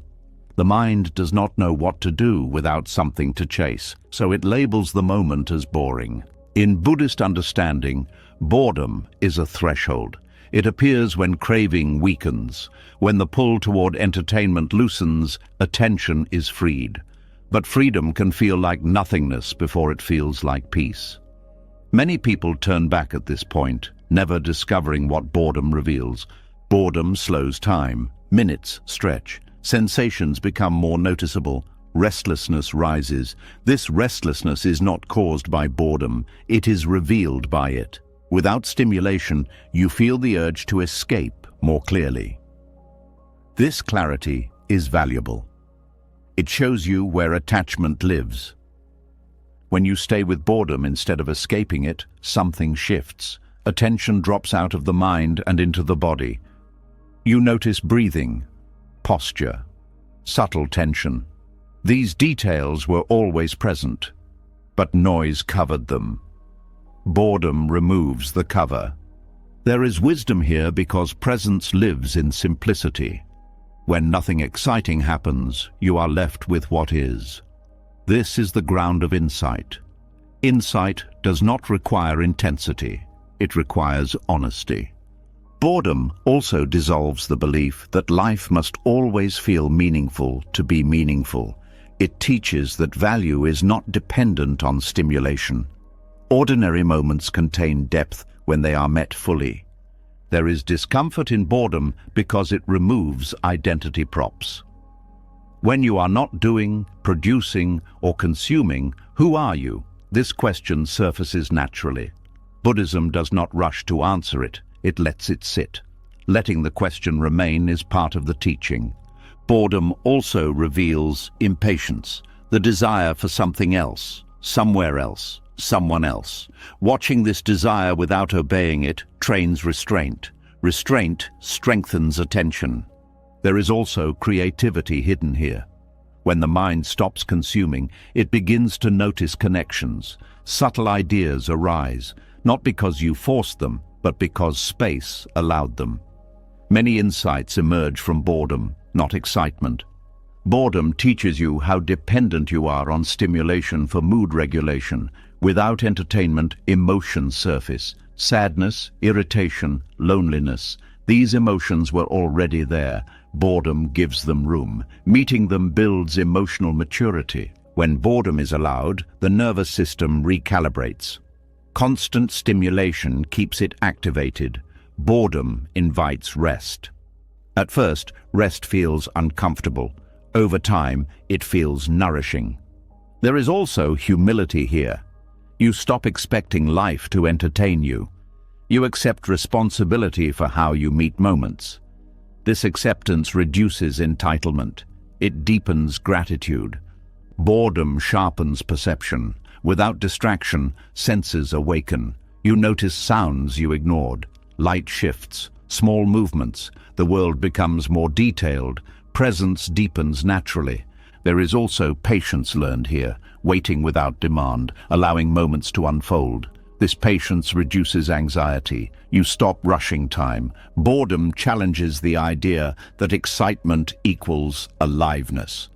The mind does not know what to do without something to chase, so it labels the moment as boring. In Buddhist understanding, boredom is a threshold. It appears when craving weakens. When the pull toward entertainment loosens, attention is freed. But freedom can feel like nothingness before it feels like peace. Many people turn back at this point, never discovering what boredom reveals. Boredom slows time. Minutes stretch. Sensations become more noticeable. Restlessness rises. This restlessness is not caused by boredom. It is revealed by it. Without stimulation, you feel the urge to escape more clearly. This clarity is valuable. It shows you where attachment lives. When you stay with boredom instead of escaping it, something shifts. attention drops out of the mind and into the body. You notice breathing, posture, subtle tension. These details were always present, but noise covered them. Boredom removes the cover. There is wisdom here because presence lives in simplicity. When nothing exciting happens, you are left with what is. This is the ground of insight. Insight does not require intensity. It requires honesty. Boredom also dissolves the belief that life must always feel meaningful to be meaningful. It teaches that value is not dependent on stimulation. Ordinary moments contain depth when they are met fully. There is discomfort in boredom because it removes identity props. When you are not doing, producing, or consuming, who are you? This question surfaces naturally. Buddhism does not rush to answer it. It lets it sit. Letting the question remain is part of the teaching. Boredom also reveals impatience, the desire for something else, somewhere else, someone else. Watching this desire without obeying it trains restraint. Restraint strengthens attention. There is also creativity hidden here. When the mind stops consuming, it begins to notice connections. Subtle ideas arise, not because you forced them, but because space allowed them. Many insights emerge from boredom, not excitement. Boredom teaches you how dependent you are on stimulation for mood regulation. Without entertainment, emotions surface. Sadness, irritation, loneliness. These emotions were already there. Boredom gives them room. Meeting them builds emotional maturity. When boredom is allowed, the nervous system recalibrates. Constant stimulation keeps it activated. Boredom invites rest. At first, rest feels uncomfortable. Over time, it feels nourishing. There is also humility here. You stop expecting life to entertain you. You accept responsibility for how you meet moments. This acceptance reduces entitlement. It deepens gratitude. Boredom sharpens perception. Without distraction, senses awaken. You notice sounds you ignored. Light shifts, small movements. The world becomes more detailed. Presence deepens naturally. There is also patience learned here, waiting without demand, allowing moments to unfold. This patience reduces anxiety. You stop rushing time. Boredom challenges the idea that excitement equals aliveness.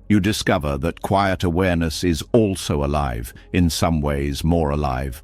You discover that quiet awareness is also alive, in some ways more alive.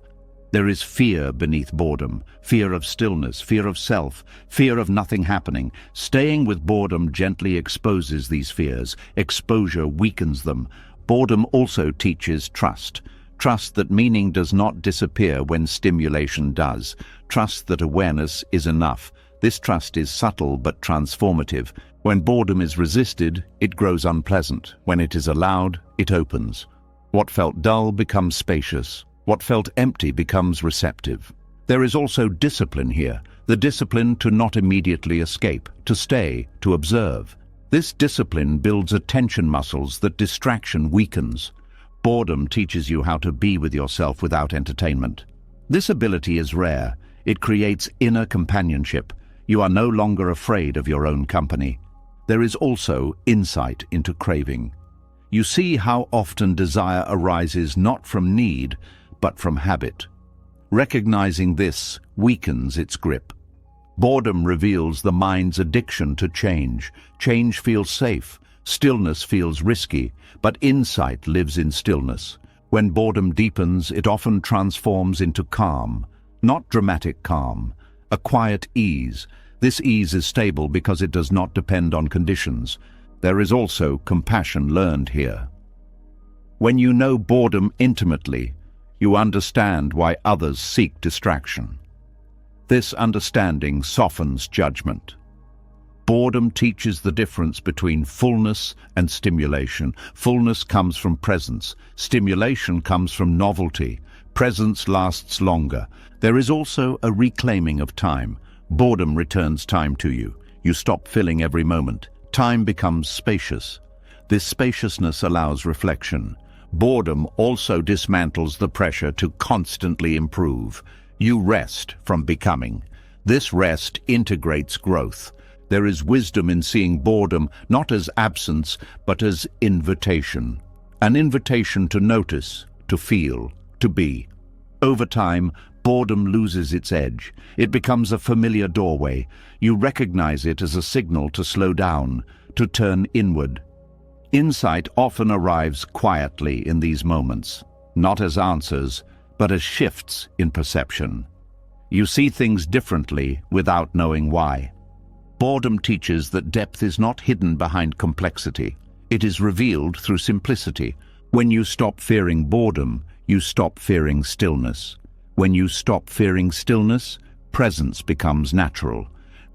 There is fear beneath boredom, fear of stillness, fear of self, fear of nothing happening. Staying with boredom gently exposes these fears. Exposure weakens them. Boredom also teaches trust. Trust that meaning does not disappear when stimulation does. Trust that awareness is enough. This trust is subtle but transformative. When boredom is resisted, it grows unpleasant. When it is allowed, it opens. What felt dull becomes spacious. What felt empty becomes receptive. There is also discipline here, the discipline to not immediately escape, to stay, to observe. This discipline builds attention muscles that distraction weakens. Boredom teaches you how to be with yourself without entertainment. This ability is rare. It creates inner companionship. You are no longer afraid of your own company. There is also insight into craving. You see how often desire arises not from need, but from habit. Recognizing this weakens its grip. Boredom reveals the mind's addiction to change. Change feels safe. Stillness feels risky, but insight lives in stillness. When boredom deepens, it often transforms into calm. Not dramatic calm, a quiet ease. This ease is stable because it does not depend on conditions. There is also compassion learned here. When you know boredom intimately, you understand why others seek distraction. This understanding softens judgment. Boredom teaches the difference between fullness and stimulation. Fullness comes from presence. Stimulation comes from novelty. Presence lasts longer. There is also a reclaiming of time. Boredom returns time to you. You stop filling every moment. Time becomes spacious. This spaciousness allows reflection. Boredom also dismantles the pressure to constantly improve. You rest from becoming. This rest integrates growth. There is wisdom in seeing boredom not as absence, but as invitation. An invitation to notice, to feel, to be. Over time, boredom loses its edge. It becomes a familiar doorway. You recognize it as a signal to slow down, to turn inward. Insight often arrives quietly in these moments, not as answers, but as shifts in perception. You see things differently without knowing why. Boredom teaches that depth is not hidden behind complexity. It is revealed through simplicity. When you stop fearing boredom, you stop fearing stillness. When you stop fearing stillness, presence becomes natural.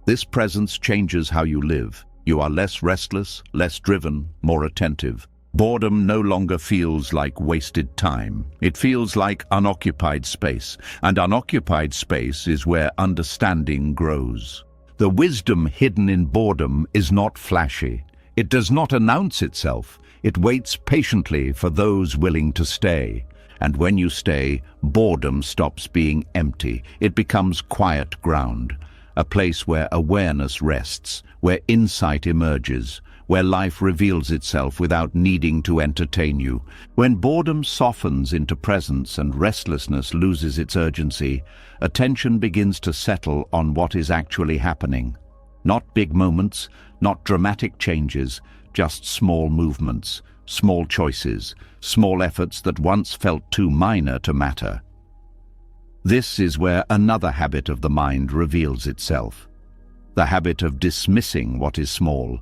This presence changes how you live. You are less restless, less driven, more attentive. Boredom no longer feels like wasted time. It feels like unoccupied space, and unoccupied space is where understanding grows. The wisdom hidden in boredom is not flashy. It does not announce itself. It waits patiently for those willing to stay. And when you stay, boredom stops being empty. It becomes quiet ground, a place where awareness rests, where insight emerges, where life reveals itself without needing to entertain you. When boredom softens into presence and restlessness loses its urgency, attention begins to settle on what is actually happening. Not big moments, not dramatic changes, just small movements, small choices, small efforts that once felt too minor to matter. This is where another habit of the mind reveals itself. The habit of dismissing what is small,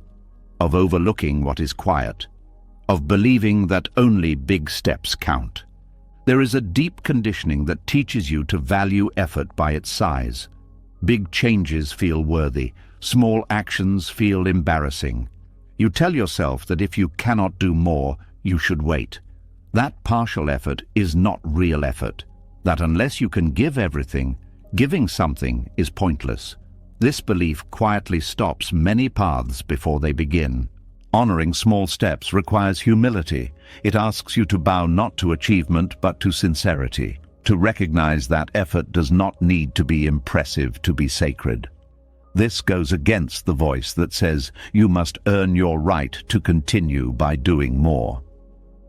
of overlooking what is quiet, of believing that only big steps count. There is a deep conditioning that teaches you to value effort by its size. Big changes feel worthy, small actions feel embarrassing. You tell yourself that if you cannot do more, you should wait. That partial effort is not real effort. That unless you can give everything, giving something is pointless. This belief quietly stops many paths before they begin. Honoring small steps requires humility. It asks you to bow not to achievement but to sincerity, to recognize that effort does not need to be impressive to be sacred. This goes against the voice that says you must earn your right to continue by doing more.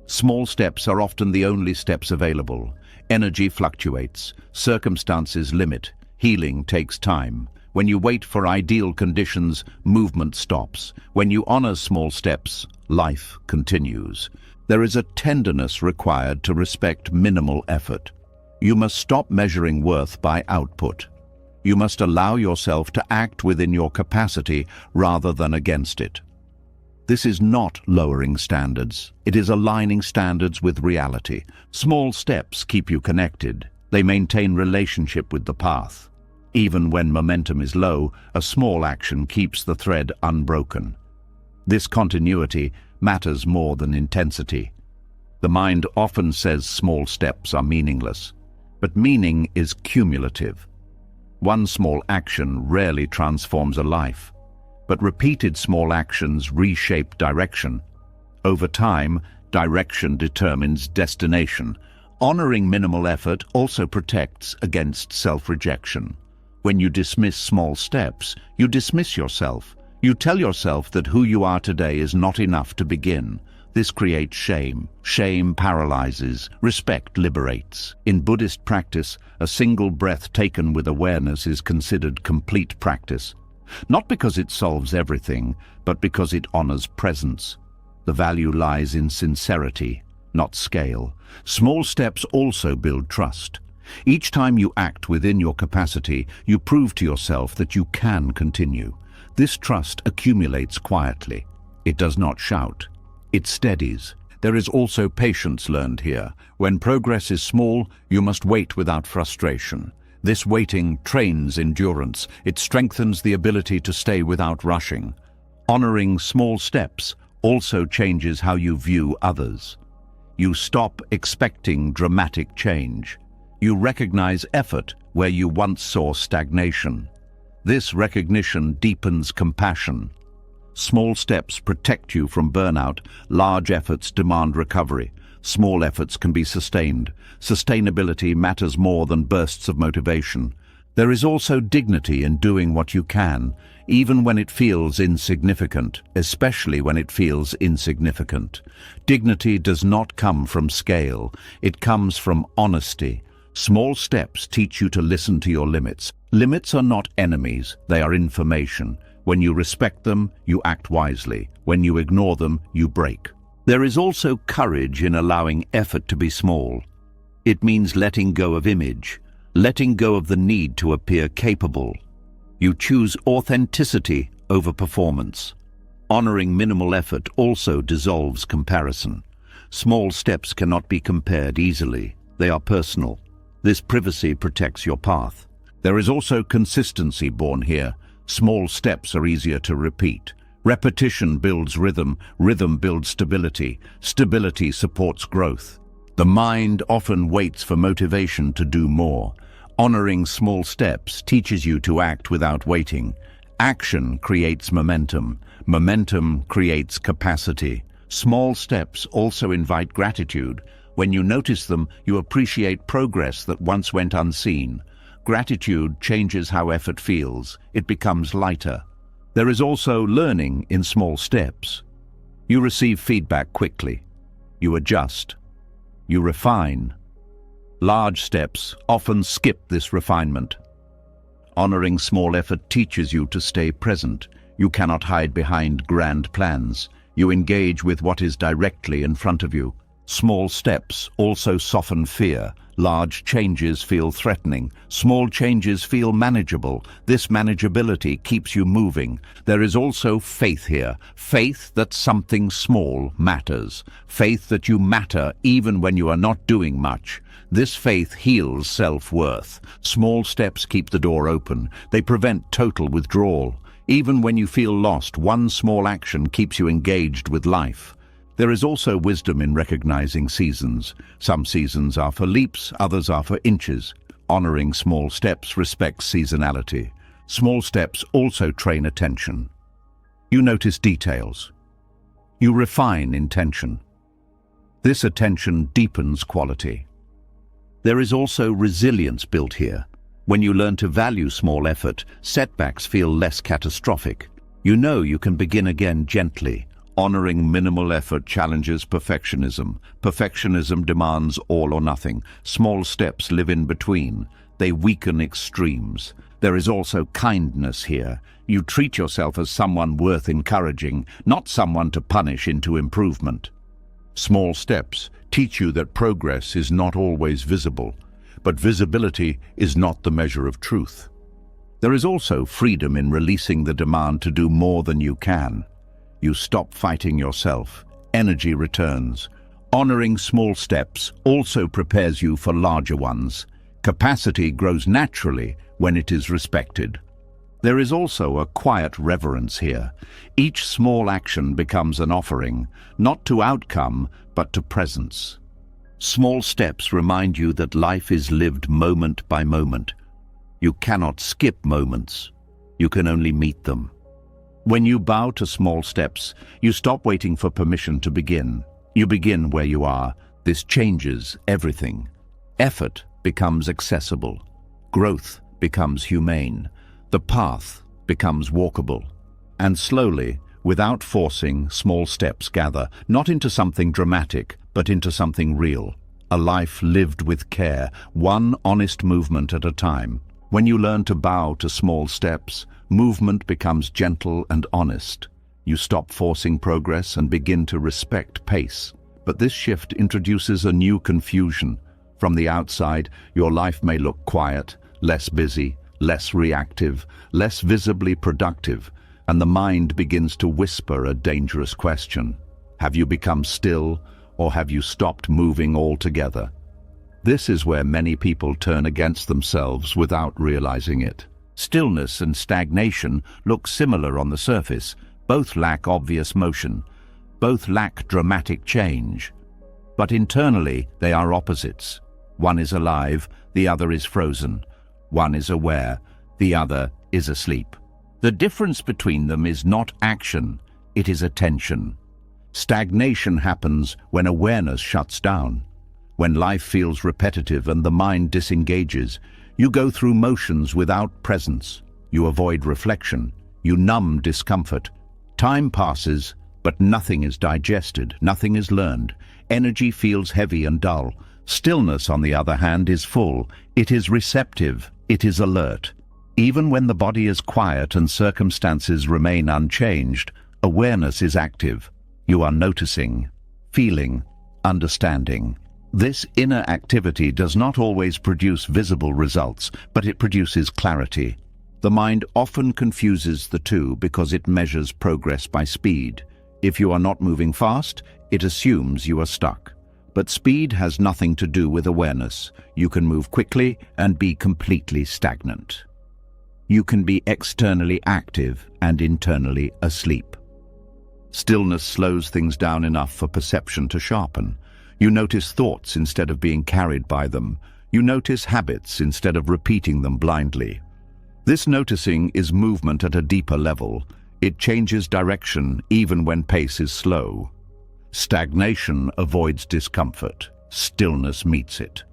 Small steps are often the only steps available. Energy fluctuates, circumstances limit, healing takes time. When you wait for ideal conditions, movement stops. When you honor small steps, life continues. There is a tenderness required to respect minimal effort. You must stop measuring worth by output. You must allow yourself to act within your capacity rather than against it. This is not lowering standards. It is aligning standards with reality. Small steps keep you connected. They maintain relationship with the path. Even when momentum is low, a small action keeps the thread unbroken. This continuity matters more than intensity. The mind often says small steps are meaningless, but meaning is cumulative. One small action rarely transforms a life, but repeated small actions reshape direction. Over time, direction determines destination. Honoring minimal effort also protects against self-rejection. When you dismiss small steps, you dismiss yourself. You tell yourself that who you are today is not enough to begin. This creates shame. Shame paralyzes. Respect liberates. In Buddhist practice, a single breath taken with awareness is considered complete practice. Not because it solves everything, but because it honors presence. The value lies in sincerity, not scale. Small steps also build trust. Each time you act within your capacity, you prove to yourself that you can continue. This trust accumulates quietly. It does not shout. It steadies. There is also patience learned here. When progress is small, you must wait without frustration. This waiting trains endurance. It strengthens the ability to stay without rushing. Honoring small steps also changes how you view others. You stop expecting dramatic change. You recognize effort where you once saw stagnation. This recognition deepens compassion. Small steps protect you from burnout. Large efforts demand recovery. Small efforts can be sustained. Sustainability matters more than bursts of motivation. There is also dignity in doing what you can, even when it feels insignificant, especially when it feels insignificant. Dignity does not come from scale. It comes from honesty. Small steps teach you to listen to your limits. Limits are not enemies, they are information. When you respect them, you act wisely. When you ignore them, you break. There is also courage in allowing effort to be small. It means letting go of image, letting go of the need to appear capable. You choose authenticity over performance. Honoring minimal effort also dissolves comparison. Small steps cannot be compared easily. They are personal. This privacy protects your path. There is also consistency born here. Small steps are easier to repeat. Repetition builds rhythm. Rhythm builds stability. Stability supports growth. The mind often waits for motivation to do more. Honoring small steps teaches you to act without waiting. Action creates momentum. Momentum creates capacity. Small steps also invite gratitude. When you notice them, you appreciate progress that once went unseen. Gratitude changes how effort feels. It becomes lighter. There is also learning in small steps. You receive feedback quickly. You adjust. You refine. Large steps often skip this refinement. Honoring small effort teaches you to stay present. You cannot hide behind grand plans. You engage with what is directly in front of you. Small steps also soften fear. Large changes feel threatening. Small changes feel manageable. This manageability keeps you moving. There is also faith here. Faith that something small matters. Faith that you matter even when you are not doing much. This faith heals self-worth. Small steps keep the door open. They prevent total withdrawal. Even when you feel lost, one small action keeps you engaged with life. There is also wisdom in recognizing seasons. Some seasons are for leaps, others are for inches. Honoring small steps respects seasonality. Small steps also train attention. You notice details. You refine intention. This attention deepens quality. There is also resilience built here. When you learn to value small effort, setbacks feel less catastrophic. You know you can begin again gently. Honoring minimal effort challenges perfectionism. Perfectionism demands all or nothing. Small steps live in between. They weaken extremes. There is also kindness here. You treat yourself as someone worth encouraging, not someone to punish into improvement. Small steps teach you that progress is not always visible, but visibility is not the measure of truth. There is also freedom in releasing the demand to do more than you can. You stop fighting yourself. Energy returns. Honoring small steps also prepares you for larger ones. Capacity grows naturally when it is respected. There is also a quiet reverence here. Each small action becomes an offering, not to outcome, but to presence. Small steps remind you that life is lived moment by moment. You cannot skip moments. You can only meet them. When you bow to small steps, you stop waiting for permission to begin. You begin where you are. This changes everything. Effort becomes accessible. Growth becomes humane. The path becomes walkable. And slowly, without forcing, small steps gather, not into something dramatic, but into something real. A life lived with care, one honest movement at a time. When you learn to bow to small steps, movement becomes gentle and honest. You stop forcing progress and begin to respect pace. But this shift introduces a new confusion. From the outside, your life may look quiet, less busy, less reactive, less visibly productive, and the mind begins to whisper a dangerous question. Have you become still, or have you stopped moving altogether? This is where many people turn against themselves without realizing it. Stillness and stagnation look similar on the surface. Both lack obvious motion. Both lack dramatic change. But internally, they are opposites. One is alive, the other is frozen. One is aware, the other is asleep. The difference between them is not action, it is attention. Stagnation happens when awareness shuts down. When life feels repetitive and the mind disengages, you go through motions without presence. You avoid reflection. You numb discomfort. Time passes, but nothing is digested, nothing is learned. Energy feels heavy and dull. Stillness, on the other hand, is full. It is receptive. It is alert. Even when the body is quiet and circumstances remain unchanged, awareness is active. You are noticing, feeling, understanding. This inner activity does not always produce visible results, but it produces clarity. The mind often confuses the two because it measures progress by speed. If you are not moving fast, it assumes you are stuck. But speed has nothing to do with awareness. You can move quickly and be completely stagnant. You can be externally active and internally asleep. Stillness slows things down enough for perception to sharpen. You notice thoughts instead of being carried by them. You notice habits instead of repeating them blindly. This noticing is movement at a deeper level. It changes direction even when pace is slow. Stagnation avoids discomfort. Stillness meets it.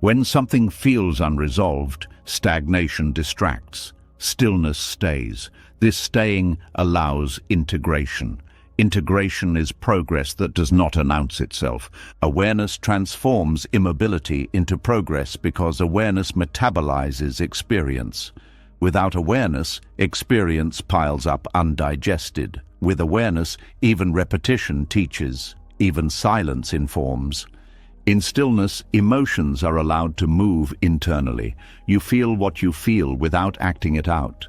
When something feels unresolved, stagnation distracts. Stillness stays. This staying allows integration. Integration is progress that does not announce itself. Awareness transforms immobility into progress because awareness metabolizes experience. Without awareness, experience piles up undigested. With awareness, even repetition teaches, even silence informs. In stillness, emotions are allowed to move internally. You feel what you feel without acting it out.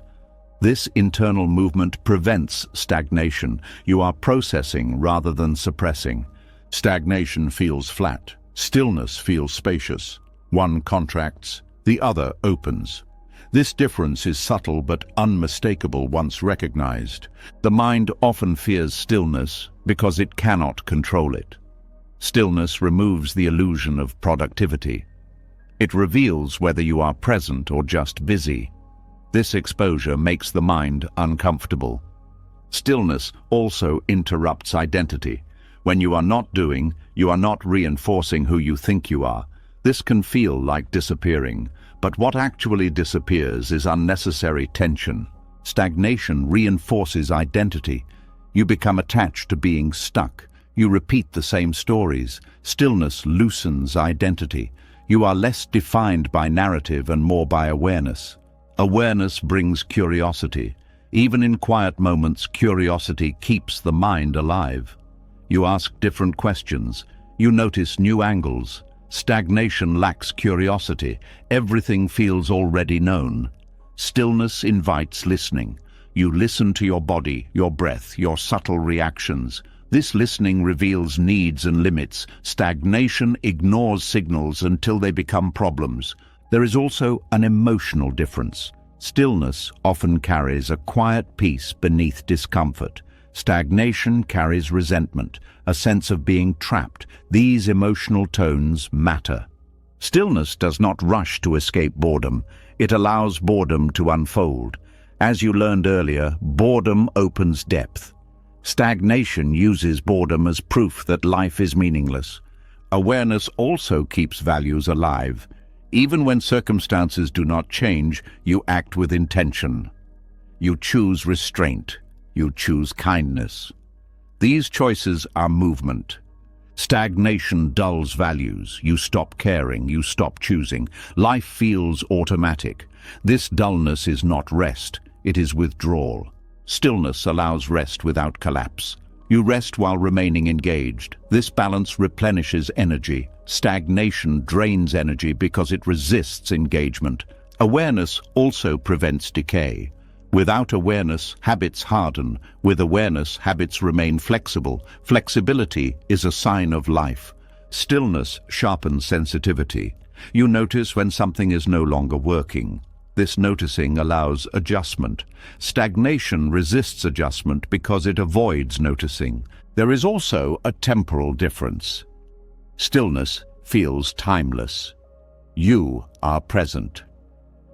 This internal movement prevents stagnation. You are processing rather than suppressing. Stagnation feels flat. Stillness feels spacious. One contracts, the other opens. This difference is subtle but unmistakable once recognized. The mind often fears stillness because it cannot control it. Stillness removes the illusion of productivity. It reveals whether you are present or just busy. This exposure makes the mind uncomfortable. Stillness also interrupts identity. When you are not doing, you are not reinforcing who you think you are. This can feel like disappearing, but what actually disappears is unnecessary tension. Stagnation reinforces identity. You become attached to being stuck. You repeat the same stories. Stillness loosens identity. You are less defined by narrative and more by awareness. Awareness brings curiosity. Even in quiet moments, curiosity keeps the mind alive. You ask different questions. You notice new angles. Stagnation lacks curiosity. Everything feels already known. Stillness invites listening. You listen to your body, your breath, your subtle reactions. This listening reveals needs and limits. Stagnation ignores signals until they become problems. There is also an emotional difference. Stillness often carries a quiet peace beneath discomfort. Stagnation carries resentment, a sense of being trapped. These emotional tones matter. Stillness does not rush to escape boredom. It allows boredom to unfold. As you learned earlier, boredom opens depth. Stagnation uses boredom as proof that life is meaningless. Awareness also keeps values alive. Even when circumstances do not change, you act with intention. You choose restraint. You choose kindness. These choices are movement. Stagnation dulls values. You stop caring. You stop choosing. Life feels automatic. This dullness is not rest. It is withdrawal. Stillness allows rest without collapse. You rest while remaining engaged. This balance replenishes energy. Stagnation drains energy because it resists engagement. Awareness also prevents decay. Without awareness, habits harden. With awareness, habits remain flexible. Flexibility is a sign of life. Stillness sharpens sensitivity. You notice when something is no longer working. This noticing allows adjustment. Stagnation resists adjustment because it avoids noticing. There is also a temporal difference. Stillness feels timeless. You are present.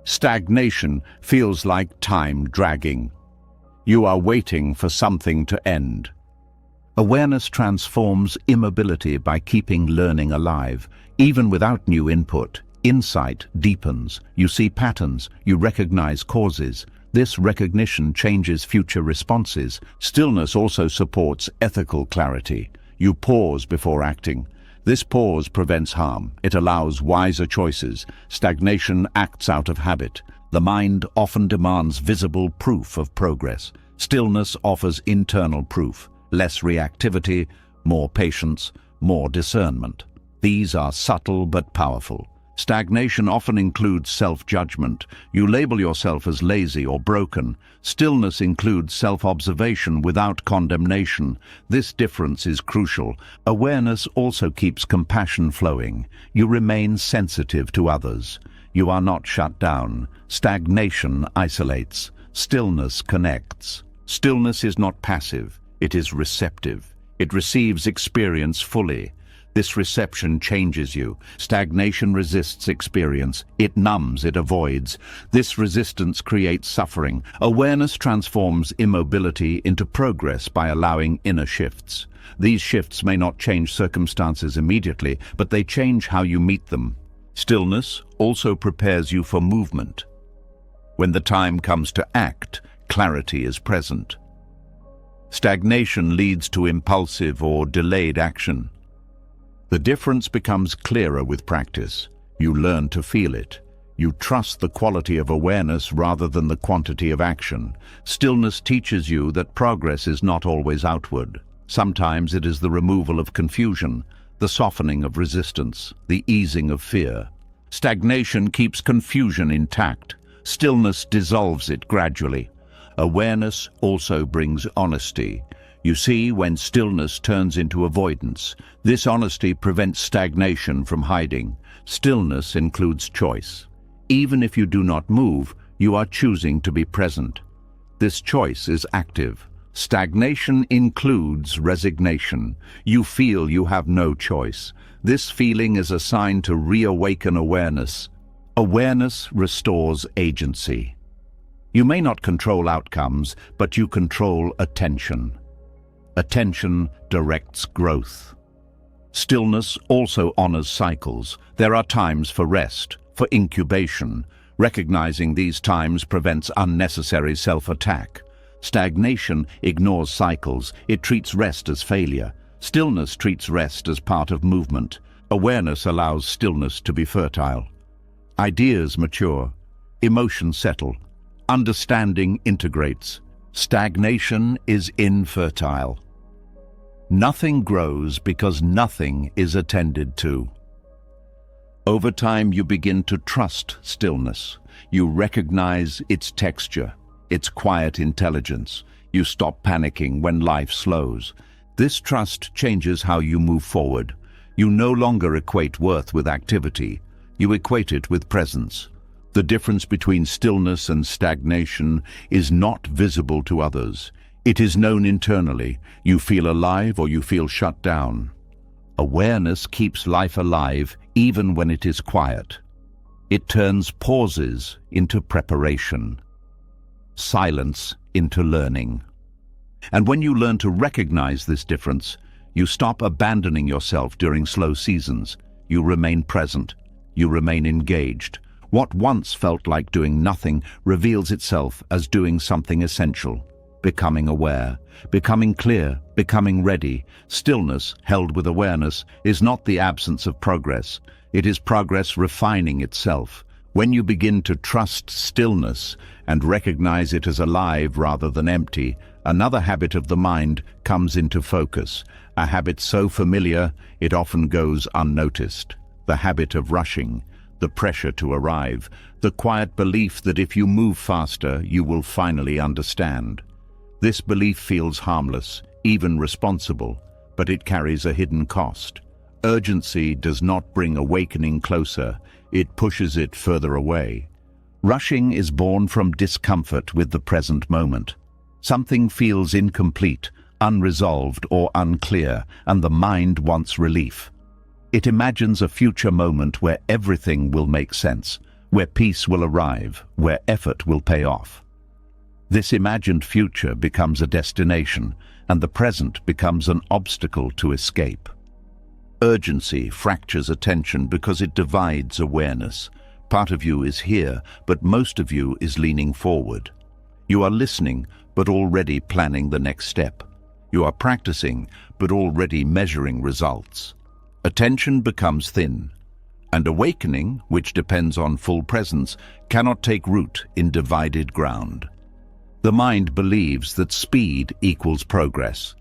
Stagnation feels like time dragging. You are waiting for something to end. Awareness transforms immobility by keeping learning alive. Even without new input, insight deepens. You see patterns, you recognize causes. This recognition changes future responses. Stillness also supports ethical clarity. You pause before acting. This pause prevents harm. It allows wiser choices. Stagnation acts out of habit. The mind often demands visible proof of progress. Stillness offers internal proof. Less reactivity, more patience, more discernment. These are subtle but powerful. Stagnation often includes self-judgment. You label yourself as lazy or broken. Stillness includes self-observation without condemnation. This difference is crucial. Awareness also keeps compassion flowing. You remain sensitive to others. You are not shut down. Stagnation isolates. Stillness connects. Stillness is not passive. It is receptive. It receives experience fully. This reception changes you. Stagnation resists experience. It numbs, it avoids. This resistance creates suffering. Awareness transforms immobility into progress by allowing inner shifts. These shifts may not change circumstances immediately, but they change how you meet them. Stillness also prepares you for movement. When the time comes to act, clarity is present. Stagnation leads to impulsive or delayed action. The difference becomes clearer with practice. You learn to feel it. You trust the quality of awareness rather than the quantity of action. Stillness teaches you that progress is not always outward. Sometimes it is the removal of confusion, the softening of resistance, the easing of fear. Stagnation keeps confusion intact. Stillness dissolves it gradually. Awareness also brings honesty. You see when stillness turns into avoidance. This honesty prevents stagnation from hiding. Stillness includes choice. Even if you do not move, you are choosing to be present. This choice is active. Stagnation includes resignation. You feel you have no choice. This feeling is a sign to reawaken awareness. Awareness restores agency. You may not control outcomes, but you control attention. Attention directs growth. Stillness also honors cycles. There are times for rest, for incubation. Recognizing these times prevents unnecessary self-attack. Stagnation ignores cycles. It treats rest as failure. Stillness treats rest as part of movement. Awareness allows stillness to be fertile. Ideas mature. Emotions settle. Understanding integrates. Stagnation is infertile. Nothing grows because nothing is attended to. Over time, you begin to trust stillness. You recognize its texture, its quiet intelligence. You stop panicking when life slows. This trust changes how you move forward. You no longer equate worth with activity. You equate it with presence. The difference between stillness and stagnation is not visible to others. It is known internally. You feel alive or you feel shut down. Awareness keeps life alive even when it is quiet. It turns pauses into preparation, silence into learning. And when you learn to recognize this difference, you stop abandoning yourself during slow seasons. You remain present. You remain engaged. What once felt like doing nothing reveals itself as doing something essential. Becoming aware, becoming clear, becoming ready. Stillness, held with awareness, is not the absence of progress. It is progress refining itself. When you begin to trust stillness and recognize it as alive rather than empty, another habit of the mind comes into focus. A habit so familiar, it often goes unnoticed. The habit of rushing. The pressure to arrive, the quiet belief that if you move faster, you will finally understand. This belief feels harmless, even responsible, but it carries a hidden cost. Urgency does not bring awakening closer, it pushes it further away. Rushing is born from discomfort with the present moment. Something feels incomplete, unresolved, or unclear, and the mind wants relief. It imagines a future moment where everything will make sense, where peace will arrive, where effort will pay off. This imagined future becomes a destination, and the present becomes an obstacle to escape. Urgency fractures attention because it divides awareness. Part of you is here, but most of you is leaning forward. You are listening, but already planning the next step. You are practicing, but already measuring results. Attention becomes thin, and awakening, which depends on full presence, cannot take root in divided ground. The mind believes that speed equals progress,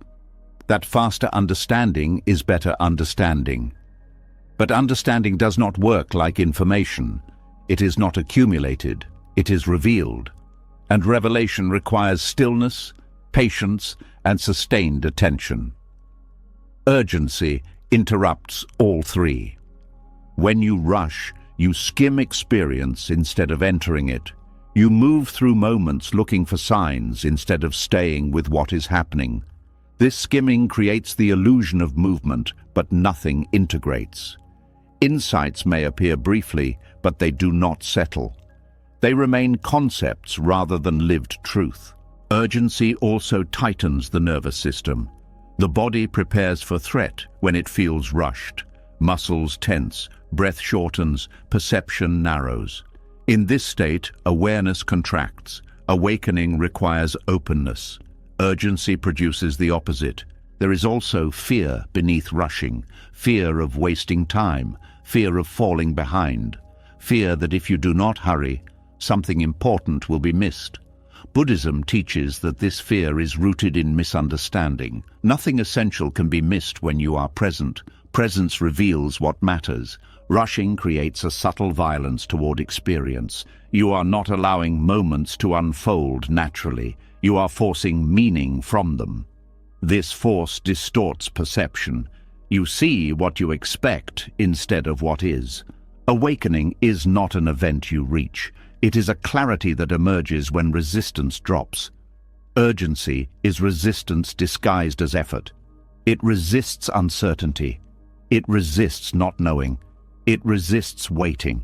that faster understanding is better understanding. But understanding does not work like information. It is not accumulated, it is revealed. And revelation requires stillness, patience, and sustained attention. Urgency interrupts all three. When you rush, you skim experience instead of entering it. You move through moments looking for signs instead of staying with what is happening. This skimming creates the illusion of movement, but nothing integrates. Insights may appear briefly, but they do not settle. They remain concepts rather than lived truth. Urgency also tightens the nervous system. The body prepares for threat when it feels rushed. Muscles tense, breath shortens, perception narrows. In this state, awareness contracts. Awakening requires openness. Urgency produces the opposite. There is also fear beneath rushing, fear of wasting time, fear of falling behind, fear that if you do not hurry, something important will be missed. Buddhism teaches that this fear is rooted in misunderstanding. Nothing essential can be missed when you are present. Presence reveals what matters. Rushing creates a subtle violence toward experience. You are not allowing moments to unfold naturally. You are forcing meaning from them. This force distorts perception. You see what you expect instead of what is. Awakening is not an event you reach. It is a clarity that emerges when resistance drops. Urgency is resistance disguised as effort. It resists uncertainty. It resists not knowing. It resists waiting.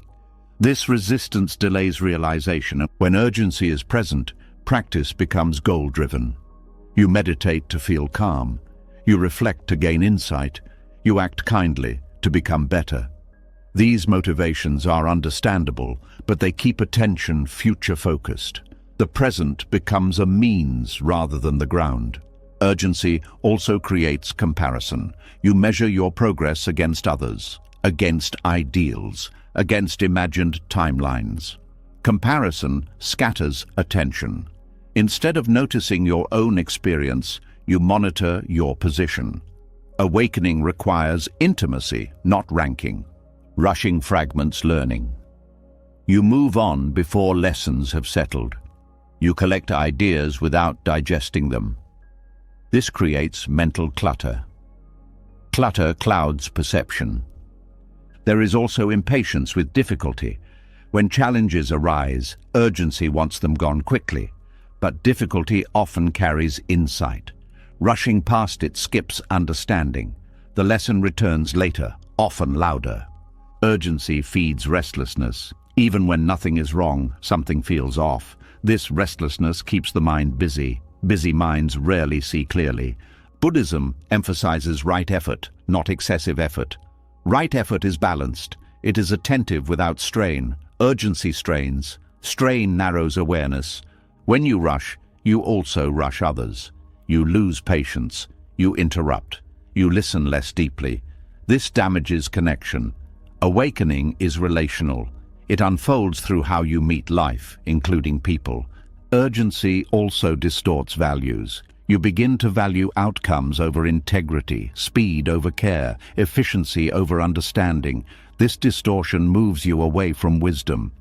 This resistance delays realization. When urgency is present, practice becomes goal-driven. You meditate to feel calm. You reflect to gain insight. You act kindly to become better. These motivations are understandable, but they keep attention future-focused. The present becomes a means rather than the ground. Urgency also creates comparison. You measure your progress against others, against ideals, against imagined timelines. Comparison scatters attention. Instead of noticing your own experience, you monitor your position. Awakening requires intimacy, not ranking. Rushing fragments learning. You move on before lessons have settled. You collect ideas without digesting them. This creates mental clutter. Clutter clouds perception. There is also impatience with difficulty. When challenges arise, urgency wants them gone quickly, but difficulty often carries insight. Rushing past it skips understanding. The lesson returns later, often louder. Urgency feeds restlessness. Even when nothing is wrong, something feels off. This restlessness keeps the mind busy. Busy minds rarely see clearly. Buddhism emphasizes right effort, not excessive effort. Right effort is balanced. It is attentive without strain. Urgency strains. Strain narrows awareness. When you rush, you also rush others. You lose patience. You interrupt. You listen less deeply. This damages connection. Awakening is relational. It unfolds through how you meet life, including people. Urgency also distorts values. You begin to value outcomes over integrity, speed over care, efficiency over understanding. This distortion moves you away from wisdom.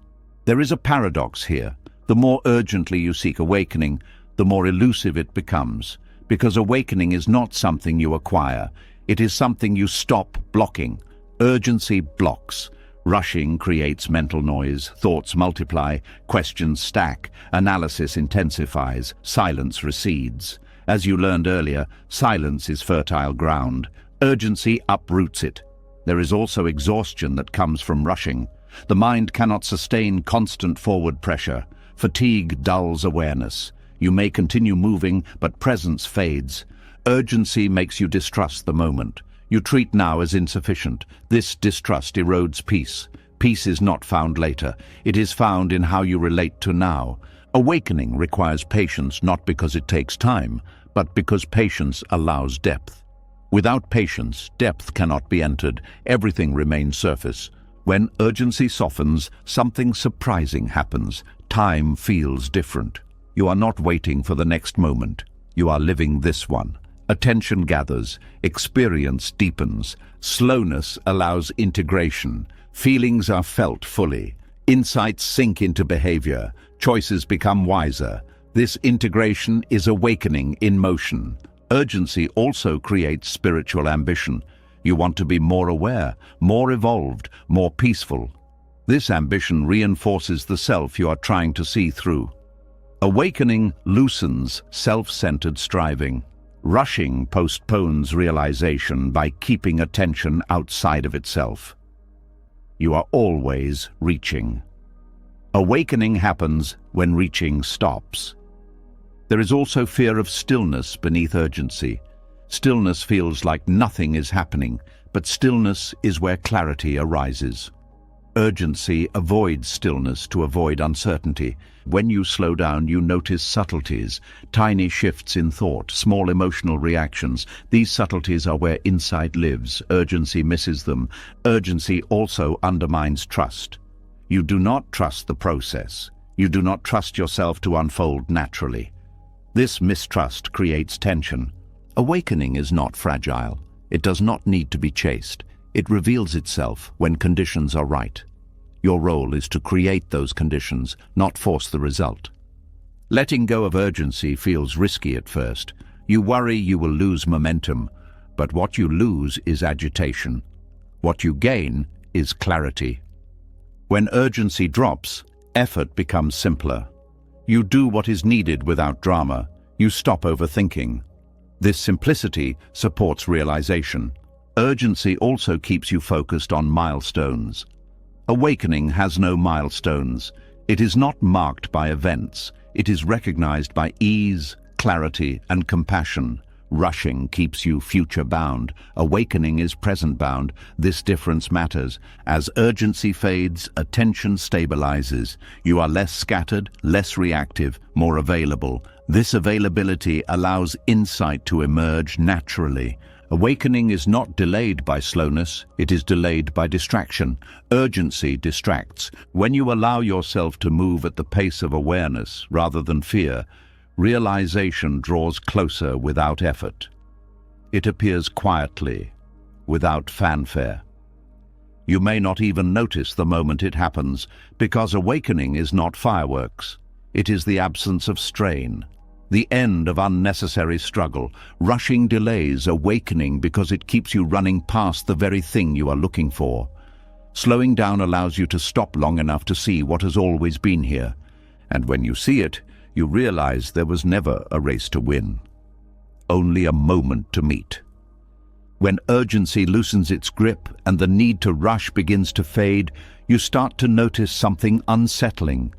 There is a paradox here. The more urgently you seek awakening, the more elusive it becomes. Because awakening is not something you acquire. It is something you stop blocking. Urgency blocks. Rushing creates mental noise, thoughts multiply, questions stack, analysis intensifies, silence recedes. As you learned earlier, silence is fertile ground. Urgency uproots it. There is also exhaustion that comes from rushing. The mind cannot sustain constant forward pressure. Fatigue dulls awareness. You may continue moving, but presence fades. Urgency makes you distrust the moment. You treat now as insufficient. This distrust erodes peace. Peace is not found later. It is found in how you relate to now. Awakening requires patience, not because it takes time, but because patience allows depth. Without patience, depth cannot be entered. Everything remains surface. When urgency softens, something surprising happens. Time feels different. You are not waiting for the next moment. You are living this one. Attention gathers, experience deepens. Slowness allows integration. Feelings are felt fully. Insights sink into behavior. Choices become wiser. This integration is awakening in motion. Urgency also creates spiritual ambition. You want to be more aware, more evolved, more peaceful. This ambition reinforces the self you are trying to see through. Awakening loosens self-centered striving. Rushing postpones realization by keeping attention outside of itself. You are always reaching. Awakening happens when reaching stops. There is also fear of stillness beneath urgency. Stillness feels like nothing is happening, but stillness is where clarity arises. Urgency avoids stillness to avoid uncertainty. When you slow down, you notice subtleties, tiny shifts in thought, small emotional reactions. These subtleties are where insight lives. Urgency misses them. Urgency also undermines trust. You do not trust the process. You do not trust yourself to unfold naturally. This mistrust creates tension. Awakening is not fragile. It does not need to be chased. It reveals itself when conditions are right. Your role is to create those conditions, not force the result. Letting go of urgency feels risky at first. You worry you will lose momentum, but what you lose is agitation. What you gain is clarity. When urgency drops, effort becomes simpler. You do what is needed without drama. You stop overthinking. This simplicity supports realization. Urgency also keeps you focused on milestones. Awakening has no milestones. It is not marked by events. It is recognized by ease, clarity, and compassion. Rushing keeps you future-bound. Awakening is present-bound. This difference matters. As urgency fades, attention stabilizes. You are less scattered, less reactive, more available. This availability allows insight to emerge naturally. Awakening is not delayed by slowness, it is delayed by distraction. Urgency distracts. When you allow yourself to move at the pace of awareness rather than fear, realization draws closer without effort. It appears quietly, without fanfare. You may not even notice the moment it happens, because awakening is not fireworks. It is the absence of strain. The end of unnecessary struggle. Rushing delays awakening because it keeps you running past the very thing you are looking for. Slowing down allows you to stop long enough to see what has always been here. And when you see it, you realize there was never a race to win, only a moment to meet. When urgency loosens its grip and the need to rush begins to fade, you start to notice something unsettling.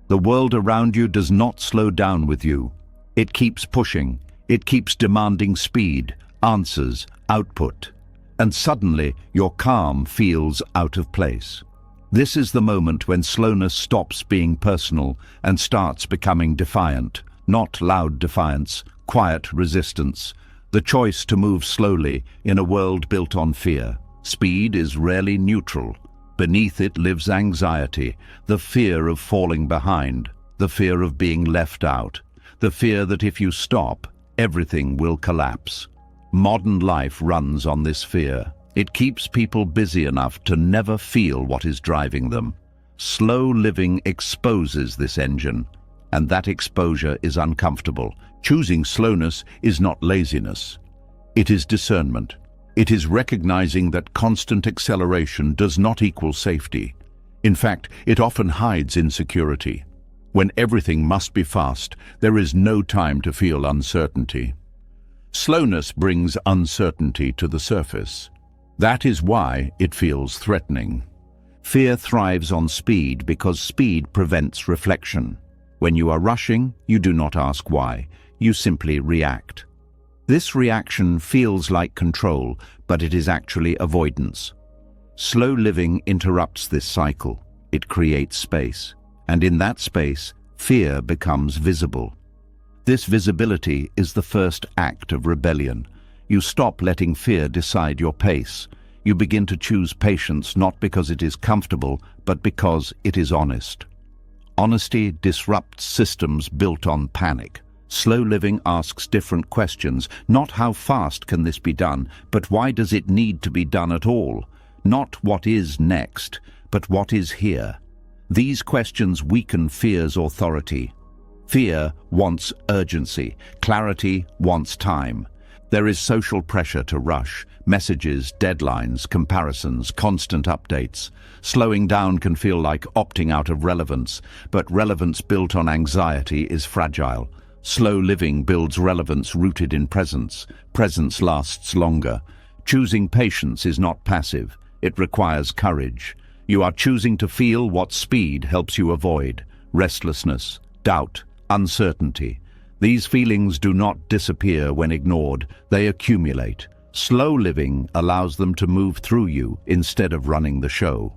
The world around you does not slow down with you. It keeps pushing. It keeps demanding speed, answers, output. And suddenly, your calm feels out of place. This is the moment when slowness stops being personal and starts becoming defiant. Not loud defiance, quiet resistance. The choice to move slowly in a world built on fear. Speed is rarely neutral. Beneath it lives anxiety, the fear of falling behind, the fear of being left out, the fear that if you stop, everything will collapse. Modern life runs on this fear. It keeps people busy enough to never feel what is driving them. Slow living exposes this engine, and that exposure is uncomfortable. Choosing slowness is not laziness. It is discernment. It is recognizing that constant acceleration does not equal safety. In fact, it often hides insecurity. When everything must be fast, there is no time to feel uncertainty. Slowness brings uncertainty to the surface. That is why it feels threatening. Fear thrives on speed because speed prevents reflection. When you are rushing, you do not ask why. You simply react. This reaction feels like control, but it is actually avoidance. Slow living interrupts this cycle. It creates space, and in that space, fear becomes visible. This visibility is the first act of rebellion. You stop letting fear decide your pace. You begin to choose patience not because it is comfortable, but because it is honest. Honesty disrupts systems built on panic. Slow living asks different questions, not how fast can this be done, but why does it need to be done at all? Not what is next, but what is here. These questions weaken fear's authority. Fear wants urgency. Clarity wants time. There is social pressure to rush. Messages, deadlines, comparisons, constant updates. Slowing down can feel like opting out of relevance, but relevance built on anxiety is fragile. Slow living builds relevance rooted in presence. Presence lasts longer. Choosing patience is not passive. It requires courage. You are choosing to feel what speed helps you avoid. Restlessness, doubt, uncertainty. These feelings do not disappear when ignored. They accumulate. Slow living allows them to move through you instead of running the show.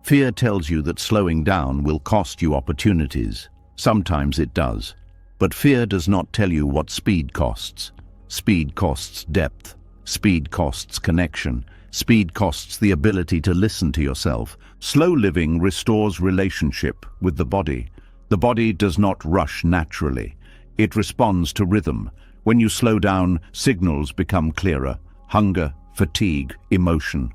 Fear tells you that slowing down will cost you opportunities. Sometimes it does. But fear does not tell you what speed costs. Speed costs depth. Speed costs connection. Speed costs the ability to listen to yourself. Slow living restores relationship with the body. The body does not rush naturally. It responds to rhythm. When you slow down, signals become clearer. Hunger, fatigue, emotion.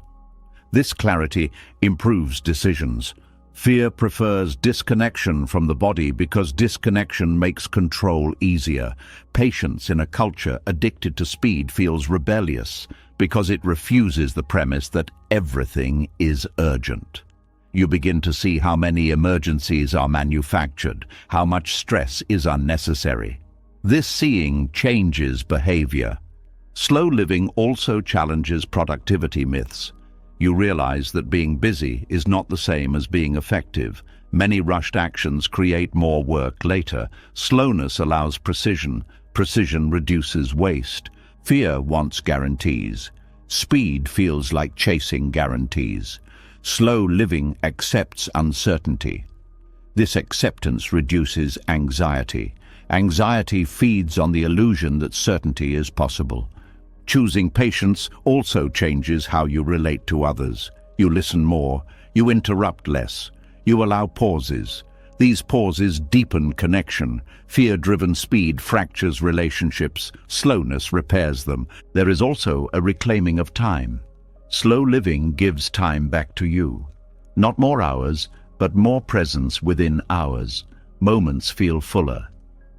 This clarity improves decisions. Fear prefers disconnection from the body because disconnection makes control easier. Patience in a culture addicted to speed feels rebellious because it refuses the premise that everything is urgent. You begin to see how many emergencies are manufactured, how much stress is unnecessary. This seeing changes behavior. Slow living also challenges productivity myths. You realize that being busy is not the same as being effective. Many rushed actions create more work later. Slowness allows precision. Precision reduces waste. Fear wants guarantees. Speed feels like chasing guarantees. Slow living accepts uncertainty. This acceptance reduces anxiety. Anxiety feeds on the illusion that certainty is possible. Choosing patience also changes how you relate to others. You listen more. You interrupt less. You allow pauses. These pauses deepen connection. Fear-driven speed fractures relationships. Slowness repairs them. There is also a reclaiming of time. Slow living gives time back to you. Not more hours, but more presence within hours. Moments feel fuller.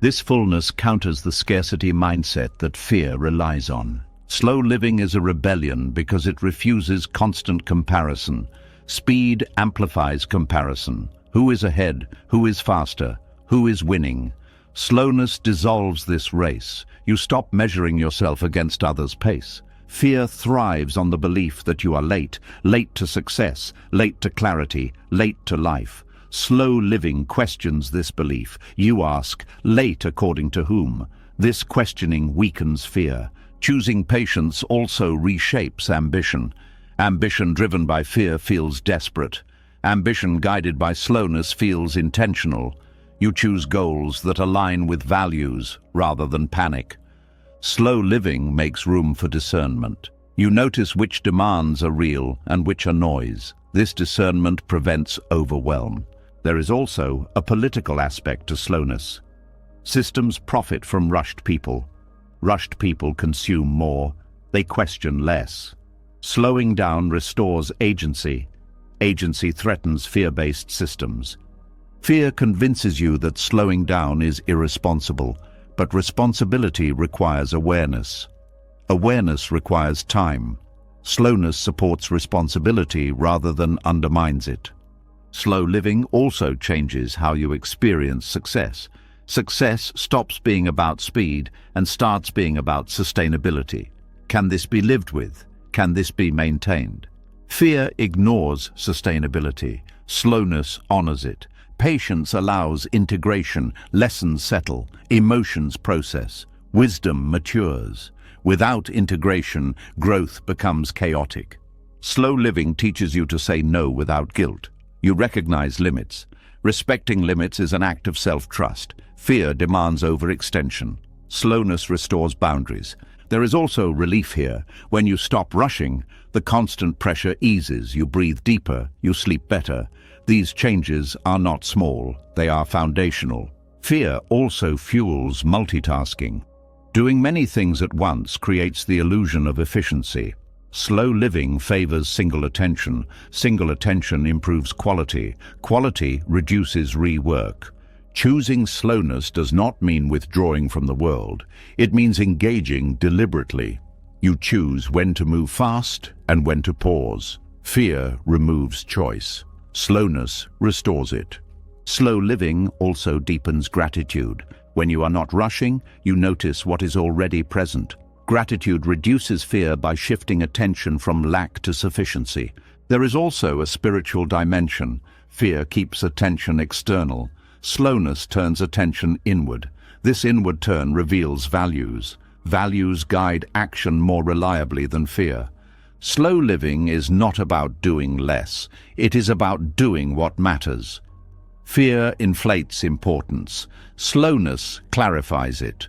This fullness counters the scarcity mindset that fear relies on. Slow living is a rebellion because it refuses constant comparison. Speed amplifies comparison. Who is ahead? Who is faster? Who is winning? Slowness dissolves this race. You stop measuring yourself against others' pace. Fear thrives on the belief that you are late, late to success, late to clarity, late to life. Slow living questions this belief. You ask, late according to whom? This questioning weakens fear. Choosing patience also reshapes ambition. Ambition driven by fear feels desperate. Ambition guided by slowness feels intentional. You choose goals that align with values rather than panic. Slow living makes room for discernment. You notice which demands are real and which are noise. This discernment prevents overwhelm. There is also a political aspect to slowness. Systems profit from rushed people. Rushed people consume more. They question less. Slowing down restores agency. Agency threatens fear-based systems. Fear convinces you that slowing down is irresponsible, but responsibility requires awareness. Awareness requires time. Slowness supports responsibility rather than undermines it. Slow living also changes how you experience success. Success stops being about speed and starts being about sustainability. Can this be lived with? Can this be maintained? Fear ignores sustainability. Slowness honors it. Patience allows integration, lessons settle, emotions process, wisdom matures. Without integration, growth becomes chaotic. Slow living teaches you to say no without guilt. You recognize limits. Respecting limits is an act of self-trust. Fear demands overextension. Slowness restores boundaries. There is also relief here. When you stop rushing, the constant pressure eases. You breathe deeper, you sleep better. These changes are not small, they are foundational. Fear also fuels multitasking. Doing many things at once creates the illusion of efficiency. Slow living favors single attention. Single attention improves quality. Quality reduces rework. Choosing slowness does not mean withdrawing from the world. It means engaging deliberately. You choose when to move fast and when to pause. Fear removes choice. Slowness restores it. Slow living also deepens gratitude. When you are not rushing, you notice what is already present. Gratitude reduces fear by shifting attention from lack to sufficiency. There is also a spiritual dimension. Fear keeps attention external. Slowness turns attention inward. This inward turn reveals values. Values guide action more reliably than fear. Slow living is not about doing less. It is about doing what matters. Fear inflates importance. Slowness clarifies it.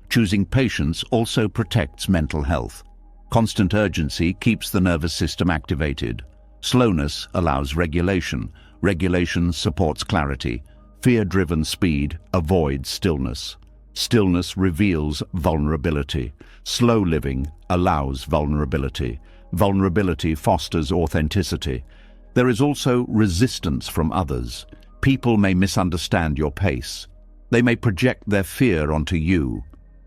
Choosing patience also protects mental health. Constant urgency keeps the nervous system activated. Slowness allows regulation. Regulation supports clarity. Fear-driven speed avoids stillness. Stillness reveals vulnerability. Slow living allows vulnerability. Vulnerability fosters authenticity. There is also resistance from others. People may misunderstand your pace. They may project their fear onto you.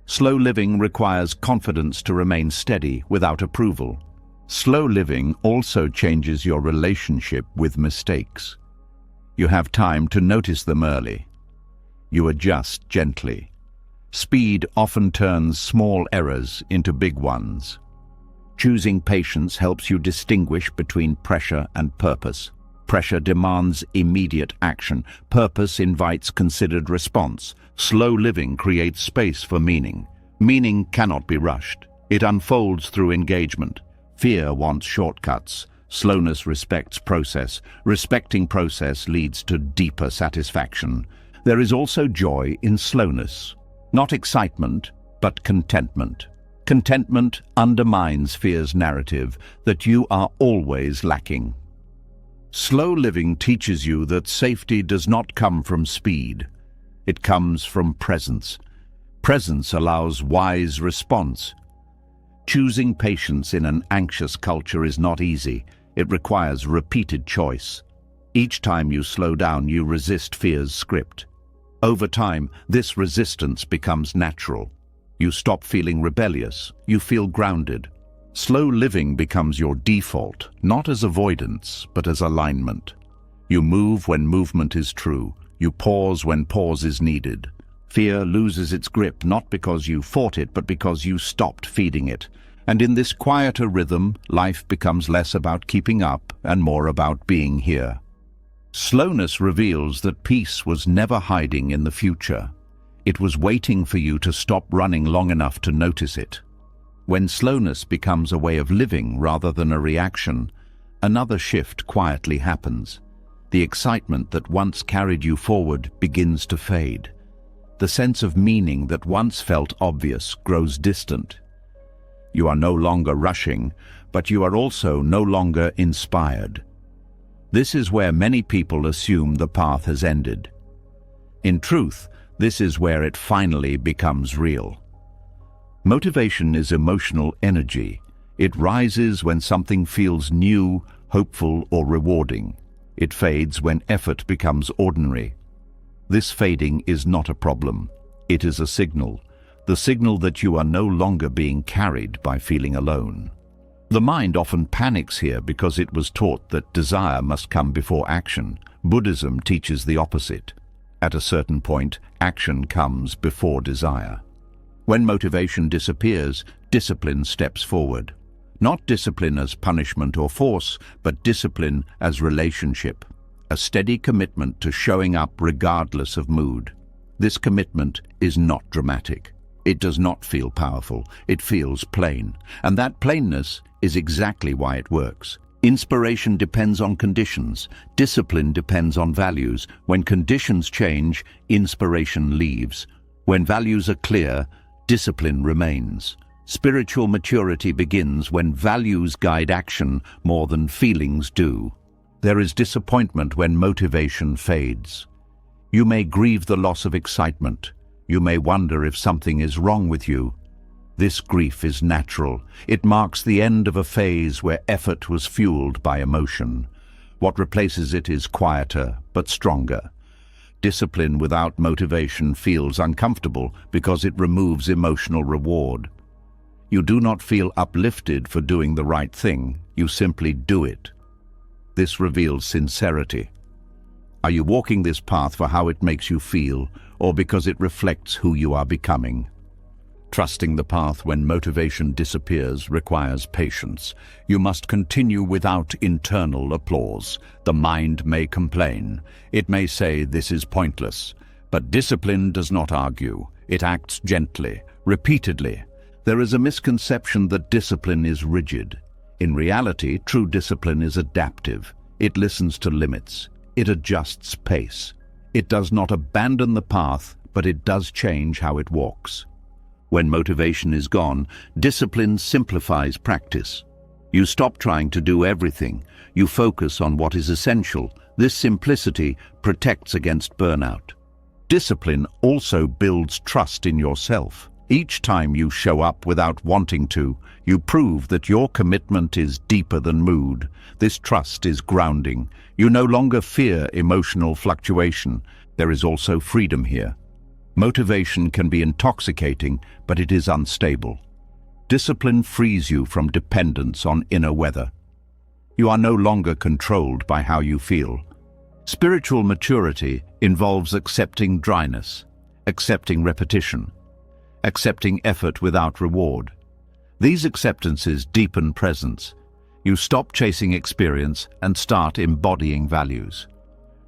Slow living requires confidence to remain steady without approval. Slow living also changes your relationship with mistakes. You have time to notice them early. You adjust gently. Speed often turns small errors into big ones. Choosing patience helps you distinguish between pressure and purpose. Pressure demands immediate action. Purpose invites considered response. Slow living creates space for meaning. Meaning cannot be rushed. It unfolds through engagement. Fear wants shortcuts. Slowness respects process. Respecting process leads to deeper satisfaction. There is also joy in slowness. Not excitement, but contentment. Contentment undermines fear's narrative that you are always lacking. Slow living teaches you that safety does not come from speed. It comes from presence. Presence allows wise response. Choosing patience in an anxious culture is not easy. It requires repeated choice. Each time you slow down, you resist fear's script. Over time, this resistance becomes natural. You stop feeling rebellious. You feel grounded. Slow living becomes your default, not as avoidance, but as alignment. You move when movement is true. You pause when pause is needed. Fear loses its grip not because you fought it, but because you stopped feeding it. And in this quieter rhythm, life becomes less about keeping up and more about being here. Slowness reveals that peace was never hiding in the future. It was waiting for you to stop running long enough to notice it. When slowness becomes a way of living rather than a reaction, another shift quietly happens. The excitement that once carried you forward begins to fade. The sense of meaning that once felt obvious grows distant. You are no longer rushing, but you are also no longer inspired. This is where many people assume the path has ended. In truth, this is where it finally becomes real. Motivation is emotional energy. It rises when something feels new, hopeful, or rewarding. It fades when effort becomes ordinary. This fading is not a problem. It is a signal. The signal that you are no longer being carried by feeling alone. The mind often panics here because it was taught that desire must come before action. Buddhism teaches the opposite. At a certain point, action comes before desire. When motivation disappears, discipline steps forward. Not discipline as punishment or force, but discipline as relationship. a steady commitment to showing up regardless of mood. This commitment is not dramatic. It does not feel powerful. It feels plain. And that plainness is exactly why it works. Inspiration depends on conditions. Discipline depends on values. When conditions change, inspiration leaves. When values are clear, discipline remains. Spiritual maturity begins when values guide action more than feelings do. There is disappointment when motivation fades. You may grieve the loss of excitement. You may wonder if something is wrong with you. This grief is natural. It marks the end of a phase where effort was fueled by emotion. What replaces it is quieter but stronger. Discipline without motivation feels uncomfortable because it removes emotional reward. You do not feel uplifted for doing the right thing. You simply do it. This reveals sincerity. Are you walking this path for how it makes you feel, or because it reflects who you are becoming? Trusting the path when motivation disappears requires patience. You must continue without internal applause. The mind may complain. It may say this is pointless. But discipline does not argue. It acts gently, repeatedly. There is a misconception that discipline is rigid. In reality, true discipline is adaptive. It listens to limits. It adjusts pace. It does not abandon the path, but it does change how it walks. When motivation is gone, discipline simplifies practice. You stop trying to do everything. You focus on what is essential. This simplicity protects against burnout. Discipline also builds trust in yourself. Each time you show up without wanting to, you prove that your commitment is deeper than mood. This trust is grounding. You no longer fear emotional fluctuation. There is also freedom here. Motivation can be intoxicating, but it is unstable. Discipline frees you from dependence on inner weather. You are no longer controlled by how you feel. Spiritual maturity involves accepting dryness, accepting repetition, accepting effort without reward. These acceptances deepen presence. You stop chasing experience and start embodying values.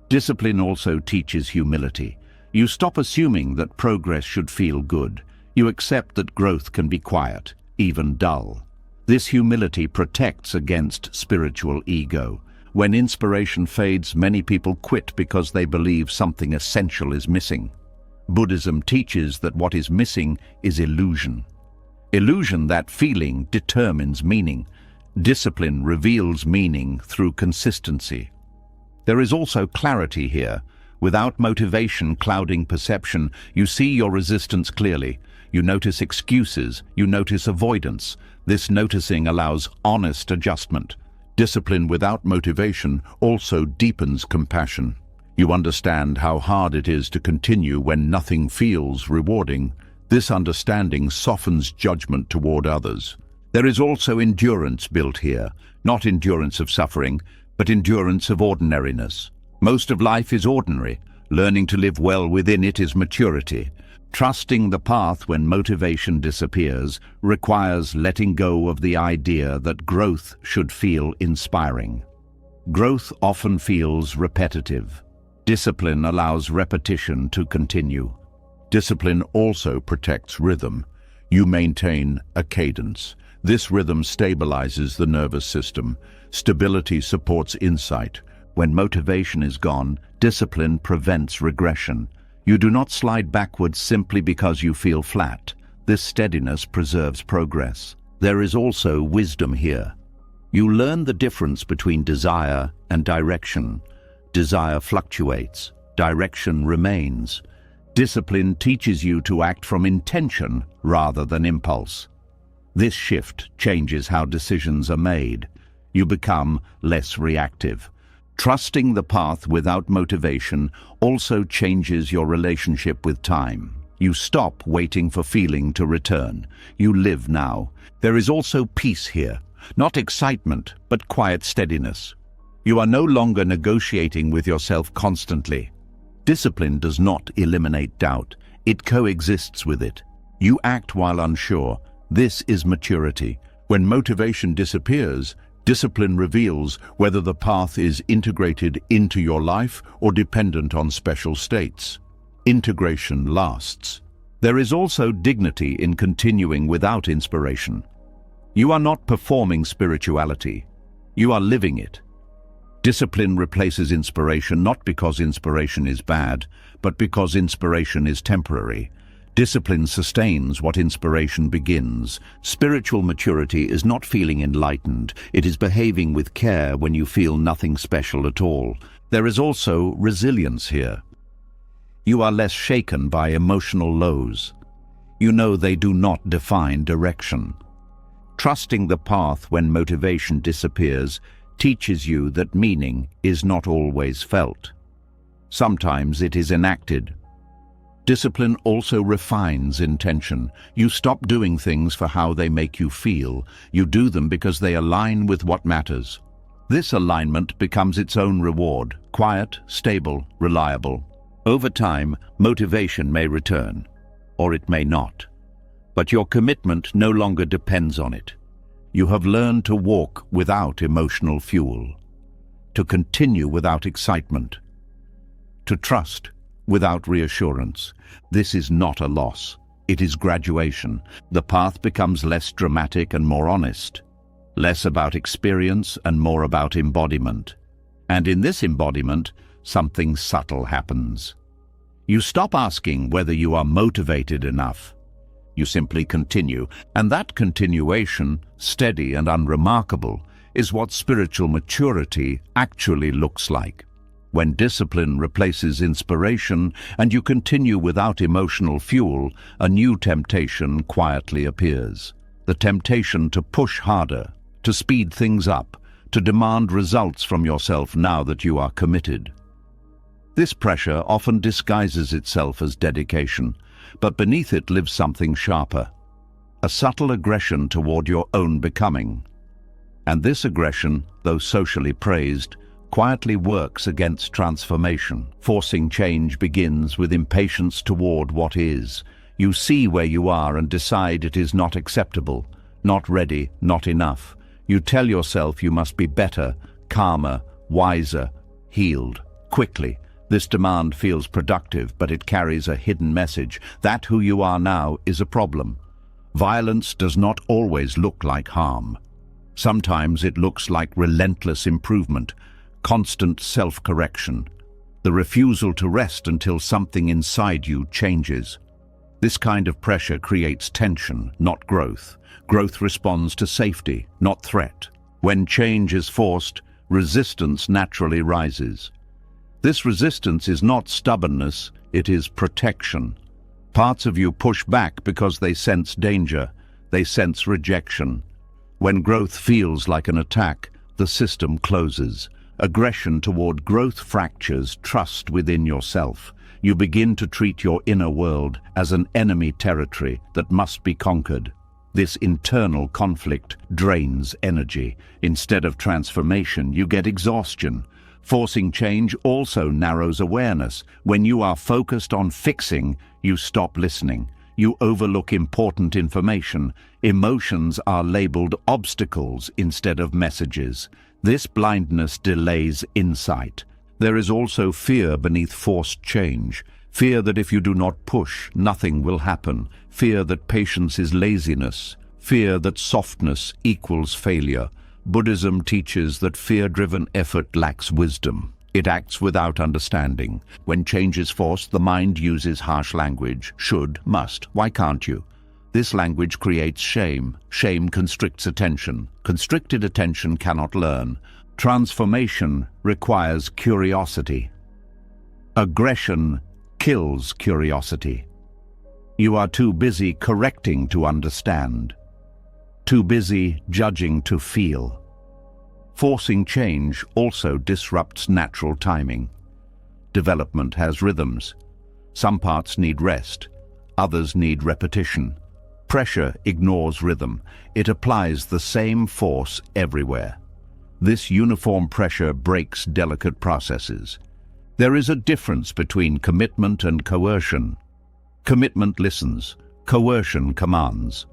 Discipline also teaches humility. You stop assuming that progress should feel good. You accept that growth can be quiet, even dull. This humility protects against spiritual ego. When inspiration fades, many people quit because they believe something essential is missing. Buddhism teaches that what is missing is illusion. Illusion, that feeling, determines meaning. Discipline reveals meaning through consistency. There is also clarity here. Without motivation clouding perception, you see your resistance clearly. You notice excuses, you notice avoidance. This noticing allows honest adjustment. Discipline without motivation also deepens compassion. You understand how hard it is to continue when nothing feels rewarding. This understanding softens judgment toward others. There is also endurance built here, not endurance of suffering, but endurance of ordinariness. Most of life is ordinary. Learning to live well within it is maturity. Trusting the path when motivation disappears requires letting go of the idea that growth should feel inspiring. Growth often feels repetitive. Discipline allows repetition to continue. Discipline also protects rhythm. You maintain a cadence. This rhythm stabilizes the nervous system. Stability supports insight. When motivation is gone, discipline prevents regression. You do not slide backwards simply because you feel flat. This steadiness preserves progress. There is also wisdom here. You learn the difference between desire and direction. Desire fluctuates. Direction remains. Discipline teaches you to act from intention rather than impulse. This shift changes how decisions are made. You become less reactive. Trusting the path without motivation also changes your relationship with time. You stop waiting for feeling to return. You live now. There is also peace here, not excitement, but quiet steadiness. You are no longer negotiating with yourself constantly. Discipline does not eliminate doubt. It coexists with it. You act while unsure. This is maturity. When motivation disappears, Discipline reveals whether the path is integrated into your life or dependent on special states. Integration lasts. There is also dignity in continuing without inspiration. You are not performing spirituality. You are living it. Discipline replaces inspiration not because inspiration is bad, but because inspiration is temporary. Discipline sustains what inspiration begins. Spiritual maturity is not feeling enlightened. It is behaving with care when you feel nothing special at all. There is also resilience here. You are less shaken by emotional lows. You know they do not define direction. Trusting the path when motivation disappears teaches you that meaning is not always felt. Sometimes it is enacted. Discipline also refines intention. You stop doing things for how they make you feel. You do them because they align with what matters. This alignment becomes its own reward, quiet, stable, reliable. Over time, motivation may return, or it may not. But your commitment no longer depends on it. You have learned to walk without emotional fuel, to continue without excitement, to trust without reassurance. This is not a loss. It is graduation. The path becomes less dramatic and more honest, less about experience and more about embodiment. And in this embodiment, something subtle happens. You stop asking whether you are motivated enough. You simply continue, and that continuation, steady and unremarkable, is what spiritual maturity actually looks like. When discipline replaces inspiration and you continue without emotional fuel, a new temptation quietly appears. The temptation to push harder, to speed things up, to demand results from yourself now that you are committed. This pressure often disguises itself as dedication, but beneath it lives something sharper, a subtle aggression toward your own becoming. And this aggression, though socially praised, quietly works against transformation. Forcing change begins with impatience toward what is. You see where you are and decide it is not acceptable, not ready, not enough. You tell yourself you must be better, calmer, wiser, healed, quickly. This demand feels productive, but it carries a hidden message. That who you are now is a problem. Violence does not always look like harm. Sometimes it looks like relentless improvement, constant self-correction, the refusal to rest until something inside you changes. This kind of pressure creates tension, not growth. Growth responds to safety, not threat. When change is forced, resistance naturally rises. This resistance is not stubbornness, it is protection. Parts of you push back because they sense danger, they sense rejection. When growth feels like an attack, the system closes. Aggression toward growth fractures trust within yourself. You begin to treat your inner world as an enemy territory that must be conquered. This internal conflict drains energy. Instead of transformation, you get exhaustion. Forcing change also narrows awareness. When you are focused on fixing, you stop listening. You overlook important information. Emotions are labeled obstacles instead of messages. This blindness delays insight. There is also fear beneath forced change. Fear that if you do not push, nothing will happen. Fear that patience is laziness. Fear that softness equals failure. Buddhism teaches that fear-driven effort lacks wisdom. It acts without understanding. When change is forced, the mind uses harsh language. Should, must, why can't you? This language creates shame. Shame constricts attention. Constricted attention cannot learn. Transformation requires curiosity. Aggression kills curiosity. You are too busy correcting to understand. Too busy judging to feel. Forcing change also disrupts natural timing. Development has rhythms. Some parts need rest, others need repetition. Pressure ignores rhythm. It applies the same force everywhere. This uniform pressure breaks delicate processes. There is a difference between commitment and coercion. Commitment listens, coercion commands.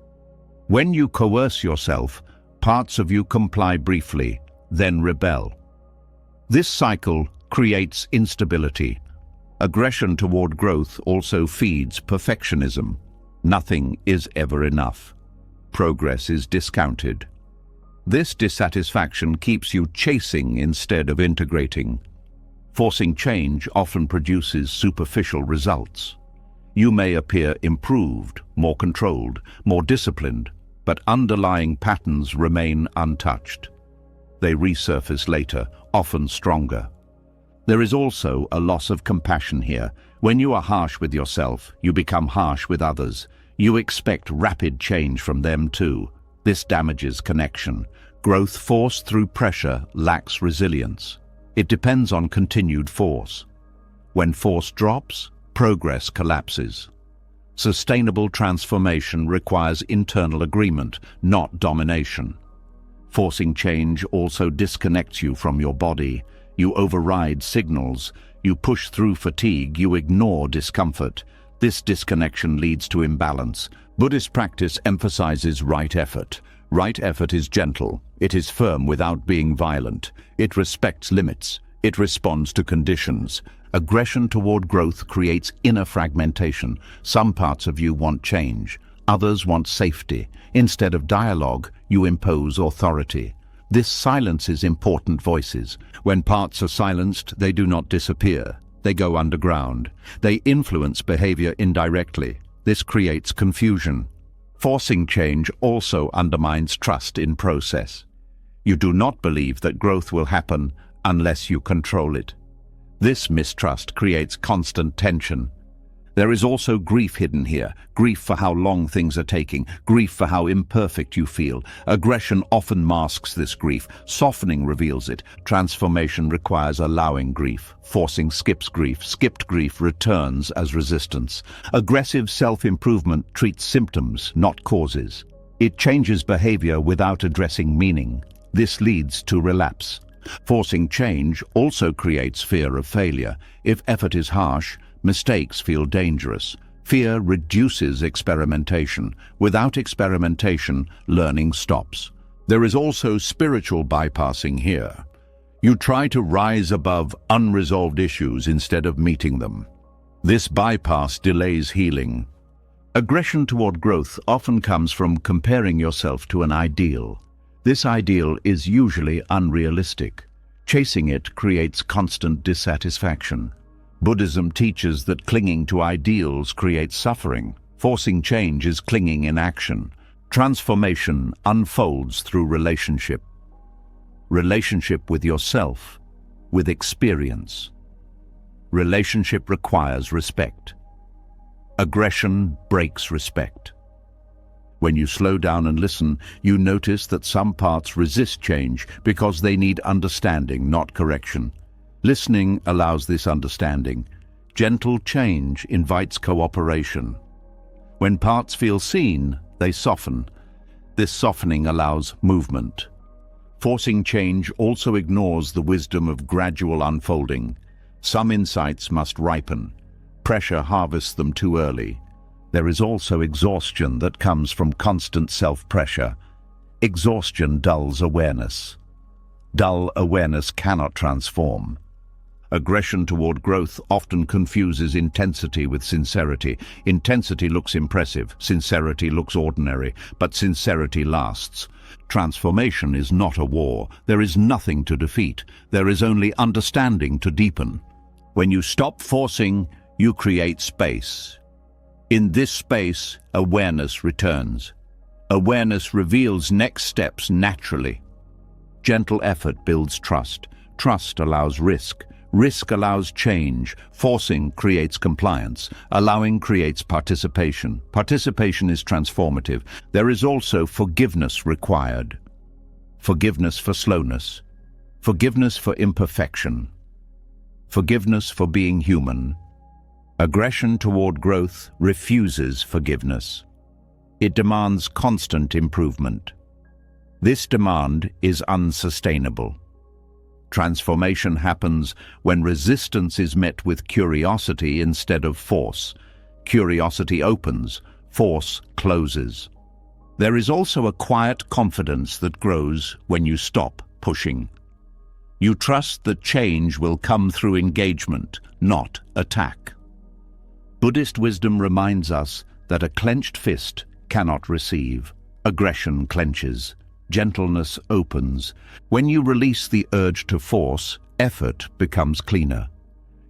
When you coerce yourself, Parts of you comply briefly, then rebel. This cycle creates instability. Aggression toward growth also feeds perfectionism. Nothing is ever enough. Progress is discounted. This dissatisfaction keeps you chasing instead of integrating. Forcing change often produces superficial results. You may appear improved, more controlled, more disciplined, but underlying patterns remain untouched. They resurface later, often stronger. There is also a loss of compassion here. When you are harsh with yourself, you become harsh with others. You expect rapid change from them too. This damages connection. Growth forced through pressure lacks resilience. It depends on continued force. When force drops, progress collapses. Sustainable transformation requires internal agreement, not domination. Forcing change also disconnects you from your body. You override signals. You push through fatigue. You ignore discomfort. This disconnection leads to imbalance. Buddhist practice emphasizes right effort. Right effort is gentle. It is firm without being violent. It respects limits. It responds to conditions. Aggression toward growth creates inner fragmentation. Some parts of you want change. Others want safety. Instead of dialogue, you impose authority. This silences important voices. When parts are silenced, they do not disappear. They go underground. They influence behavior indirectly. This creates confusion. Forcing change also undermines trust in process. You do not believe that growth will happen unless you control it. This mistrust creates constant tension. There is also grief hidden here. Grief for how long things are taking. Grief for how imperfect you feel. Aggression often masks this grief. Softening reveals it. Transformation requires allowing grief. Forcing skips grief. Skipped grief returns as resistance. Aggressive self-improvement treats symptoms, not causes. It changes behavior without addressing meaning. This leads to relapse. Forcing change also creates fear of failure. If effort is harsh, mistakes feel dangerous. Fear reduces experimentation. Without experimentation, learning stops. There is also spiritual bypassing here. You try to rise above unresolved issues instead of meeting them. This bypass delays healing. Aggression toward growth often comes from comparing yourself to an ideal. This ideal is usually unrealistic. Chasing it creates constant dissatisfaction. Buddhism teaches that clinging to ideals creates suffering. Forcing change is clinging in action. Transformation unfolds through relationship. Relationship with yourself, with experience. Relationship requires respect. Aggression breaks respect. When you slow down and listen, you notice that some parts resist change because they need understanding, not correction. Listening allows this understanding. Gentle change invites cooperation. When parts feel seen, they soften. This softening allows movement. Forcing change also ignores the wisdom of gradual unfolding. Some insights must ripen. Pressure harvests them too early. There is also exhaustion that comes from constant self-pressure. Exhaustion dulls awareness. Dull awareness cannot transform. Aggression toward growth often confuses intensity with sincerity. Intensity looks impressive, sincerity looks ordinary, but sincerity lasts. Transformation is not a war. There is nothing to defeat. There is only understanding to deepen. When you stop forcing, you create space. In this space, awareness returns. Awareness reveals next steps naturally. Gentle effort builds trust. Trust allows risk. Risk allows change. Forcing creates compliance. Allowing creates participation. Participation is transformative. There is also forgiveness required. Forgiveness for slowness. Forgiveness for imperfection. Forgiveness for being human. Aggression toward growth refuses forgiveness. It demands constant improvement. This demand is unsustainable. Transformation happens when resistance is met with curiosity instead of force. Curiosity opens, force closes. There is also a quiet confidence that grows when you stop pushing. You trust that change will come through engagement, not attack. Buddhist wisdom reminds us that a clenched fist cannot receive. Aggression clenches. Gentleness opens. When you release the urge to force, effort becomes cleaner.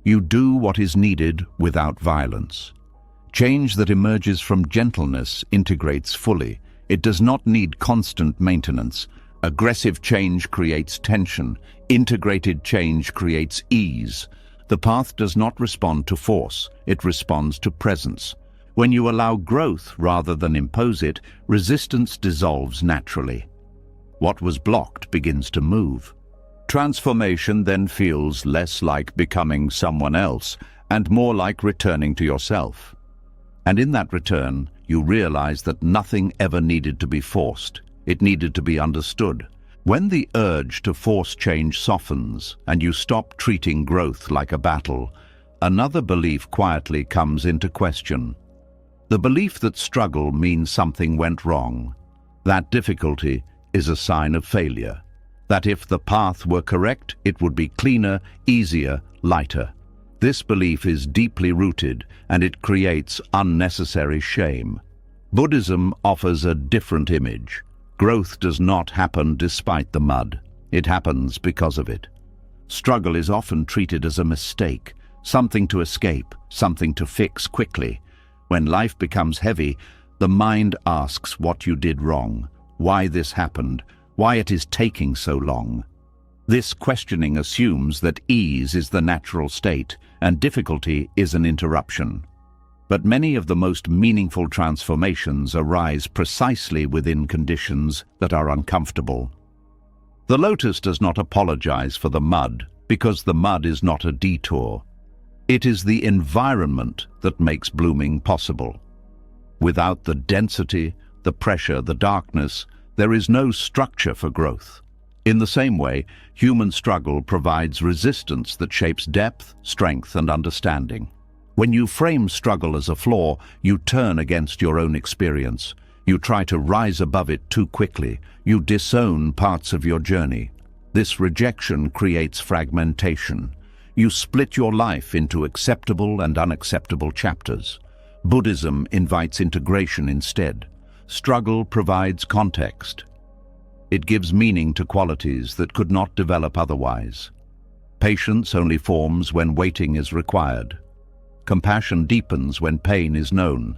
You do what is needed without violence. Change that emerges from gentleness integrates fully. It does not need constant maintenance. Aggressive change creates tension. Integrated change creates ease. The path does not respond to force. It responds to presence. When you allow growth rather than impose it, resistance dissolves naturally. What was blocked begins to move. Transformation then feels less like becoming someone else and more like returning to yourself. And in that return, you realize that nothing ever needed to be forced. It needed to be understood. When the urge to force change softens and you stop treating growth like a battle, another belief quietly comes into question. The belief that struggle means something went wrong. That difficulty is a sign of failure. That if the path were correct, it would be cleaner, easier, lighter. This belief is deeply rooted, and it creates unnecessary shame. Buddhism offers a different image. Growth does not happen despite the mud. It happens because of it. Struggle is often treated as a mistake, something to escape, something to fix quickly. When life becomes heavy, the mind asks what you did wrong, why this happened, why it is taking so long. This questioning assumes that ease is the natural state and difficulty is an interruption. But many of the most meaningful transformations arise precisely within conditions that are uncomfortable. The lotus does not apologize for the mud because the mud is not a detour. It is the environment that makes blooming possible. Without the density, the pressure, the darkness, there is no structure for growth. In the same way, human struggle provides resistance that shapes depth, strength, and understanding. When you frame struggle as a flaw, you turn against your own experience. You try to rise above it too quickly. You disown parts of your journey. This rejection creates fragmentation. You split your life into acceptable and unacceptable chapters. Buddhism invites integration instead. Struggle provides context. It gives meaning to qualities that could not develop otherwise. Patience only forms when waiting is required. Compassion deepens when pain is known.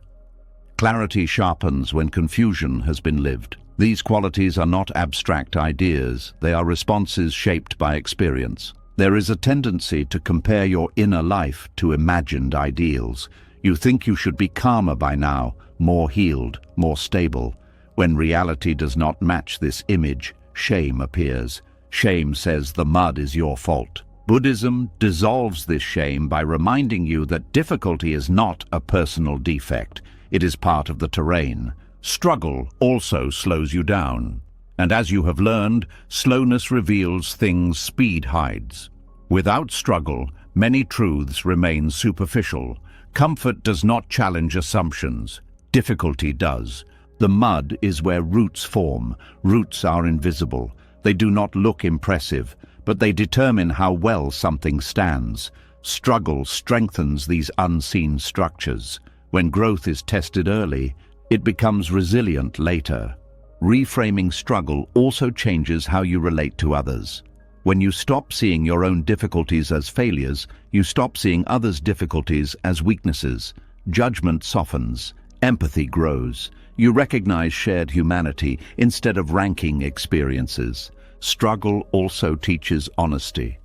Clarity sharpens when confusion has been lived. These qualities are not abstract ideas, they are responses shaped by experience. There is a tendency to compare your inner life to imagined ideals. You think you should be calmer by now, more healed, more stable. When reality does not match this image, shame appears. Shame says the mud is your fault. Buddhism dissolves this shame by reminding you that difficulty is not a personal defect. It is part of the terrain. Struggle also slows you down. And as you have learned, slowness reveals things speed hides. Without struggle, many truths remain superficial. Comfort does not challenge assumptions. Difficulty does. The mud is where roots form. Roots are invisible. They do not look impressive, but they determine how well something stands. Struggle strengthens these unseen structures. When growth is tested early, it becomes resilient later. Reframing struggle also changes how you relate to others. When you stop seeing your own difficulties as failures, you stop seeing others' difficulties as weaknesses. Judgment softens. Empathy grows. You recognize shared humanity instead of ranking experiences. Struggle also teaches honesty.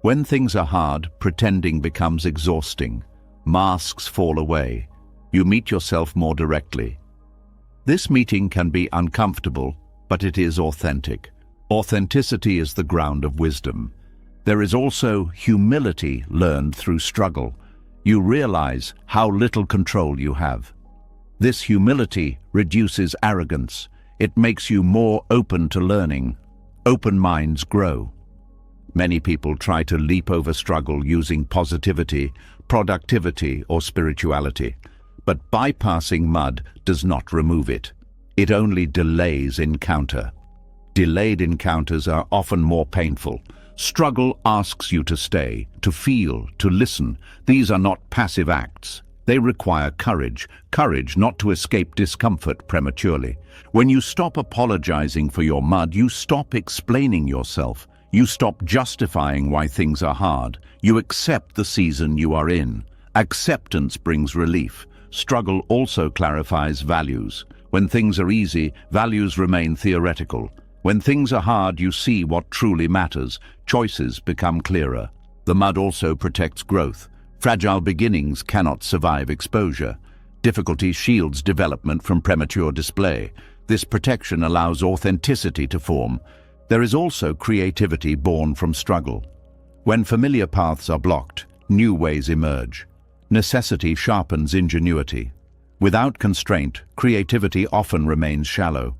When things are hard, pretending becomes exhausting. Masks fall away. You meet yourself more directly. This meeting can be uncomfortable, but it is authentic. Authenticity is the ground of wisdom. There is also humility learned through struggle. You realize how little control you have. This humility reduces arrogance. It makes you more open to learning. Open minds grow. Many people try to leap over struggle using positivity, productivity, or spirituality. But bypassing mud does not remove it. It only delays encounter. Delayed encounters are often more painful. Struggle asks you to stay, to feel, to listen. These are not passive acts. They require courage not to escape discomfort prematurely. When you stop apologizing for your mud, you stop explaining yourself. You stop justifying why things are hard. You accept the season you are in. Acceptance brings relief. Struggle also clarifies values. When things are easy, values remain theoretical. When things are hard, you see what truly matters. Choices become clearer. The mud also protects growth. Fragile beginnings cannot survive exposure. Difficulty shields development from premature display. This protection allows authenticity to form. There is also creativity born from struggle. When familiar paths are blocked, new ways emerge. Necessity sharpens ingenuity. Without constraint, creativity often remains shallow.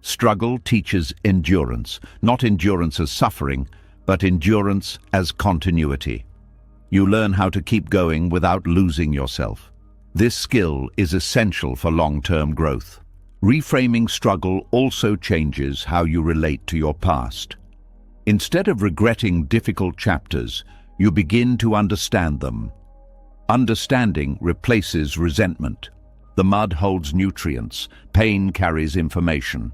Struggle teaches endurance, not endurance as suffering, but endurance as continuity. You learn how to keep going without losing yourself. This skill is essential for long-term growth. Reframing struggle also changes how you relate to your past. Instead of regretting difficult chapters, you begin to understand them. Understanding replaces resentment. The mud holds nutrients. Pain carries information.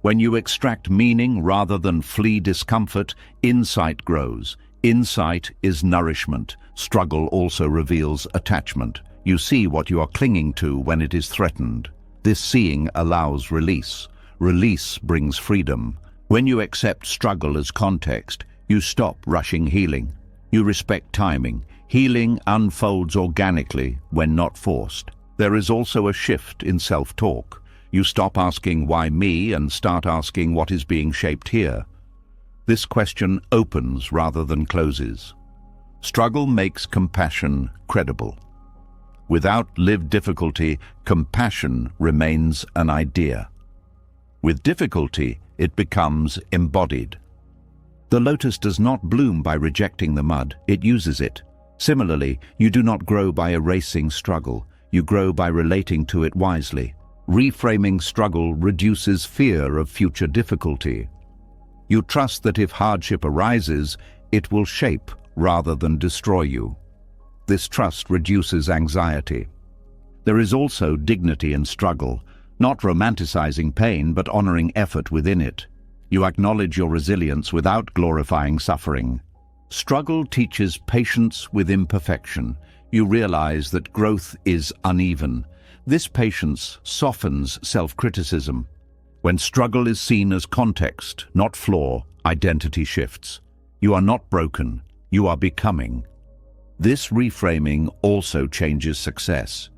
When you extract meaning rather than flee discomfort, insight grows. Insight is nourishment. Struggle also reveals attachment. You see what you are clinging to when it is threatened. This seeing allows release. Release brings freedom. When you accept struggle as context, you stop rushing healing. You respect timing. Healing unfolds organically when not forced. There is also a shift in self-talk. You stop asking why me and start asking what is being shaped here. This question opens rather than closes. Struggle makes compassion credible. Without lived difficulty, compassion remains an idea. With difficulty, it becomes embodied. The lotus does not bloom by rejecting the mud, it uses it. Similarly, you do not grow by erasing struggle, you grow by relating to it wisely. Reframing struggle reduces fear of future difficulty. You trust that if hardship arises, it will shape rather than destroy you. This trust reduces anxiety. There is also dignity in struggle, not romanticizing pain but honoring effort within it. You acknowledge your resilience without glorifying suffering. Struggle teaches patience with imperfection. You realize that growth is uneven. This patience softens self-criticism. When struggle is seen as context, not flaw, identity shifts. You are not broken, you are becoming. This reframing also changes success.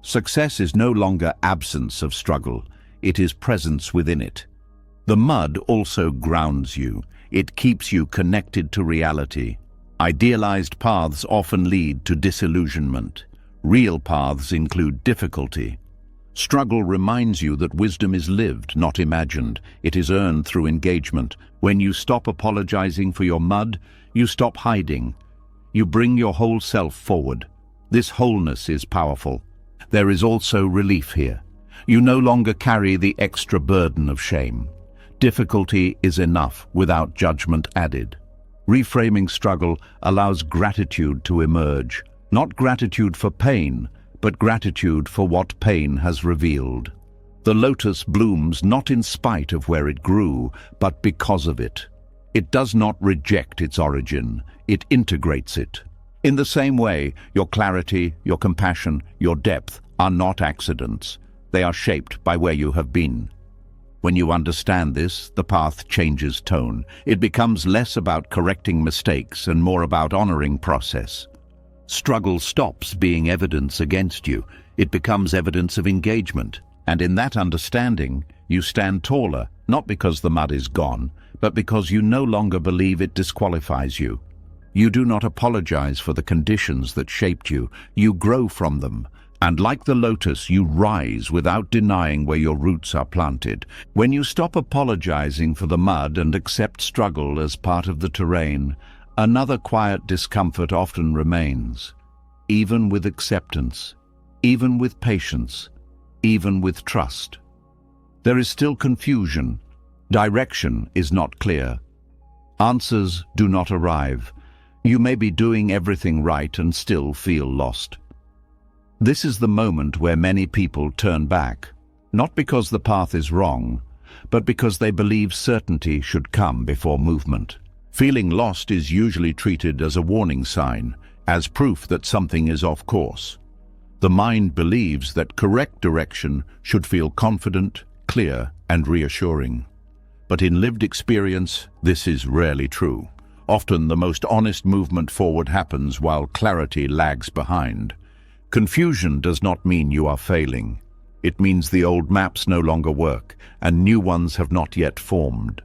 Success is no longer absence of struggle, it is presence within it. The mud also grounds you. It keeps you connected to reality. Idealized paths often lead to disillusionment. Real paths include difficulty. Struggle reminds you that wisdom is lived, not imagined. It is earned through engagement. When you stop apologizing for your mud, you stop hiding. You bring your whole self forward. This wholeness is powerful. There is also relief here. You no longer carry the extra burden of shame. Difficulty is enough without judgment added. Reframing struggle allows gratitude to emerge. Not gratitude for pain, but gratitude for what pain has revealed. The lotus blooms not in spite of where it grew, but because of it. It does not reject its origin, it integrates it. In the same way, your clarity, your compassion, your depth are not accidents. They are shaped by where you have been. When you understand this, the path changes tone. It becomes less about correcting mistakes and more about honoring process. Struggle stops being evidence against you. It becomes evidence of engagement. And in that understanding, you stand taller, not because the mud is gone, but because you no longer believe it disqualifies you. You do not apologize for the conditions that shaped you. You grow from them. And like the lotus, you rise without denying where your roots are planted. When you stop apologizing for the mud and accept struggle as part of the terrain, another quiet discomfort often remains. Even with acceptance, even with patience, even with trust. There is still confusion. Direction is not clear. Answers do not arrive. You may be doing everything right and still feel lost. This is the moment where many people turn back, not because the path is wrong, but because they believe certainty should come before movement. Feeling lost is usually treated as a warning sign, as proof that something is off course. The mind believes that correct direction should feel confident, clear, and reassuring. But in lived experience, this is rarely true. Often the most honest movement forward happens while clarity lags behind. Confusion does not mean you are failing. It means the old maps no longer work, and new ones have not yet formed.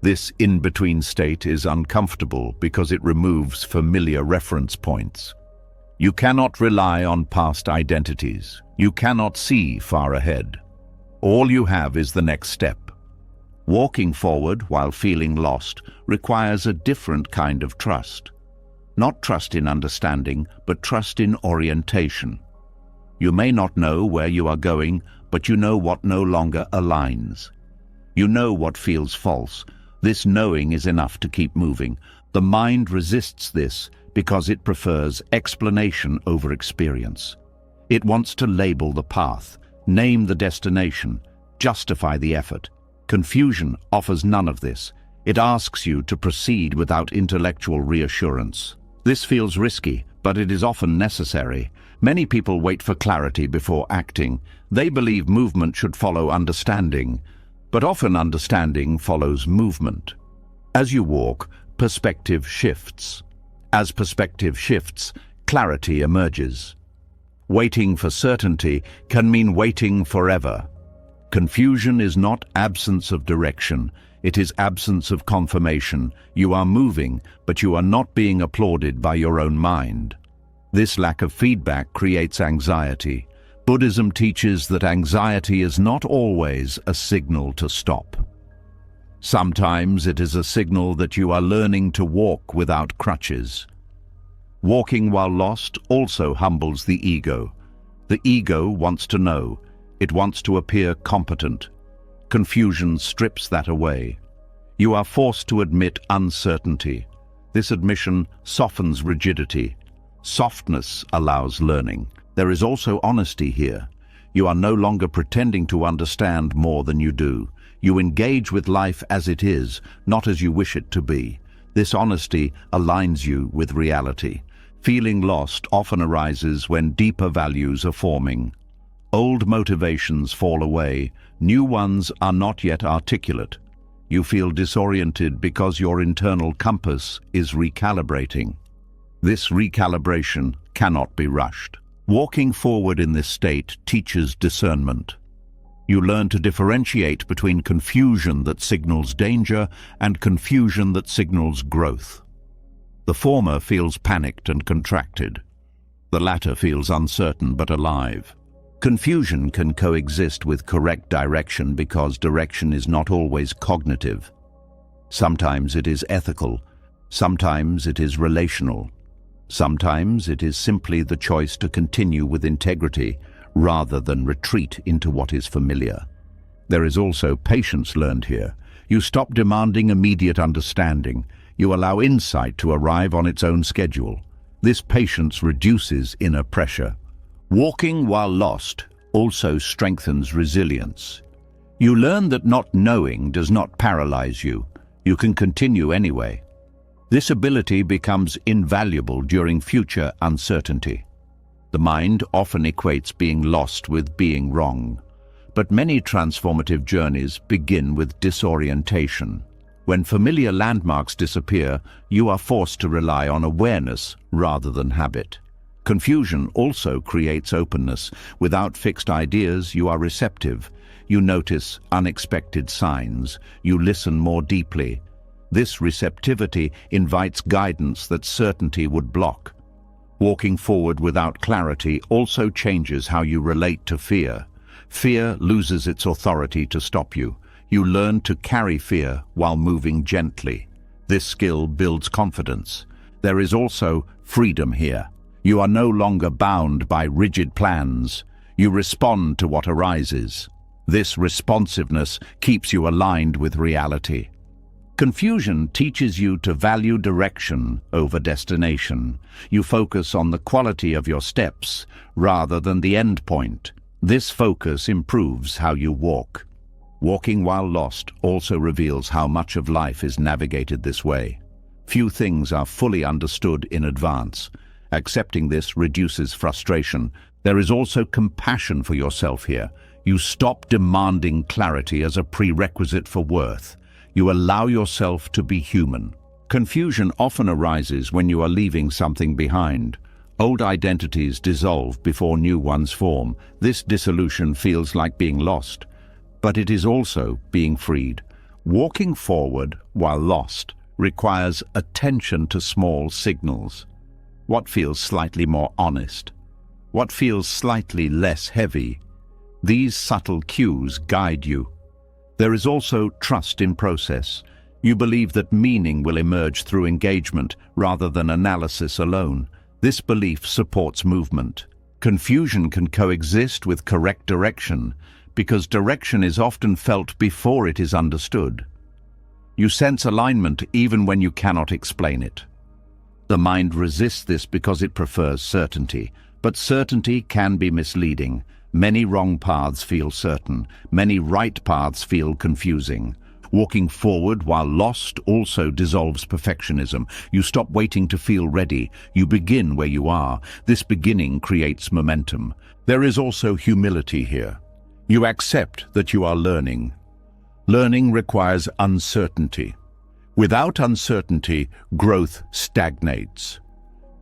This in-between state is uncomfortable because it removes familiar reference points. You cannot rely on past identities. You cannot see far ahead. All you have is the next step. Walking forward while feeling lost requires a different kind of trust. Not trust in understanding, but trust in orientation. You may not know where you are going, but you know what no longer aligns. You know what feels false. This knowing is enough to keep moving. The mind resists this because it prefers explanation over experience. It wants to label the path, name the destination, justify the effort. Confusion offers none of this. It asks you to proceed without intellectual reassurance. This feels risky, but it is often necessary. Many people wait for clarity before acting. They believe movement should follow understanding, but often understanding follows movement. As you walk, perspective shifts. As perspective shifts, clarity emerges. Waiting for certainty can mean waiting forever. Confusion is not absence of direction, it is absence of confirmation. You are moving, but you are not being applauded by your own mind. This lack of feedback creates anxiety. Buddhism teaches that anxiety is not always a signal to stop. Sometimes it is a signal that you are learning to walk without crutches. Walking while lost also humbles the ego. The ego wants to know. It wants to appear competent. Confusion strips that away. You are forced to admit uncertainty. This admission softens rigidity. Softness allows learning. There is also honesty here. You are no longer pretending to understand more than you do. You engage with life as it is, not as you wish it to be. This honesty aligns you with reality. Feeling lost often arises when deeper values are forming. Old motivations fall away, new ones are not yet articulate. You feel disoriented because your internal compass is recalibrating. This recalibration cannot be rushed. Walking forward in this state teaches discernment. You learn to differentiate between confusion that signals danger and confusion that signals growth. The former feels panicked and contracted. The latter feels uncertain but alive. Confusion can coexist with correct direction because direction is not always cognitive. Sometimes it is ethical, sometimes it is relational, sometimes it is simply the choice to continue with integrity rather than retreat into what is familiar. There is also patience learned here. You stop demanding immediate understanding. You allow insight to arrive on its own schedule. This patience reduces inner pressure. Walking while lost also strengthens resilience. You learn that not knowing does not paralyze you. You can continue anyway. This ability becomes invaluable during future uncertainty. The mind often equates being lost with being wrong, but many transformative journeys begin with disorientation. When familiar landmarks disappear, you are forced to rely on awareness rather than habit. Confusion also creates openness. Without fixed ideas, you are receptive. You notice unexpected signs. You listen more deeply. This receptivity invites guidance that certainty would block. Walking forward without clarity also changes how you relate to fear. Fear loses its authority to stop you. You learn to carry fear while moving gently. This skill builds confidence. There is also freedom here. You are no longer bound by rigid plans. You respond to what arises. This responsiveness keeps you aligned with reality. Confusion teaches you to value direction over destination. You focus on the quality of your steps rather than the end point. This focus improves how you walk. Walking while lost also reveals how much of life is navigated this way. Few things are fully understood in advance. Accepting this reduces frustration. There is also compassion for yourself here. You stop demanding clarity as a prerequisite for worth. You allow yourself to be human. Confusion often arises when you are leaving something behind. Old identities dissolve before new ones form. This dissolution feels like being lost, but it is also being freed. Walking forward while lost requires attention to small signals. What feels slightly more honest? What feels slightly less heavy? These subtle cues guide you. There is also trust in process. You believe that meaning will emerge through engagement rather than analysis alone. This belief supports movement. Confusion can coexist with correct direction because direction is often felt before it is understood. You sense alignment even when you cannot explain it. The mind resists this because it prefers certainty, but certainty can be misleading. Many wrong paths feel certain. Many right paths feel confusing. Walking forward while lost also dissolves perfectionism. You stop waiting to feel ready. You begin where you are. This beginning creates momentum. There is also humility here. You accept that you are learning. Learning requires uncertainty. Without uncertainty, growth stagnates.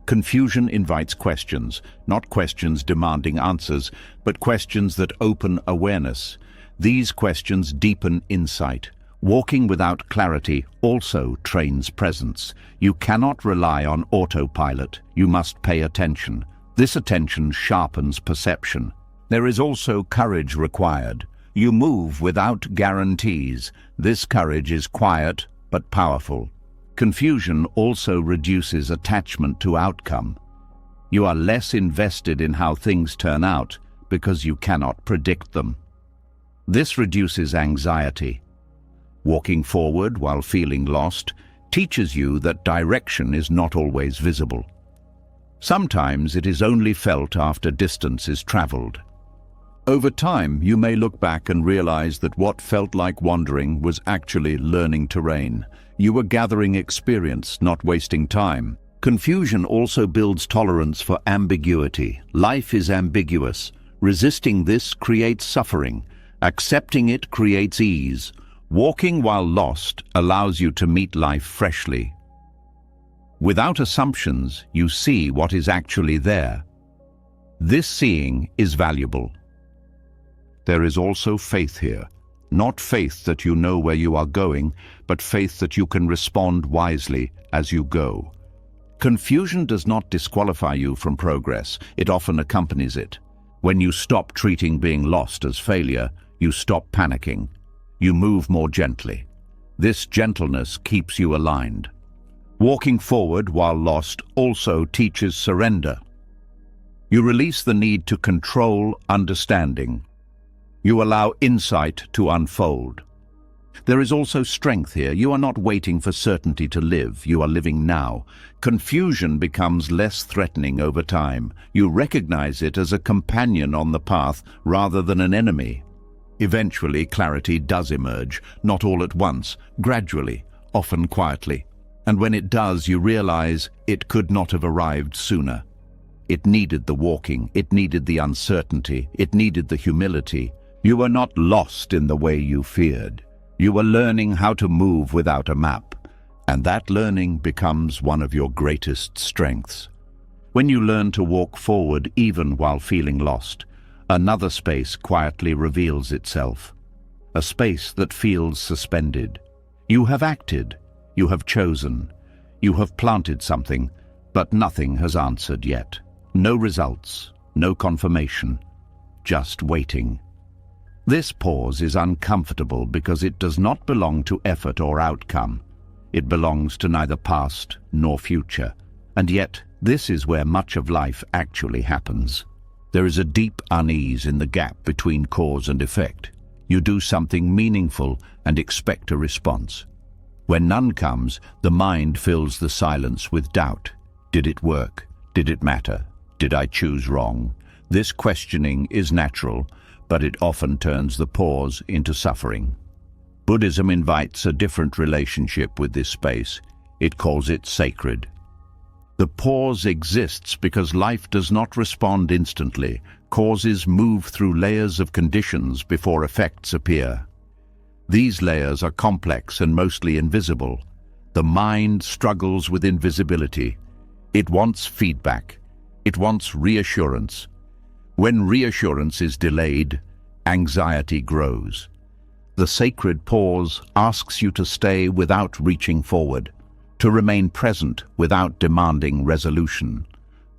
Confusion invites questions, not questions demanding answers, but questions that open awareness. These questions deepen insight. Walking without clarity also trains presence. You cannot rely on autopilot. You must pay attention. This attention sharpens perception. There is also courage required. You move without guarantees. This courage is quiet but powerful. Confusion also reduces attachment to outcome. You are less invested in how things turn out because you cannot predict them. This reduces anxiety. Walking forward while feeling lost teaches you that direction is not always visible. Sometimes it is only felt after distance is traveled. Over time, you may look back and realize that what felt like wandering was actually learning terrain. You were gathering experience, not wasting time. Confusion also builds tolerance for ambiguity. Life is ambiguous. Resisting this creates suffering. Accepting it creates ease. Walking while lost allows you to meet life freshly. Without assumptions, you see what is actually there. This seeing is valuable. There is also faith here. Not faith that you know where you are going, but faith that you can respond wisely as you go. Confusion does not disqualify you from progress. It often accompanies it. When you stop treating being lost as failure, you stop panicking. You move more gently. This gentleness keeps you aligned. Walking forward while lost also teaches surrender. You release the need to control understanding. You allow insight to unfold. There is also strength here. You are not waiting for certainty to live. You are living now. Confusion becomes less threatening over time. You recognize it as a companion on the path rather than an enemy. Eventually, clarity does emerge, not all at once, gradually, often quietly. And when it does, you realize it could not have arrived sooner. It needed the walking, it needed the uncertainty, it needed the humility. You were not lost in the way you feared. You were learning how to move without a map, and that learning becomes one of your greatest strengths. When you learn to walk forward even while feeling lost, another space quietly reveals itself. A space that feels suspended. You have acted, you have chosen, you have planted something, but nothing has answered yet. No results, no confirmation, just waiting. This pause is uncomfortable because it does not belong to effort or outcome. It belongs to neither past nor future. And yet, this is where much of life actually happens. There is a deep unease in the gap between cause and effect. You do something meaningful and expect a response. When none comes, the mind fills the silence with doubt. Did it work? Did it matter? Did I choose wrong? This questioning is natural, but it often turns the pause into suffering. Buddhism invites a different relationship with this space. It calls it sacred. The pause exists because life does not respond instantly. Causes move through layers of conditions before effects appear. These layers are complex and mostly invisible. The mind struggles with invisibility. It wants feedback. It wants reassurance. When reassurance is delayed, anxiety grows. The sacred pause asks you to stay without reaching forward, to remain present without demanding resolution.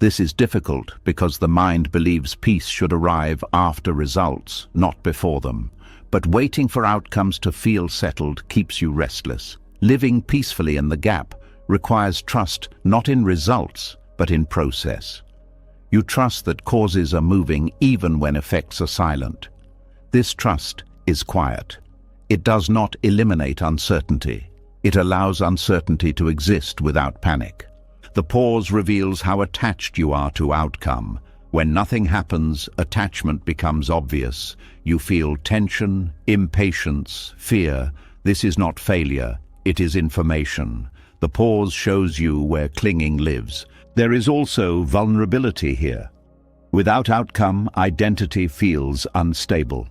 This is difficult because the mind believes peace should arrive after results, not before them. But waiting for outcomes to feel settled keeps you restless. Living peacefully in the gap requires trust not in results, but in process. You trust that causes are moving even when effects are silent. This trust is quiet. It does not eliminate uncertainty. It allows uncertainty to exist without panic. The pause reveals how attached you are to outcome. When nothing happens, attachment becomes obvious. You feel tension, impatience, fear. This is not failure, it is information. The pause shows you where clinging lives. There is also vulnerability here. Without outcome, identity feels unstable.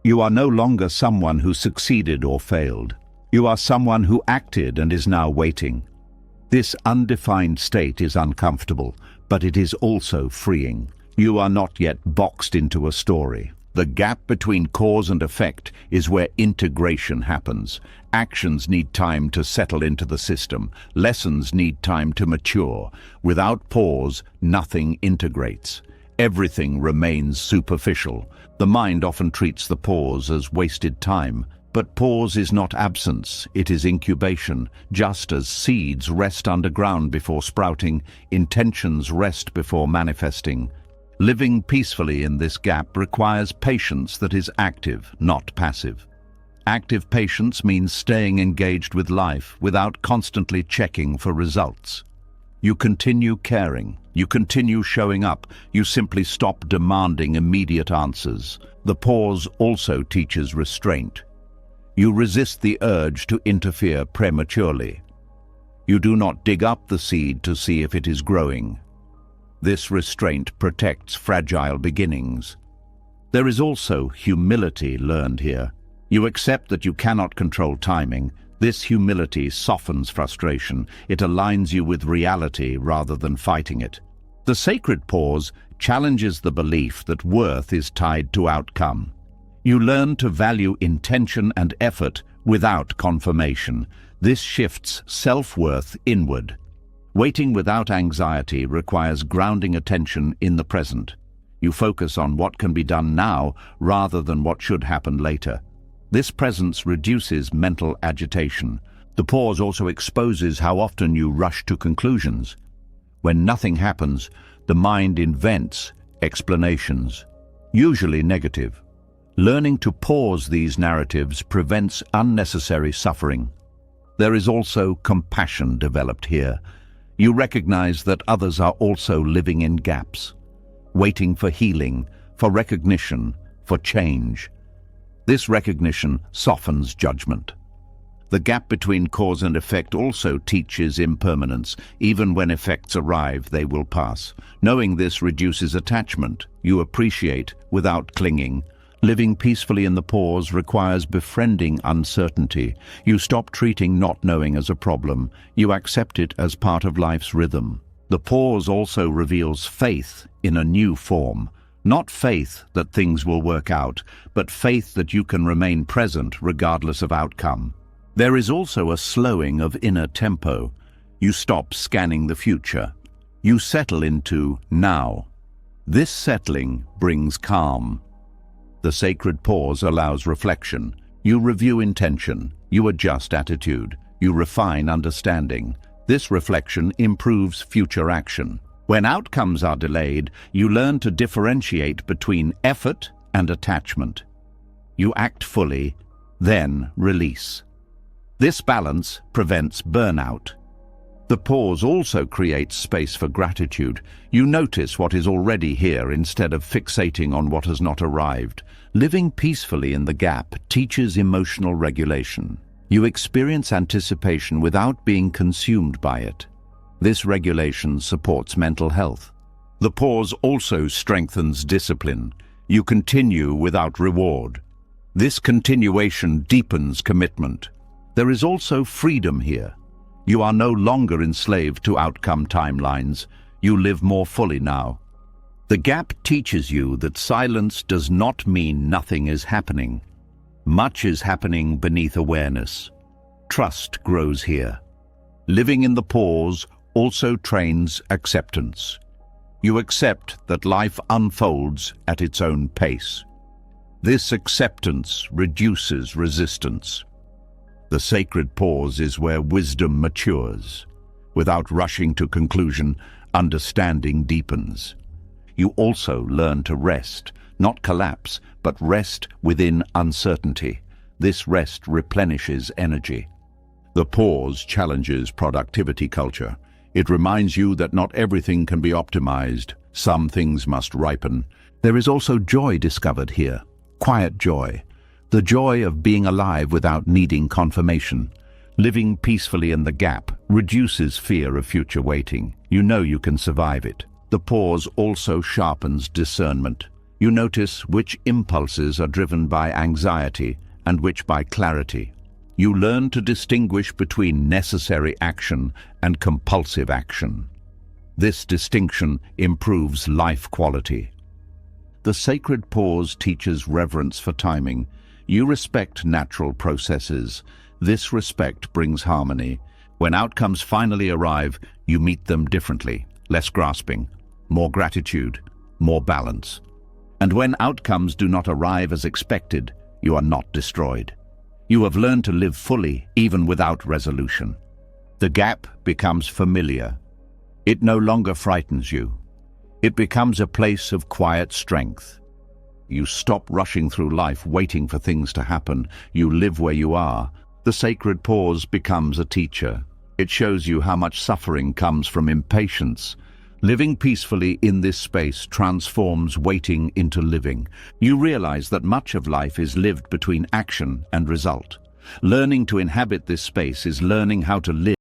You are no longer someone who succeeded or failed. You are someone who acted and is now waiting. This undefined state is uncomfortable, but it is also freeing. You are not yet boxed into a story. The gap between cause and effect is where integration happens. Actions need time to settle into the system. Lessons need time to mature. Without pause, nothing integrates. Everything remains superficial. The mind often treats the pause as wasted time. But pause is not absence, it is incubation. Just as seeds rest underground before sprouting, intentions rest before manifesting. Living peacefully in this gap requires patience that is active, not passive. Active patience means staying engaged with life without constantly checking for results. You continue caring, you continue showing up, you simply stop demanding immediate answers. The pause also teaches restraint. You resist the urge to interfere prematurely. You do not dig up the seed to see if it is growing. This restraint protects fragile beginnings. There is also humility learned here. You accept that you cannot control timing. This humility softens frustration. It aligns you with reality rather than fighting it. The sacred pause challenges the belief that worth is tied to outcome. You learn to value intention and effort without confirmation. This shifts self-worth inward. Waiting without anxiety requires grounding attention in the present. You focus on what can be done now rather than what should happen later. This presence reduces mental agitation. The pause also exposes how often you rush to conclusions. When nothing happens, the mind invents explanations, usually negative. Learning to pause these narratives prevents unnecessary suffering. There is also compassion developed here. You recognize that others are also living in gaps, waiting for healing, for recognition, for change. This recognition softens judgment. The gap between cause and effect also teaches impermanence. Even when effects arrive, they will pass. Knowing this reduces attachment. You appreciate without clinging. Living peacefully in the pause requires befriending uncertainty. You stop treating not knowing as a problem. You accept it as part of life's rhythm. The pause also reveals faith in a new form. Not faith that things will work out, but faith that you can remain present regardless of outcome. There is also a slowing of inner tempo. You stop scanning the future. You settle into now. This settling brings calm. The sacred pause allows reflection. You review intention, you adjust attitude, you refine understanding. This reflection improves future action. When outcomes are delayed, you learn to differentiate between effort and attachment. You act fully, then release. This balance prevents burnout. The pause also creates space for gratitude. You notice what is already here instead of fixating on what has not arrived. Living peacefully in the gap teaches emotional regulation. You experience anticipation without being consumed by it. This regulation supports mental health. The pause also strengthens discipline. You continue without reward. This continuation deepens commitment. There is also freedom here. You are no longer enslaved to outcome timelines. You live more fully now. The gap teaches you that silence does not mean nothing is happening. Much is happening beneath awareness. Trust grows here. Living in the pause also trains acceptance. You accept that life unfolds at its own pace. This acceptance reduces resistance. The sacred pause is where wisdom matures. Without rushing to conclusion, understanding deepens. You also learn to rest, not collapse, but rest within uncertainty. This rest replenishes energy. The pause challenges productivity culture. It reminds you that not everything can be optimized. Some things must ripen. There is also joy discovered here. Quiet joy. The joy of being alive without needing confirmation. Living peacefully in the gap reduces fear of future waiting. You know you can survive it. The pause also sharpens discernment. You notice which impulses are driven by anxiety and which by clarity. You learn to distinguish between necessary action and compulsive action. This distinction improves life quality. The sacred pause teaches reverence for timing. You respect natural processes. This respect brings harmony. When outcomes finally arrive, you meet them differently, less grasping, more gratitude, more balance. And when outcomes do not arrive as expected, you are not destroyed. You have learned to live fully, even without resolution. The gap becomes familiar. It no longer frightens you. It becomes a place of quiet strength. You stop rushing through life waiting for things to happen. You live where you are. The sacred pause becomes a teacher. It shows you how much suffering comes from impatience. Living peacefully in this space transforms waiting into living. You realize that much of life is lived between action and result. Learning to inhabit this space is learning how to live